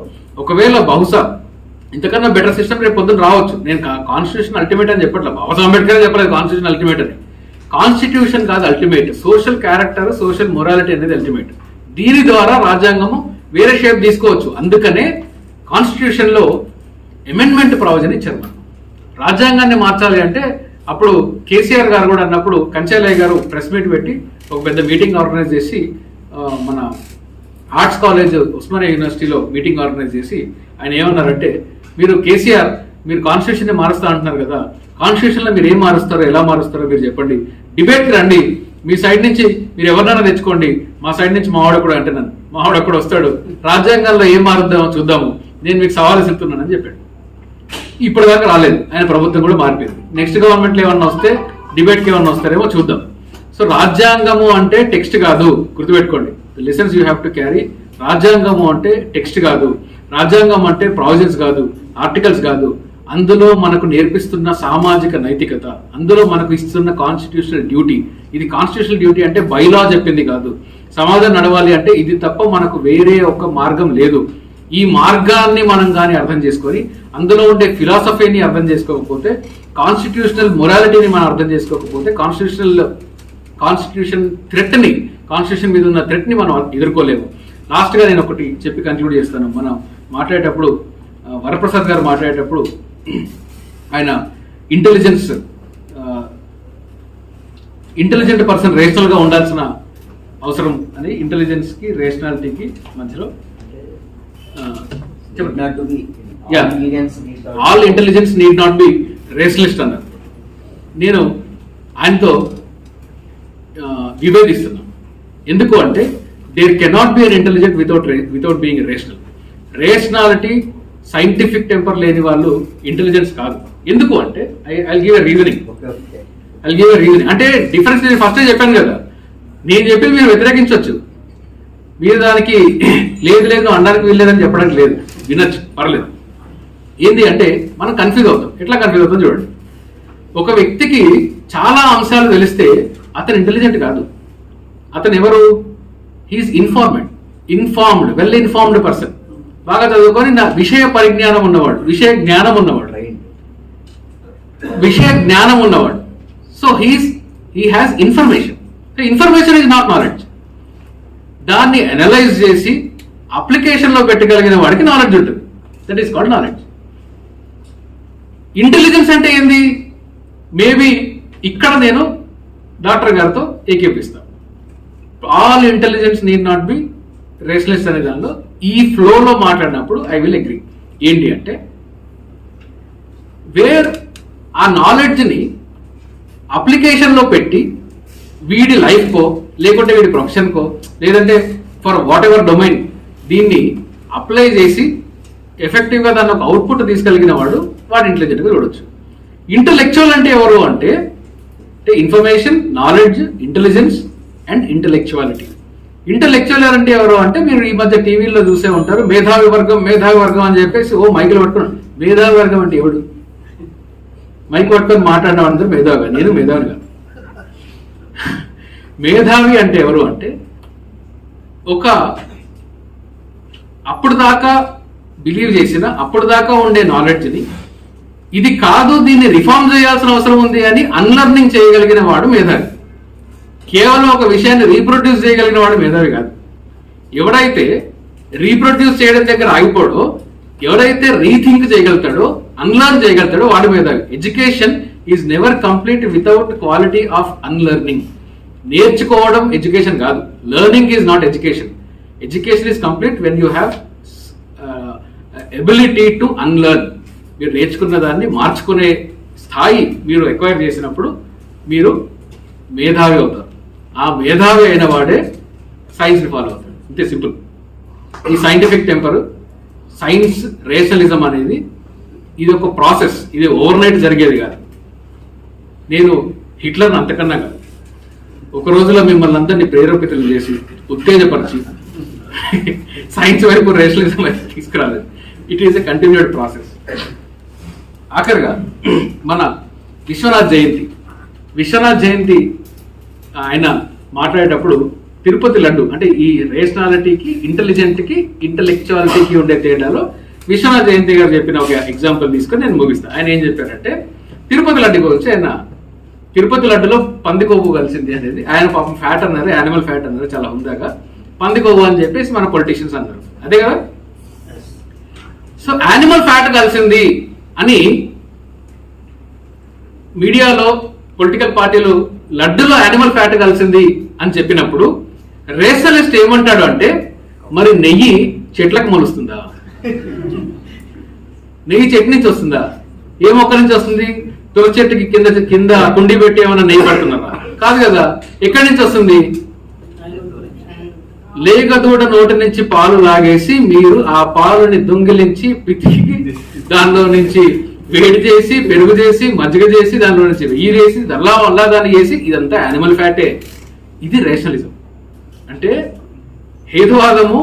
C: ఒకవేళ బహుశా ఇంతకన్నా బెటర్ సిస్టమ్ రేపు పొద్దున రావచ్చు. నేను కాన్స్టిట్యూషన్ అల్టిమేట్ అని చెప్పట్లేదు, బాబాసాహెబ్ అంబేద్కర్ చెప్పలేదు కాన్స్టిట్యూషన్ అల్టిమేట్ అని. కాన్స్టిట్యూషన్ కాదు ultimate, social character, social morality అనేది అల్టిమేట్. దీని ద్వారా రాజ్యాంగము వేరే షేప్ తీసుకోవచ్చు. అందుకనే కాన్స్టిట్యూషన్ లో అమెండ్మెంట్ ప్రావిజన్ ఇచ్చారు. మనం రాజ్యాంగాన్ని మార్చాలి అంటే అప్పుడు కేసీఆర్ గారు కూడా అన్నప్పుడు కంచాలయ్య గారు ప్రెస్ మీట్ పెట్టి ఒక పెద్ద మీటింగ్ ఆర్గనైజ్ చేసి మన ఆర్ట్స్ కాలేజ్ ఉస్మానియా యూనివర్సిటీలో మీటింగ్ ఆర్గనైజ్ చేసి ఆయన ఏమన్నారంటే, మీరు కేసీఆర్ మీరు కాన్స్టిట్యూషన్ మారుస్తా అంటున్నారు కదా, కాన్స్టిట్యూషన్ లో మీరు ఏం మారుస్తారో ఎలా మారుస్తారో మీరు చెప్పండి, డిబేట్కి రండి, మీ సైడ్ నుంచి మీరు ఎవరినైనా తెచ్చుకోండి, మా సైడ్ నుంచి మావాడు కూడా అంటే నన్ను మావాడు కూడా వస్తాడు, రాజ్యాంగంలో ఏం మారుద్దామో చూద్దాము, నేను మీకు సవాలు ఇస్తున్నానని చెప్పాడు. ఇప్పటిదాకా రాలేదు, ఆయన ప్రభుత్వం కూడా మారిపోయింది. నెక్స్ట్ గవర్నమెంట్లో ఏమన్నా వస్తే డిబేట్కి ఏమన్నా వస్తారేమో చూద్దాం. సో రాజ్యాంగము అంటే టెక్స్ట్ కాదు, గుర్తుపెట్టుకోండి, lessons you have to carry. రాజ్యాంగము అంటే టెక్స్ట్ కాదు, రాజ్యాంగం అంటే ప్రావిజన్స్ కాదు, ఆర్టికల్స్ కాదు, అందులో మనకు నేర్పిస్తున్న సామాజిక నైతికత, అందులో మనకు ఇస్తున్న కాన్స్టిట్యూషనల్ డ్యూటీ. ఇది కాన్స్టిట్యూషనల్ డ్యూటీ అంటే బైలా చెప్పింది కాదు. సమాజం నడవాలి అంటే ఇది తప్ప మనకు వేరే ఒక మార్గం లేదు. ఈ మార్గాన్ని మనం కానీ అర్థం చేసుకొని అందులో ఉండే ఫిలాసఫీని అర్థం చేసుకోకపోతే, కాన్స్టిట్యూషనల్ మొరాలిటీని మనం అర్థం చేసుకోకపోతే, కాన్స్టిట్యూషన్ థ్రెట్ని, కాన్స్టిట్యూషన్ మీద ఉన్న థ్రెట్ని మనం ఎదుర్కోలేము. లాస్ట్గా నేను ఒకటి చెప్పి కంక్లూడ్ చేస్తాను. మనం మాట్లాడేటప్పుడు వరప్రసాద్ గారు మాట్లాడేటప్పుడు ఆయన ఇంటెలిజెంట్ పర్సన్ రేషనల్ గా ఉండాల్సిన అవసరం అని, ఇంటెలిజెన్స్ కి రేషనాలిటీకి మధ్యలో all intelligence need not be rationalist అన్నారు. నేను ఆయనతో విభేదిస్తున్నాను. ఎందుకు అంటే there cannot be unintelligent without being rational. Rationality, scientific temper లేని వాళ్ళు ఇంటెలిజెన్స్ కాదు. ఎందుకు అంటే ఐ గివ్ ఎ రీజనింగ్. అంటే డిఫరెన్స్ నేను ఫస్ట్ చెప్పాను కదా, నేను చెప్పి మీరు వ్యతిరేకించవచ్చు, మీరు దానికి లేదు అనడానికి వీల్లేదని చెప్పడానికి లేదు, వినొచ్చు, పర్లేదు. ఏంటి అంటే మనం కన్ఫ్యూజ్ అవుతాం. ఎట్లా కన్ఫ్యూజ్ అవుతాం చూడండి. ఒక వ్యక్తికి చాలా అంశాలు తెలిస్తే అతను ఇంటెలిజెంట్ కాదు. అతను ఎవరు? He is informed, well informed person. బాగా చదువుకొని నా విషయ పరిజ్ఞానం ఉన్నవాడు, విషయ జ్ఞానం ఉన్నవాడు. So he has information. Information is not knowledge. దాన్ని అనలైజ్ చేసి అప్లికేషన్ లో పెట్టగలిగిన వాడికి నాలెడ్జ్ ఉంటుంది. That is called knowledge. Intelligence అంటే ఏంది? మేబీ ఇక్కడ నేను డాక్టర్ గారితో ఏకీపిస్తాను. All intelligence need not be rationalist అనే దానిలో ఈ ఫ్లోలో మాట్లాడినప్పుడు ఐ విల్ అగ్రీ. ఏంటి అంటే వేర్ ఆ నాలెడ్జ్ని అప్లికేషన్లో పెట్టి వీడి లైఫ్కో లేకుంటే వీడి ప్రొఫెషన్కో లేదంటే ఫర్ వాట్ ఎవర్ డొమైన్ దీన్ని అప్లై చేసి ఎఫెక్టివ్గా దాన్ని ఒక అవుట్పుట్ తీసుకెళ్ళిన వాడు ఇంటెలిజెంట్గా చూడొచ్చు. ఇంటలెక్చువల్ అంటే ఎవరు అంటే information, knowledge, intelligence and intellectuality. Intellectual అంటే ఎవరు అంటే మీరు ఈ మధ్య టీవీలో చూసే ఉంటారు, మేధావి వర్గం అని చెప్పేసి మైకులు పట్టుకున్నాడు. మేధావి వర్గం అంటే ఎవడు? మైక్ పట్టుకొని మాట్లాడిన అందరూ మేధావిగా, నేను మేధావిగా. మేధావి అంటే ఎవరు అంటే ఒక అప్పుడు దాకా బిలీవ్ చేసిన, అప్పుడు దాకా ఉండే నాలెడ్జ్ని ఇది కాదు, దీన్ని రిఫార్మ్ చేయాల్సిన అవసరం ఉంది అని అన్లర్నింగ్ చేయగలిగిన వాడు మేధావి. కేవలం ఒక విషయాన్ని రీప్రొడ్యూస్ చేయగలిగిన వాడు మేధావి కాదు. ఎవడైతే రీప్రొడ్యూస్ చేయడం దగ్గర ఆగిపోడో, ఎవరైతే రీథింక్ చేయగలుగుతాడో, అన్లర్న్ చేయగలుగుతాడో వాడు మేధావి. Education is never complete without quality of unlearning. నేర్చుకోవడం ఎడ్యుకేషన్ కాదు. Learning is not education. Education is complete when you have ability to unlearn. మీరు నేర్చుకున్న దాన్ని మార్చుకునే స్థాయి మీరు ఎక్వైర్ చేసినప్పుడు మీరు మేధావి అవుతారు. ఆ మేధావి అయిన వాడే సైన్స్ని ఫాలో అవుతాడు. ఇంతే సింపుల్. ఈ సైంటిఫిక్ టెంపర్, సైన్స్, రేషనలిజం అనేది ఇది ఒక ప్రాసెస్. ఇది ఓవర్ నైట్ జరిగేది కాదు. నేను హిట్లర్ని అంతకన్నా కాదు, ఒక రోజులో మిమ్మల్ని అందరినీ ప్రేరేపితులు చేసి ఉత్తేజపరిచి సైన్స్ వైపు రేషనలిజం వైపు తీసుకురాలేదు. It is a continued process. ఆఖరిగా మన విశ్వనాథ్ జయంతి ఆయన మాట్లాడేటప్పుడు తిరుపతి లడ్డు అంటే ఈ రేషనాలిటీకి, ఇంటెలిజెంట్కి, ఇంటెలెక్చువాలిటీకి ఉండే తేడాలో విశ్వనాథ్ జయంతి గారు చెప్పిన ఒక ఎగ్జాంపుల్ తీసుకొని నేను ముగిస్తాను. ఆయన ఏం చెప్పారంటే తిరుపతి లడ్డు గురించి, ఆయన తిరుపతి లడ్డులో పంది కొవ్వు కలిసింది అనేది, ఆయన పాపం ఫ్యాట్ అన్నారు, యానిమల్ ఫ్యాట్ అన్నారు చాలా హుందాగా, పంది కొవ్వు అని చెప్పేసి మన పొలిటీషియన్స్ అన్నారు. అదే కదా. సో యానిమల్ ఫ్యాట్ కలిసింది అని మీడియాలో పొలిటికల్ పార్టీలు లడ్డులో యానిమల్ ఫ్యాట్ కలిసింది అని చెప్పినప్పుడు రేషనలిస్ట్ ఏమంటాడు అంటే, మరి నెయ్యి చెట్లకు మొలుస్తుందా? నెయ్యి చెట్టు నుంచి వస్తుందా? ఏ మొక్క నుంచి వస్తుంది? తులసి చెట్టుకి కింద కుండి పెట్టి ఏమైనా నెయ్యి పడుతున్నారా? కాదు కదా. ఎక్కడి నుంచి వస్తుంది? లేగదూడ నోటి నుంచి పాలు లాగేసి మీరు ఆ పాలుని దొంగిలించి పితికి దానిలో నుంచి వేడి చేసి, పెరుగు చేసి, మజ్జిగ చేసి, దానిలో నుంచి వేసి వల్ల దాన్ని చేసి, ఇదంతా యానిమల్ ఫ్యాటే. ఇది రేషనలిజం అంటే. హేతువాదము,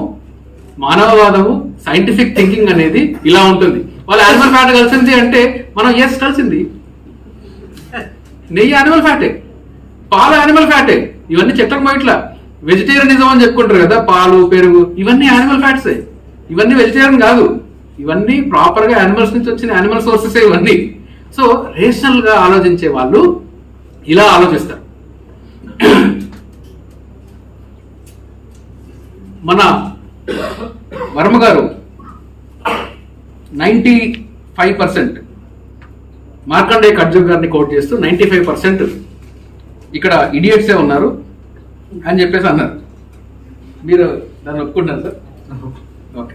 C: మానవవాదము, సైంటిఫిక్ థింకింగ్ అనేది ఇలా ఉంటుంది. వాళ్ళు యానిమల్ ఫ్యాట్ కలిసింది అంటే మనం ఎస్ కలిసింది. నెయ్యి యానిమల్ ఫ్యాటే, పాలు యానిమల్ ఫ్యాటే, ఇవన్నీ చెట్లకు పోయిట్లా. వెజిటేరియనిజం అని చెప్పుకుంటారు కదా, పాలు, పెరుగు, ఇవన్నీ యానిమల్ ఫ్యాట్సే. ఇవన్నీ వెజిటేరియన్ కాదు, ఇవన్నీ ప్రాపర్ గా యానిమల్స్ నుంచి వచ్చిన యానిమల్ సోర్సెస్ ఇవన్నీ. సో రేషనల్ గా ఆలోచించే వాళ్ళు ఇలా ఆలోచిస్తారు. మన వర్మ గారు 95% మార్కండే కర్జూర్ గారిని కోట్ చేస్తూ 95% ఇక్కడ ఇడియట్సే ఉన్నారు అని చెప్పేసి అన్నారు. మీరు దాన్ని ఒప్పుకుంటున్నారు సార్? ఓకే.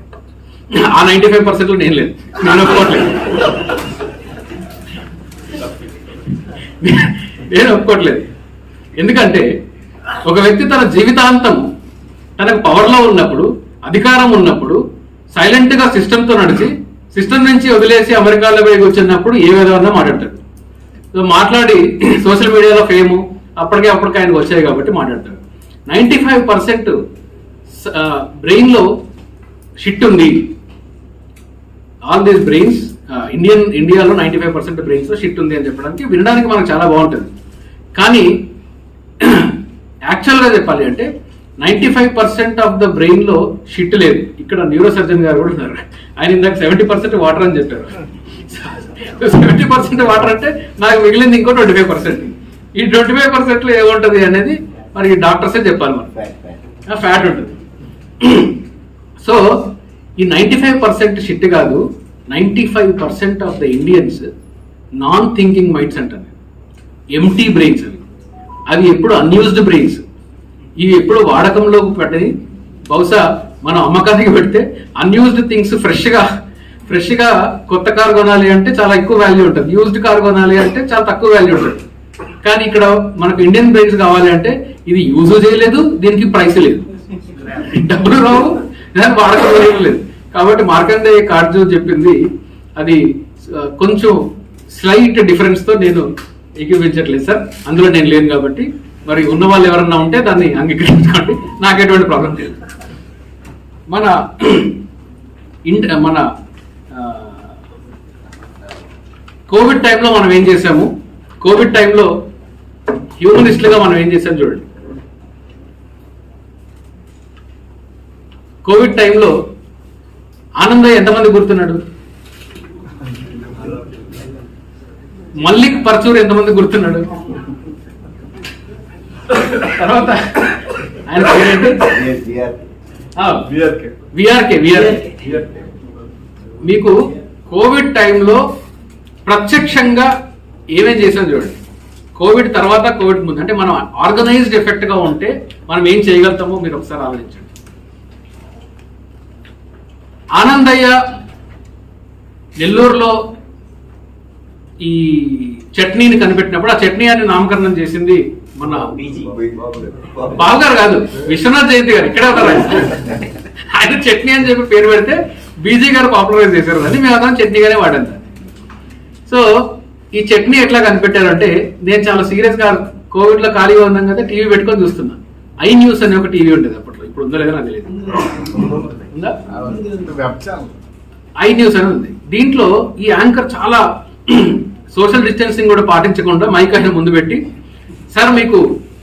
C: ఆ 95% నేను లేదు, నేను ఒప్పుకోవట్లేదు. నేను ఒప్పుకోవట్లేదు. ఎందుకంటే ఒక వ్యక్తి తన జీవితాంతం తనకు పవర్లో ఉన్నప్పుడు, అధికారం ఉన్నప్పుడు, సైలెంట్ గా సిస్టంతో నడిచి సిస్టమ్ నుంచి వదిలేసి అమెరికాలో పోయి వచ్చినప్పుడు ఏ విధంగా మాట్లాడతాడు. మాట్లాడి సోషల్ మీడియాలో ఫేము అప్పటికే ఆయనకు వచ్చాయి కాబట్టి మాట్లాడతాడు. 95% బ్రెయిన్ లో షిట్ ఉంది. ఆల్ దీస్ బ్రెయిన్స్, ఇండియాలో 95% బ్రెయిన్స్ లో షిట్ ఉంది అని చెప్పడానికి వినడానికి మనకు చాలా బాగుంటుంది. కానీ యాక్చువల్ గా చెప్పాలి అంటే 95% ఆఫ్ ద బ్రెయిన్ లో షిట్ లేదు. ఇక్కడ న్యూరో సర్జన్ గారు కూడా ఉన్నారు. ఆయన ఇందాక 70% వాటర్ అని చెప్పారు. 70% వాటర్ అంటే నాకు మిగిలింది ఇంకో 25%. ఈ 25% లో ఏముంటది అనేది మరి డాక్టర్సే చెప్పాలి. మనకి ఫ్యాట్ ఉంటుంది. సో ఈ 95% షిట్ కాదు, 95% of the Indians non thinking minds అంటారు. ఎంటీ బ్రెయిన్స్ అవి ఎప్పుడు అన్యూజ్డ్ బ్రెయిన్స్. ఇవి ఎప్పుడు వాడకంలో పడి, బహుశా మనం అమ్మకానికి పెడితే అన్యూజ్డ్ థింగ్స్ ఫ్రెష్ గా కొత్త కార్ కొనాలి అంటే చాలా ఎక్కువ వాల్యూ ఉంటుంది, యూజ్డ్ కార్ కొనాలి అంటే చాలా తక్కువ వాల్యూ ఉంటుంది. కానీ ఇక్కడ మనకు ఇండియన్ బ్రెయిన్స్ కావాలి అంటే ఇది యూజ్ చేయలేదు, దీనికి ప్రైస్ లేదు, డబ్బులు రావు, దాని వాడకం లేదు. కాబట్టి మార్కండేయ కార్జు చెప్పింది అది కొంచెం స్లైట్ డిఫరెన్స్ తో నేను ఏకీవించట్లేదు సార్. అందులో నేను లేను కాబట్టి మరి ఉన్న వాళ్ళు ఎవరన్నా ఉంటే దాన్ని అంగీకరించుకోండి, నాకు ఎటువంటి ప్రాబ్లం లేదు. మన కోవిడ్ టైంలో మనం ఏం చేసాము, కోవిడ్ టైంలో హ్యూమనిస్ట్లుగా మనం ఏం చేసాం చూడండి. కోవిడ్ టైంలో ఆనందయ్య ఎంతమంది గుర్తున్నాడు? మల్లిక్ పరచూర్ ఎంతమంది గుర్తున్నాడు? తర్వాత ఆయన విఆర్కే. మీకు కోవిడ్ టైంలో ప్రత్యక్షంగా ఏమేం చేసాం చూడండి. కోవిడ్ తర్వాత, కోవిడ్ ముందు, అంటే మనం ఆర్గనైజ్డ్ ఎఫెక్ట్ గా ఉంటే మనం ఏం చేయగలుగుతామో మీరు ఒకసారి ఆలోచించండి. ఆనందయ్య నెల్లూరులో ఈ చట్నీని కనిపెట్టినప్పుడు ఆ చట్నీ అని నామకరణం చేసింది మన బాబు గారు కాదు, విశ్వనాథ్ జయంతి గారు. ఇక్కడే ఉన్నారు ఆయన చట్నీ అని చెప్పి పేరు పెడితే బీజీ గారు పాపులరైజ్ చేశారు అని మేము అందరం చట్నీగానే వాడాం. సో ఈ చట్నీ ఎట్లా కనిపెట్టారంటే, నేను చాలా సీరియస్ గా కోవిడ్ లో ఖాళీగా ఉన్నాం కదా, టీవీ పెట్టుకొని చూస్తున్నా. ఐ న్యూస్ అనే ఒక టీవీ ఉండేది అప్పట్లో, ఇప్పుడు ఉందో లేదో నాకు తెలియదు. ఉందా? ఐ న్యూస్ అని ఉంది. దీంట్లో ఈ యాంకర్ చాలా సోషల్ డిస్టెన్సింగ్ కూడా పాటించకుండా మైక్ ఆయన ముందు పెట్టి, సార్ మీకు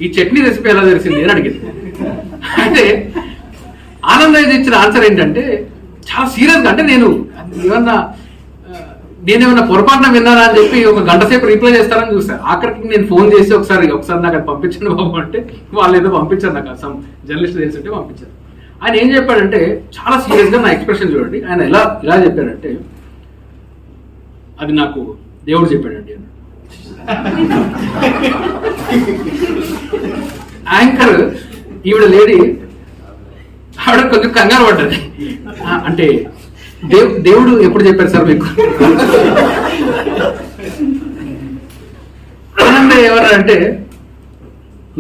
C: ఈ చట్నీ రెసిపీ ఎలా తెలిసింది అని అడిగింది. అయితే ఆనందయ్య ఇచ్చిన ఆన్సర్ ఏంటంటే చాలా సీరియస్ గా, అంటే నేనేమన్నా పొరపాటున విన్నానా అని చెప్పి ఒక గంట సేపు రిప్లై చేస్తారని చూసాను. ఆఖరికి నేను ఫోన్ చేసి ఒకసారి నాకు అది పంపించండి బాబు అంటే వాళ్ళు ఏదో పంపించారు, నాకు సమ్ జర్నలిస్ట్ తెలిసి పంపించారు. ఆయన ఏం చెప్పాడంటే చాలా సీరియస్ గా, నా ఎక్స్ప్రెషన్ చూడండి, ఆయన ఇలా చెప్పాడంటే, అది నాకు దేవుడు చెప్పాడండి అని. యాంకర్ ఈవిడ లేడీ ఆవిడ కొంచెం కంగారు పడ్డది. అంటే దేవుడు ఎప్పుడు చెప్పారు సార్ మీకు? ఆనందయ్య ఎవరంటే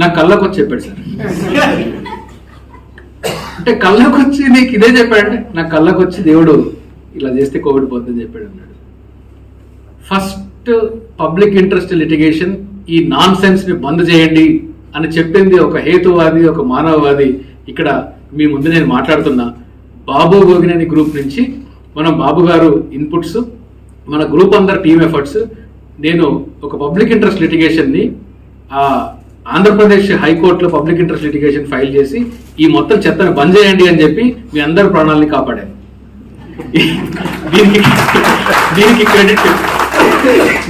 C: నా కళ్ళకు వచ్చి చెప్పాడు సార్. అంటే కళ్ళకు వచ్చి నీకు ఇదే చెప్పాడంటే, నా కళ్ళకు వచ్చి దేవుడు ఇలా చేస్తే కోవిడ్ పోతుందని చెప్పాడు అన్నాడు. ఫస్ట్ పబ్లిక్ ఇంట్రెస్ట్ లిటిగేషన్, ఈ నాన్ సెన్స్ ని బంద్ చేయండి అని చెప్పింది ఒక హేతువాది, ఒక మానవవాది. ఇక్కడ మీ ముందు నేను మాట్లాడుతున్నా బాబు గోగినేని గ్రూప్ నుంచి మనం బాబు గారు ఇన్పుట్స్, మన గ్రూప్ అందరు టీమ్ ఎఫర్ట్స్, నేను ఒక పబ్లిక్ ఇంట్రెస్ట్ లిటిగేషన్ ని ఆంధ్రప్రదేశ్ హైకోర్టులో పబ్లిక్ ఇంట్రెస్ట్ లిటిగేషన్ ఫైల్ చేసి ఈ మొత్తం చెత్తను బంద్ చేయండి అని చెప్పి మీ అందరి ప్రాణాలని కాపాడాను.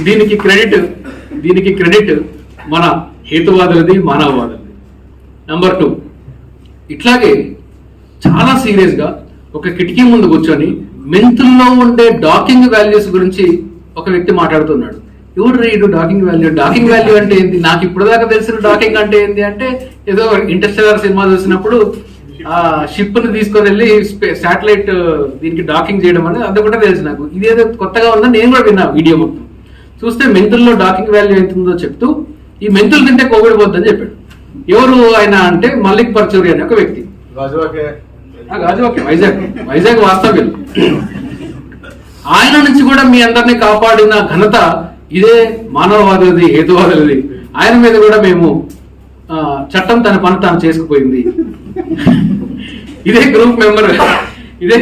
C: దీనికి క్రెడిట్ మన హేతువాదులది, మానవవాదులది. నంబర్ 2, ఇట్లాగే చాలా సీరియస్ గా ఒక కిటికీ ముందు కూర్చొని మెంతుల్లో ఉండే డాకింగ్ వాల్యూస్ గురించి ఒక వ్యక్తి మాట్లాడుతున్నాడు. ఎవడు రీడు డాకింగ్ వాల్యూ అంటే ఏంటి? నాకు ఇప్పుడు దాకా తెలిసిన డాకింగ్ అంటే ఏంటి అంటే, ఏదో ఇంటర్స్టెల్లార్ సినిమా చూసినప్పుడు ఆ షిప్ ని తీసుకొని వెళ్ళి శాటిలైట్ దీనికి డాకింగ్ చేయడం అనేది అది కూడా తెలుసు నాకు. ఇదేదో కొత్తగా ఉందని నేను కూడా విన్నా. వీడియో మొత్తం చూస్తే మెంతుల్లో డాకింగ్ వాల్యూ ఎంత ఉందో చెప్తూ ఈ మెంతులు తింటే కోవిడ్ పోద్దని చెప్పాడు. ఎవరు ఆయన అంటే మల్లిక్ పర్చూరి అనే ఒక వ్యక్తి. వైజాగ్ వాస్తవ్యులు. ఆయన నుంచి కూడా మీ అందరినీ కాపాడిన ఘనత ఇదే మానవవాదులది, హేతువాదులది. ఆయన మీద కూడా మేము చట్టం తన పని తాను చేసుకుపోయింది. ఇదే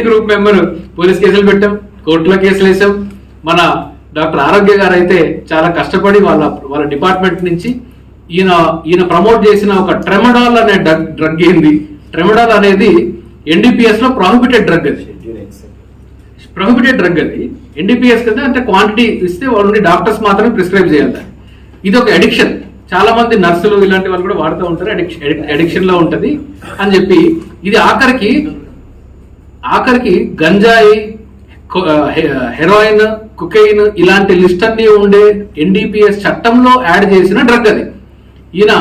C: గ్రూప్ మెంబర్ పోలీస్ కేసులు పెట్టాం, కోర్టులో కేసులు వేసాం. మన డాక్టర్ ఆరోగ్య గారు అయితే చాలా కష్టపడి వాళ్ళ డిపార్ట్మెంట్ నుంచి ఈయన ప్రమోట్ చేసిన ఒక ట్రెమడాల్ అనే డ్రగ్ ఏంది. ట్రెమడాల్ అనేది ఎన్డీపీఎస్ లో ప్రొహిబిటెడ్ డ్రగ్ అది. ఎన్డీపీఎస్ కదా, అంటే క్వాంటిటీ ఇస్తే వాళ్ళని డాక్టర్స్ మాత్రమే ప్రిస్క్రైబ్ చేయాలి. ఇది ఒక అడిక్షన్. చాలా మంది నర్సులు ఇలాంటి వాళ్ళు కూడా వాడుతూ ఉంటారు. అడిక్షన్ లో ఉంటది అని చెప్పి ఇది ఆఖరికి గంజాయి, హెరాయిన్, కుకైన్ ఇలాంటి లిస్ట్ అన్ని ఉండే ఎన్డీపీఎస్ చట్టంలో యాడ్ చేసిన డ్రగ్ అది. ఈయన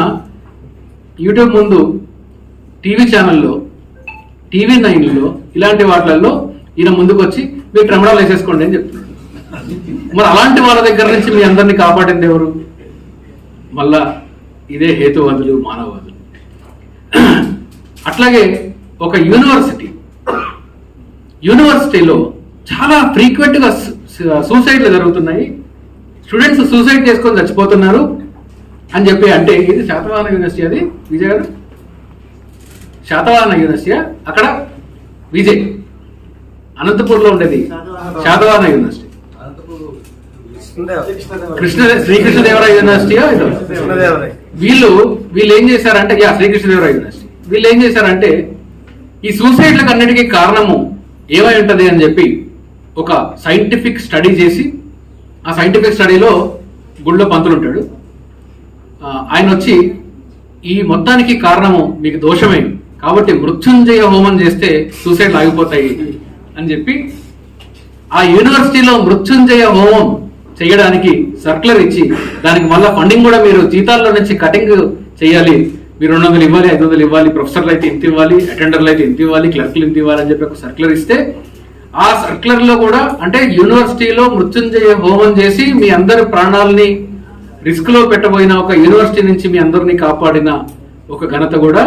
C: యూట్యూబ్ ముందు టీవీ ఛానల్లో, TV9లో ఇలాంటి వాటిల్లో ఈయన ముందుకు వచ్చి మీరు ట్రెమడాల్ వేసేసుకోండి అని చెప్తున్నాడు. మరి అలాంటి వాళ్ళ దగ్గర నుంచి మీ అందరినీ కాపాడింది ఎవరు? మళ్ళా ఇదే హేతువాదులు, మానవవాదులు. అట్లాగే ఒక యూనివర్సిటీలో చాలా ఫ్రీక్వెంట్ గా సూసైడ్లు జరుగుతున్నాయి, స్టూడెంట్స్ సూసైడ్ చేసుకొని చచ్చిపోతున్నారు అని చెప్పి. అంటే ఇది శాతవాహన యూనివర్సిటీ, అది విజయ్ గారు శాతవాహన యూనివర్సిటీ. అక్కడ విజయ్ అనంతపూర్లో ఉండేది శాతవాహన యూనివర్సిటీ. శ్రీకృష్ణదేవరాయ యూనివర్సిటీ. వీళ్ళు ఏం చేశారంటే, శ్రీకృష్ణదేవరాయ యూనివర్సిటీ. వీళ్ళు ఏం చేశారంటే ఈ సూసైడ్లకు అన్నిటికీ కారణము ఏమై ఉంటది అని చెప్పి ఒక సైంటిఫిక్ స్టడీ చేసి, ఆ సైంటిఫిక్ స్టడీలో గుళ్ళో పంతులు ఉంటాడు, ఆయన వచ్చి ఈ మొత్తానికి కారణము మీకు దోషమే కాబట్టి మృత్యుంజయ హోమం చేస్తే సూసైడ్లు ఆగిపోతాయి అని చెప్పి ఆ యూనివర్సిటీలో మృత్యుంజయ హోమం చేయడానికి సర్క్యులర్ ఇచ్చి, దానికి మళ్ళీ ఫండింగ్ కూడా మీరు జీతాల్లో నుంచి కటింగ్ చేయాలి, మీరు 200 ఇవ్వాలి, 500 ఇవ్వాలి, ప్రొఫెసర్లు అయితే ఇంత ఇవ్వాలి, అటెండర్లు అయితే ఇంత ఇవ్వాలి, క్లర్క్లు ఇంత ఇవ్వాలి అని చెప్పి ఒక సర్క్యులర్ ఇస్తే ఆ సర్క్యులర్ లో కూడా అంటే యూనివర్సిటీలో మృత్యుంజయ హోమం చేసి మీ అందరి ప్రాణాలని రిస్క్ లో పెట్టబోయిన ఒక యూనివర్సిటీ నుంచి మీ అందరినీ కాపాడిన ఒక ఘనత కూడా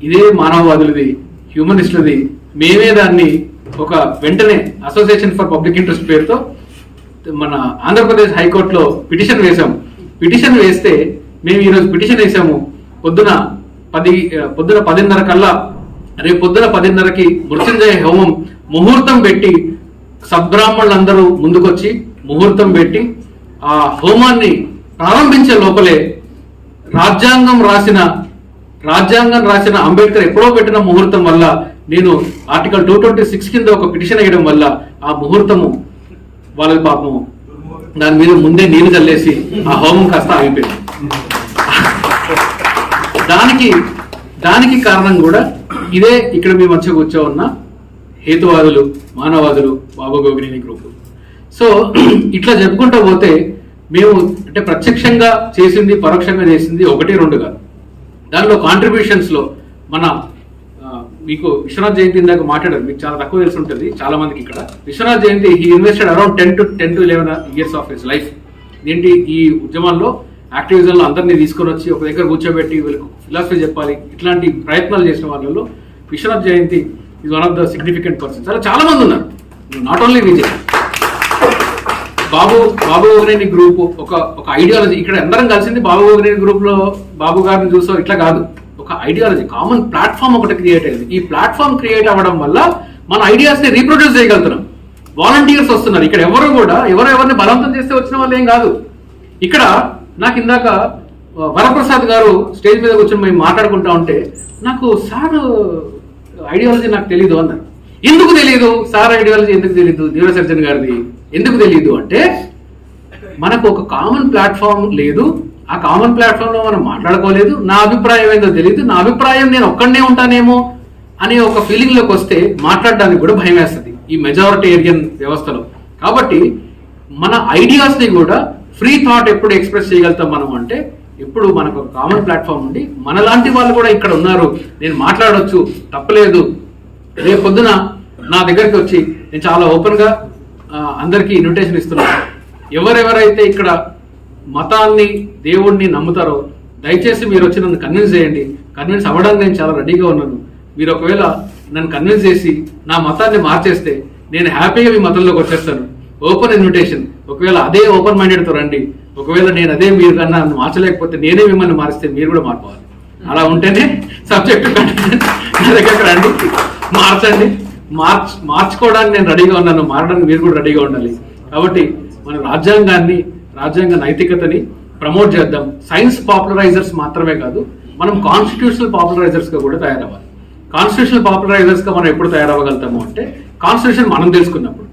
C: ఇదే మానవవాదులది, హ్యూమనిస్టులది. మేమే దాన్ని ఒక వెంటనే అసోసియేషన్ ఫర్ పబ్లిక్ ఇంట్రెస్ట్ పేరుతో మన ఆంధ్రప్రదేశ్ హైకోర్టులో పిటిషన్ వేశాము. పిటిషన్ వేస్తే మేము ఈరోజు పిటిషన్ వేసాము. పొద్దున 10:30 కల్లా, రేపు పొద్దున 10:30కి మృత్యుంజయ హోమం ముహూర్తం పెట్టి సద్బ్రాహ్మణులందరూ ముందుకొచ్చి ముహూర్తం పెట్టి ఆ హోమాన్ని ప్రారంభించే లోపలే రాజ్యాంగం రాసిన అంబేద్కర్ ఎప్పుడో పెట్టిన ముహూర్తం వల్ల నేను ఆర్టికల్ 226 కింద ఒక పిటిషన్ వేయడం వల్ల ఆ ముహూర్తము వాళ్ళకి పాపం దాని మీద ముందే నీళ్లు చల్లేసి ఆ హోమం కాస్త ఆగిపోయింది. దానికి కారణం కూడా ఇదే ఇక్కడ మీ మధ్య కూర్చో ఉన్న హేతువాదులు, మానవాదులు, బాబా గోగినేని గ్రూప్. సో ఇట్లా చెప్పుకుంటూ పోతే మేము అంటే ప్రత్యక్షంగా చేసింది, పరోక్షంగా చేసింది 1-2 కాదు. దానిలో కాంట్రిబ్యూషన్స్ లో మన మీకు విశ్వనాథ్ జయంతి ఇందాక మాట్లాడారు, మీకు చాలా తక్కువ తెలిసి ఉంటుంది చాలా మందికి. ఇక్కడ Vishwanath Jayanthi he invested around 10 to 11 years of his life. ఏంటి ఈ ఉద్యమాల్లో యాక్టివిజంలో అందరినీ తీసుకొని వచ్చి ఒక దగ్గర కూర్చోబెట్టి వీళ్ళకి ఫిలాసఫీ చెప్పాలి, ఇట్లాంటి ప్రయత్నాలు చేసిన వాళ్ళలో Vishwanath Jayanthi is one of the significant persons. అలా చాలా మంది ఉన్నారు, not only Vijay. Babu Gogineni group ఒక ఐడియాలజీ. ఇక్కడ అందరం కలిసింది బాబు గోగినేని గ్రూప్ లో బాబు గారిని చూసో ఇట్లా కాదు, ఒక ఐడియాలజీ, కామన్ ప్లాట్ఫామ్ ఒకటి క్రియేట్ అయింది. ఈ ప్లాట్ఫామ్ క్రియేట్ అవ్వడం వల్ల మన ఐడియాస్ ని రీప్రొడ్యూస్ చేయగలుగుతున్నాం. వాలంటీర్స్ వస్తున్నారు. ఇక్కడ ఎవరిని బలవంతం చేస్తే వచ్చిన వాళ్ళు ఏం కాదు. ఇక్కడ నాకు ఇందాక వరప్రసాద్ గారు స్టేజ్ మీద కూర్చొని మేము మాట్లాడుకుంటా ఉంటే నాకు సార్ ఐడియాలజీ నాకు తెలీదు అన్నారు. ఎందుకు తెలియదు సార్ ఐడియాలజీ, ఎందుకు తెలీదు న్యూరో సర్జన్ గారిది ఎందుకు తెలియదు అంటే మనకు ఒక కామన్ ప్లాట్ఫామ్ లేదు. ఆ కామన్ ప్లాట్ఫామ్ లో మనం మాట్లాడుకోలేదు. నా అభిప్రాయం ఏందో తెలియదు, నా అభిప్రాయం నేను ఒక్కడనే ఉంటానేమో అనే ఒక ఫీలింగ్ లోకి వస్తే మాట్లాడడానికి కూడా భయం వేస్తుంది ఈ మెజారిటేరియన్ వ్యవస్థలో. కాబట్టి మన ఐడియాస్ ని కూడా ఫ్రీ థాట్ ఎప్పుడు ఎక్స్ప్రెస్ చేయగలుగుతాం మనం అంటే ఎప్పుడు మనకు ఒక కామన్ ప్లాట్ఫామ్ ఉండి మనలాంటి వాళ్ళు కూడా ఇక్కడ ఉన్నారు, నేను మాట్లాడొచ్చు, తప్పలేదు. రేపు పొద్దున నా దగ్గరికి వచ్చి నేను చాలా ఓపెన్ గా అందరికీ ఇన్విటేషన్ ఇస్తున్నాను. ఎవరెవరైతే ఇక్కడ మతాన్ని, దేవుణ్ణి నమ్ముతారో దయచేసి మీరు వచ్చి నన్ను కన్విన్స్ చేయండి. కన్విన్స్ అవ్వడానికి నేను చాలా రెడీగా ఉన్నాను. మీరు ఒకవేళ నన్ను కన్విన్స్ చేసి నా మతాన్ని మార్చేస్తే నేను హ్యాపీగా మీ మతంలోకి వచ్చేస్తాను. Open invitation. ఒకవేళ అదే ఓపెన్ మైండెడ్తో రండి. ఒకవేళ నేను అదే మీరు కన్నా నన్ను మార్చలేకపోతే నేనే మిమ్మల్ని మారిస్తే మీరు కూడా మారిపోవాలి. అలా ఉంటేనే సబ్జెక్ట్ నా దగ్గరకు రండి, మార్చండి. మార్చుకోవడానికి నేను రెడీగా ఉన్నాను, మారడానికి మీరు కూడా రెడీగా ఉండాలి. కాబట్టి మన రాజ్యాంగ నైతికతని ప్రమోట్ చేద్దాం. సైన్స్ పాపులరైజర్స్ మాత్రమే కాదు, మనం కాన్స్టిట్యూషనల్ పాపులరైజర్స్ గా కూడా తయారవ్వాలి. కాన్స్టిట్యూషనల్ పాపులరైజర్స్ గా మనం ఎప్పుడు తయారవ్వగలుగుతాము అంటే కాన్స్టిట్యూషన్ మనం తెలుసుకున్నప్పుడు,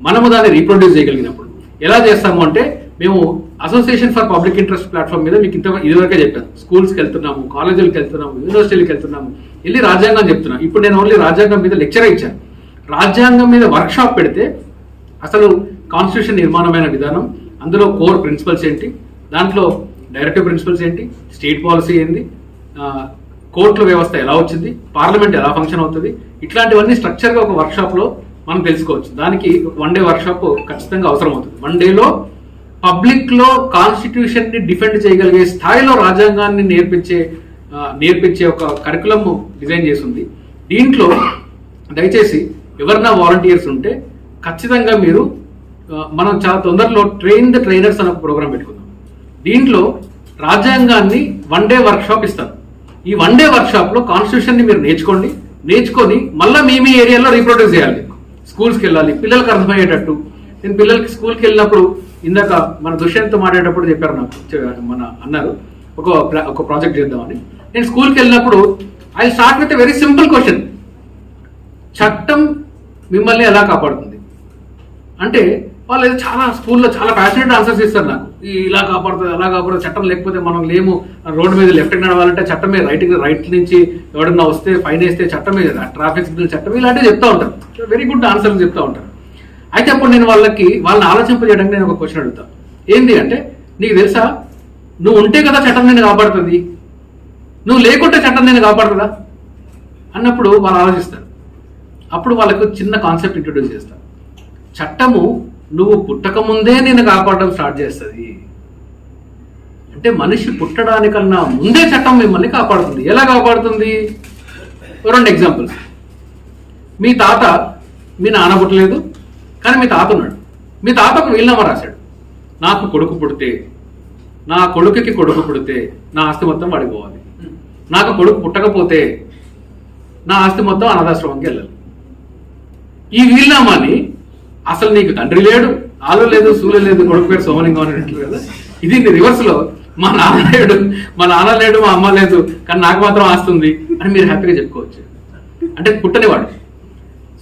C: మనము దాన్ని రీప్రొడ్యూస్ చేయగలిగినప్పుడు. ఎలా చేస్తాము అంటే మేము association for public interest platform మీద మీకు ఇదివరకే చెప్పాను. స్కూల్స్కి వెళ్తున్నాము, కాలేజీలకు వెళ్తున్నాము, యూనివర్సిటీలకు వెళ్తున్నాము, వెళ్ళి రాజ్యాంగం చెప్తున్నాం. ఇప్పుడు నేను ఓన్లీ రాజ్యాంగం మీద లెక్చర్ ఇచ్చాను. రాజ్యాంగం మీద వర్క్ షాప్ పెడితే అసలు కాన్స్టిట్యూషన్ నిర్మాణమైన విధానం, అందులో కోర్ ప్రిన్సిపల్స్ ఏంటి, దాంట్లో డైరెక్టివ్ ప్రిన్సిపల్స్ ఏంటి, స్టేట్ పాలసీ ఏంటి, కోర్టుల వ్యవస్థ ఎలా వచ్చింది, పార్లమెంట్ ఎలా ఫంక్షన్ అవుతుంది, ఇట్లాంటివన్నీ స్ట్రక్చర్గా ఒక వర్క్ షాప్లో మనం తెలుసుకోవచ్చు. దానికి ఒక 1 day వర్క్ షాప్ ఖచ్చితంగా అవసరం అవుతుంది. 1 dayలో పబ్లిక్ లో కాన్స్టిట్యూషన్ ని డిఫెండ్ చేయగలిగే స్థాయిలో రాజ్యాంగాన్ని నేర్పించే ఒక కరికులం డిజైన్ చేసింది. దీంట్లో దయచేసి ఎవరైనా వాలంటీర్స్ ఉంటే ఖచ్చితంగా మీరు మనం చాలా తొందరలో ట్రైన్ ద ట్రైనర్స్ అనే ఒక ప్రోగ్రామ్ పెట్టుకుందాం. దీంట్లో రాజ్యాంగాన్ని 1 day వర్క్ షాప్ ఇస్తాను. ఈ 1 day వర్క్ షాప్ లో కాన్స్టిట్యూషన్ ని మీరు నేర్చుకొని మళ్ళీ మీ ఏరియాలో రీప్రొడ్యూస్ చేయాలి. స్కూల్స్కి వెళ్ళాలి, పిల్లలకు అర్థమయ్యేటట్టు. నేను పిల్లలకి స్కూల్కి వెళ్ళినప్పుడు ఇందాక మన దుష్యంతో మాట్లాడేటప్పుడు చెప్పారు నాకు, మన అన్నారు ఒక ప్రాజెక్ట్ చేద్దామని. నేను స్కూల్కి వెళ్ళినప్పుడు I start with very simple question, చట్టం మిమ్మల్ని ఎలా కాపాడుతుంది అంటే వాళ్ళు చాలా స్కూల్లో చాలా ప్యాషనెట్ ఆన్సర్స్ ఇస్తారు నాకు. ఇలా కాపాడుతుంది, అలా కాపాడుతుంది, చట్టం లేకపోతే మనం లేము, రోడ్డు మీద లెఫ్ట్ నడవాలంటే చట్టమే, రైట్ నుంచి ఎవడన్నా వస్తే ఫైన్ వేస్తే చట్టమే కదా, ట్రాఫిక్ సిగ్నల్ చట్టం, ఇలాంటివి చెప్తా ఉంటారు. వెరీ గుడ్ ఆన్సర్స్ చెప్తా ఉంటారు. అయితే అప్పుడు నేను వాళ్ళని ఆలోచింపజేయడానికి నేను ఒక క్వశ్చన్ అడుగుతాను. ఏంటి అంటే, నీకు తెలుసా నువ్వు ఉంటే కదా చట్టం నేను కాపాడుతుంది, నువ్వు లేకుంటే చట్టం నేను కాపాడుతుందా అన్నప్పుడు వాళ్ళు ఆలోచిస్తారు. అప్పుడు వాళ్ళకు చిన్న కాన్సెప్ట్ ఇంట్రొడ్యూస్ చేస్తారు. చట్టము నువ్వు పుట్టక ముందే నిన్ను కాపాడడం స్టార్ట్ చేస్తుంది. అంటే మనిషి పుట్టడానికన్నా ముందే చట్టం మిమ్మల్ని కాపాడుతుంది. ఎలా కాపాడుతుంది? 2 ఎగ్జాంపుల్స్. మీ తాత, మీ నాన్న పుట్టలేదు కానీ మీ తాత ఉన్నాడు. మీ తాతకు వీలునామా రాశాడు, నాకు కొడుకు పుడితే, నా కొడుకుకి కొడుకు పుడితే నా ఆస్తి మొత్తం పడిపోవాలి, నాకు కొడుకు పుట్టకపోతే నా ఆస్తి మొత్తం అనాథాశ్రమంకి వెళ్ళాలి. ఈ వీలునామాని అసలు నీకు తండ్రి లేడు, ఆలు లేదు, సూలు లేదు, కొడుకు పేరు సోమలింగం అని కదా, ఇది రివర్స్ లో మా నాన్న లేడు, మా అమ్మ లేదు కానీ నాకు మాత్రం ఆస్తి ఉంది అని మీరు హ్యాపీగా చెప్పుకోవచ్చు. అంటే పుట్టనివాడు.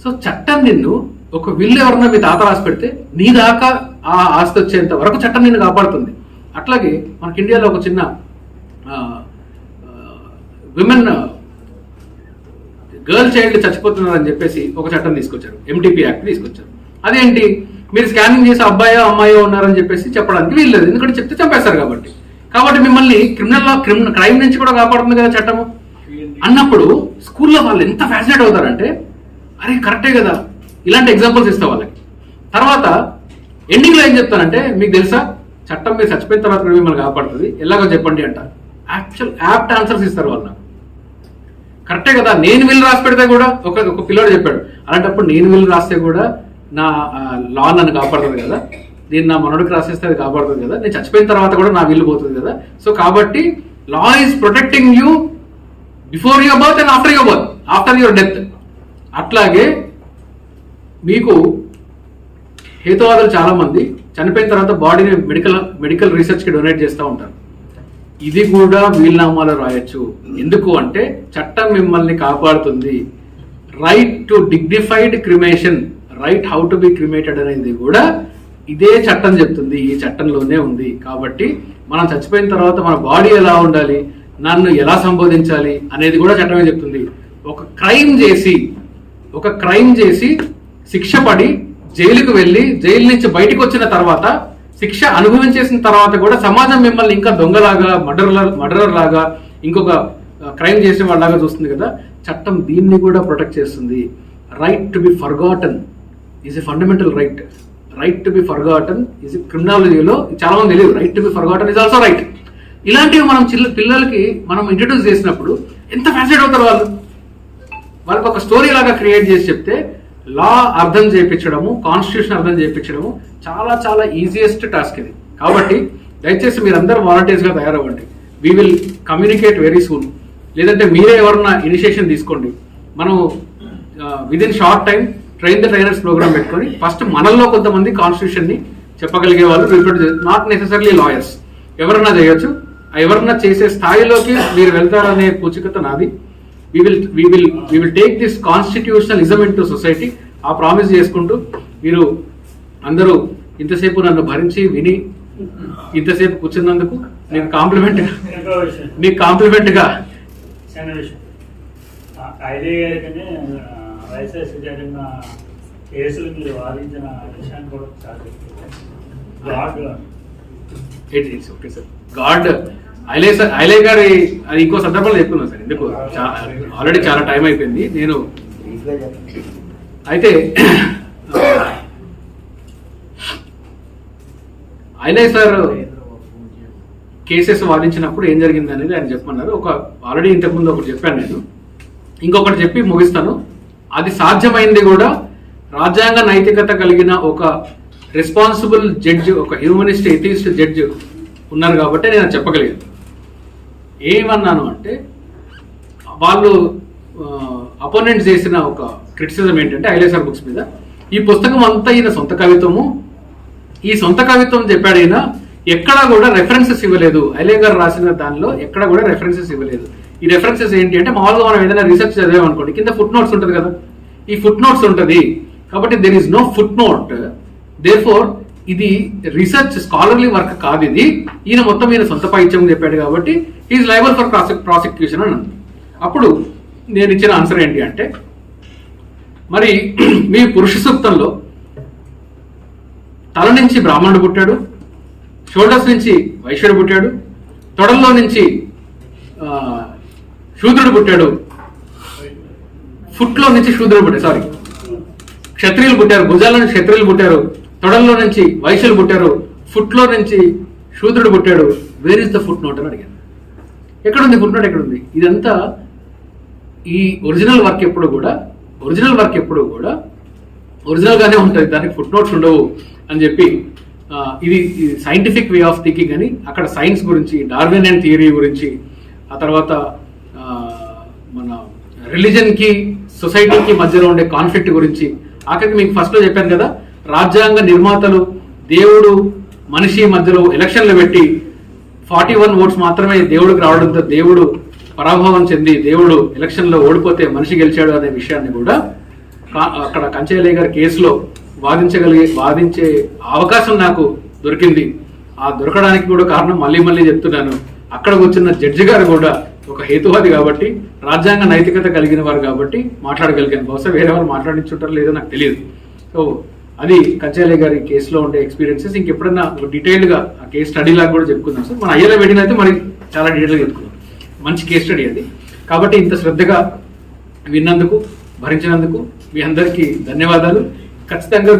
C: సో చట్టం నిన్ను ఒక విల్లు ఎవరన్నా మీ తాత రాసి పెడితే నీ దాకా ఆ ఆస్తి వచ్చేంత వరకు చట్టం నిన్ను కాపాడుతుంది. అట్లాగే మనకి ఇండియాలో ఒక చిన్న విమెన్ గర్ల్ చైల్డ్ చచ్చిపోతున్నారని చెప్పేసి ఒక చట్టం తీసుకొచ్చారు, ఎంటీపీ యాక్ట్ తీసుకొచ్చారు. అదేంటి, మీరు స్కానింగ్ చేసి అబ్బాయో అమ్మాయో ఉన్నారని చెప్పేసి చెప్పడానికి వీల్లేదు, ఎందుకంటే చెప్తే చంపేస్తారు కాబట్టి. కాబట్టి మిమ్మల్ని క్రైమ్ నుంచి కూడా కాపాడుతుంది కదా చట్టము అన్నప్పుడు స్కూల్లో వాళ్ళు ఎంత ఫ్యాసినేట్ అవుతారంటే అరే కరెక్టే కదా, ఇలాంటి ఎగ్జాంపుల్స్ ఇస్తా వాళ్ళకి. తర్వాత ఎండింగ్లో ఏం చెప్తానంటే, మీకు తెలుసా చట్టం మీరు చచ్చిపోయిన తర్వాత కూడా మిమ్మల్ని కాపాడుతుంది, ఎలాగో చెప్పండి అంటారు. యాప్ట్ ఆన్సర్స్ ఇస్తారు వాళ్ళు. కరెక్టే కదా, నేను విల్ రాసి పెడితే కూడా ఒక పిల్లోడు చెప్పాడు, అలాంటప్పుడు నేను విల్ రాస్తే కూడా నా లా నన్ను కాపాడుతుంది కదా, నేను నా మనోడికి రాసేస్తే అది కాపాడుతుంది కదా, నేను చచ్చిపోయిన తర్వాత కూడా నా విల్లు పోతుంది కదా. సో కాబట్టి law is protecting you before your birth and after your birth, after your death. అట్లాగే మీకు హేతువాదులు చాలా మంది చనిపోయిన తర్వాత బాడీని మెడికల్ రీసెర్చ్ కి డొనేట్ చేస్తూ ఉంటారు. ఇది కూడా వీలునామాలో రాయొచ్చు. ఎందుకు అంటే చట్టం మిమ్మల్ని కాపాడుతుంది. Right to dignified cremation, right how to be cremated అనేది కూడా ఇదే చట్టం చెప్తుంది, ఈ చట్టంలోనే ఉంది. కాబట్టి మనం చచ్చిపోయిన తర్వాత మన బాడీ ఎలా ఉండాలి, నన్ను ఎలా సంబోధించాలి అనేది కూడా చట్టమే చెప్తుంది. ఒక క్రైమ్ చేసి శిక్ష పడి జైలుకు వెళ్ళి జైలు నుంచి బయటకు వచ్చిన తర్వాత శిక్ష అనుభవించేసిన తర్వాత కూడా సమాజం మిమ్మల్ని ఇంకా దొంగలాగా, మర్డరర్ లాగా, ఇంకొక క్రైమ్ చేసే వాళ్ళలాగా చూస్తుంది కదా. చట్టం దీన్ని కూడా ప్రొటెక్ట్ చేస్తుంది. Right to be forgotten is a fundamental right. Right to be forgotten is క్రిమినాలజీలో చాలా మంది తెలియదు. Right to be forgotten is also right. ఇలాంటివి మనం పిల్లలకి మనం ఇంట్రడ్యూస్ చేసినప్పుడు ఎంత ఫ్యాసినేట్ అవుతారు వాళ్ళు. వాళ్ళకి ఒక స్టోరీ లాగా క్రియేట్ చేసి చెప్తే లా అర్థం చేయించడము, కాన్స్టిట్యూషన్ అర్థం చేయించడము చాలా చాలా ఈజియెస్ట్ టాస్క్ ఇది. కాబట్టి దయచేసి మీరందరూ వాలంటీర్స్ గా తయారవ్వండి. We will communicate very soon. లేదంటే మీరే ఎవరన్నా ఇనిషియేషన్ తీసుకోండి. మనం within short time train the trainers program పెట్టుకొని ఫస్ట్ మనల్లో కొంతమంది కాన్స్టిట్యూషన్ ని చెప్పగలిగే వాళ్ళు, నాట్ నెసెసర్లీ లాయర్స్, ఎవరన్నా చేయొచ్చు. ఎవరన్నా చేసే స్థాయిలోకి మీరు వెళ్తారనే పూచికత నాది. we will take this constitutionalism into society. ఆ ప్రామిస్ చేసుకుంటూ మీరు అందరూ ఇంతసేపు నన్ను భరించి విని ఇంతసేపు కూర్చున్నందుకు నేను కాంప్లిమెంట్ గా
D: కేసులు మీరు వాదించిన విషయాన్ని కూడా
C: గాడ్ ఐలే గారి అది ఇంకో సందర్భంలో చెప్తున్నాను సార్. ఎందుకు ఆల్రెడీ చాలా టైం అయిపోయింది. నేను అయితే ఐలే సార్ కేసెస్ వాదించినప్పుడు ఏం జరిగింది అనేది ఆయన చెప్పమన్నారు. ఆల్రెడీ ఇంతకుముందు ఒకటి చెప్పాను నేను, ఇంకొకటి చెప్పి ముగిస్తాను. అది సాధ్యమైంది కూడా రాజ్యాంగ నైతికత కలిగిన ఒక రెస్పాన్సిబుల్ జడ్జ్, ఒక హ్యూమనిస్ట్ ఎథిస్ట్ జడ్జ్ ఉన్నారు కాబట్టి నేను చెప్పగలిగాను. ఏమన్నాను అంటే, వాళ్ళు అపోనెంట్స్ చేసిన ఒక క్రిటిసిజం ఏంటంటే ఐలేసర్ బుక్స్ మీద, ఈ పుస్తకం అంతా ఈయన సొంత కవిత్వము, ఈ సొంత కవిత్వం చెప్పాడు ఈయన, ఎక్కడా కూడా రెఫరెన్సెస్ ఇవ్వలేదు. ఐలే గారు రాసిన దానిలో ఎక్కడ కూడా రెఫరెన్సెస్ ఇవ్వలేదు. ఈ రెఫరెన్సెస్ ఏంటి అంటే, మామూలుగా మనం ఏదైనా రీసెర్చ్ చదివామనుకోండి, కింద ఫుట్ నోట్స్ ఉంటుంది కదా, ఈ ఫుట్ నోట్స్ ఉంటుంది. కాబట్టి there is no footnote, therefore ఇది రీసెర్చ్ స్కాలర్లీ వర్క్ కాదు ఇది, ఈయన మొత్తం ఈయన సొంత పైత్యం చెప్పాడు కాబట్టి ఈజ్ లయబుల్ ఫర్ ప్రాసిక్యూషన్ అని అన్నాడు. అప్పుడు నేను ఇచ్చిన ఆన్సర్ ఏంటి అంటే, మరి మీ పురుష సూక్తంలో తల నుంచి బ్రాహ్మణుడు పుట్టాడు, షోల్డర్స్ నుంచి వైశ్యుడు పుట్టాడు, తొడల్లో నుంచి శూద్రుడు పుట్టాడు, ఫుట్లో నుంచి శూద్రుడు పుట్టాడు, సారీ క్షత్రియులు పుట్టారు, భుజాల నుంచి క్షత్రియులు పుట్టారు, తొడల్లో నుంచి వైశ్యులు పుట్టారు, ఫుట్ లో నుంచి శూద్రుడు పుట్టాడు. Where is the foot note అని అడిగాను. ఎక్కడుంది ఫుట్ నోట్, ఎక్కడుంది? ఇదంతా ఈ ఒరిజినల్ వర్క్ ఎప్పుడు కూడా ఒరిజినల్ గానే ఉంటుంది, దానికి ఫుట్ నోట్స్ ఉండవు అని చెప్పి ఇది సైంటిఫిక్ వే ఆఫ్ థింకింగ్ అని అక్కడ సైన్స్ గురించి, డార్వినియన్ థియరీ గురించి, ఆ తర్వాత మన రిలీజన్ కి సొసైటీకి మధ్యలో ఉండే కాన్ఫ్లిక్ట్ గురించి, ఆఖరికి మీకు ఫస్ట్ లో చెప్పాను కదా, రాజ్యాంగ నిర్మాతలు దేవుడు మనిషి మధ్యలో ఎలక్షన్లు పెట్టి 41 ఓట్స్ మాత్రమే దేవుడికి రావడంతో దేవుడు పరాభవం చెంది దేవుడు ఎలక్షన్ లో ఓడిపోతే మనిషి గెలిచాడు అనే విషయాన్ని కూడా అక్కడ కంచెయ్యలయ్య గారి కేసులో వాదించే అవకాశం నాకు దొరికింది. ఆ దొరకడానికి కూడా కారణం మళ్ళీ చెప్తున్నాను, అక్కడ కూర్చున్న జడ్జి గారు కూడా ఒక హేతువాది కాబట్టి, రాజ్యాంగ నైతికత కలిగిన వారు కాబట్టి మాట్లాడగలిగాను. బహుశా వేరే వాళ్ళు మాట్లాడించుంటారు లేదో నాకు తెలియదు. సో అది కంచెయ్యలయ్య గారి కేసులో ఉండే ఎక్స్పీరియన్సెస్. ఇంకెప్పుడన్నా ఒక డీటెయిల్డ్ గా ఆ కేసు స్టడీ లాగా కూడా చెప్పుకుందాం సార్. మన అయ్యలో వెడిన అయితే మరి చాలా డీటెయిల్గా చెప్పుకుందాం. మంచి కేస్ స్టడీ అది. కాబట్టి ఇంత శ్రద్ధగా విన్నందుకు, భరించినందుకు మీ అందరికీ ధన్యవాదాలు. ఖచ్చితంగా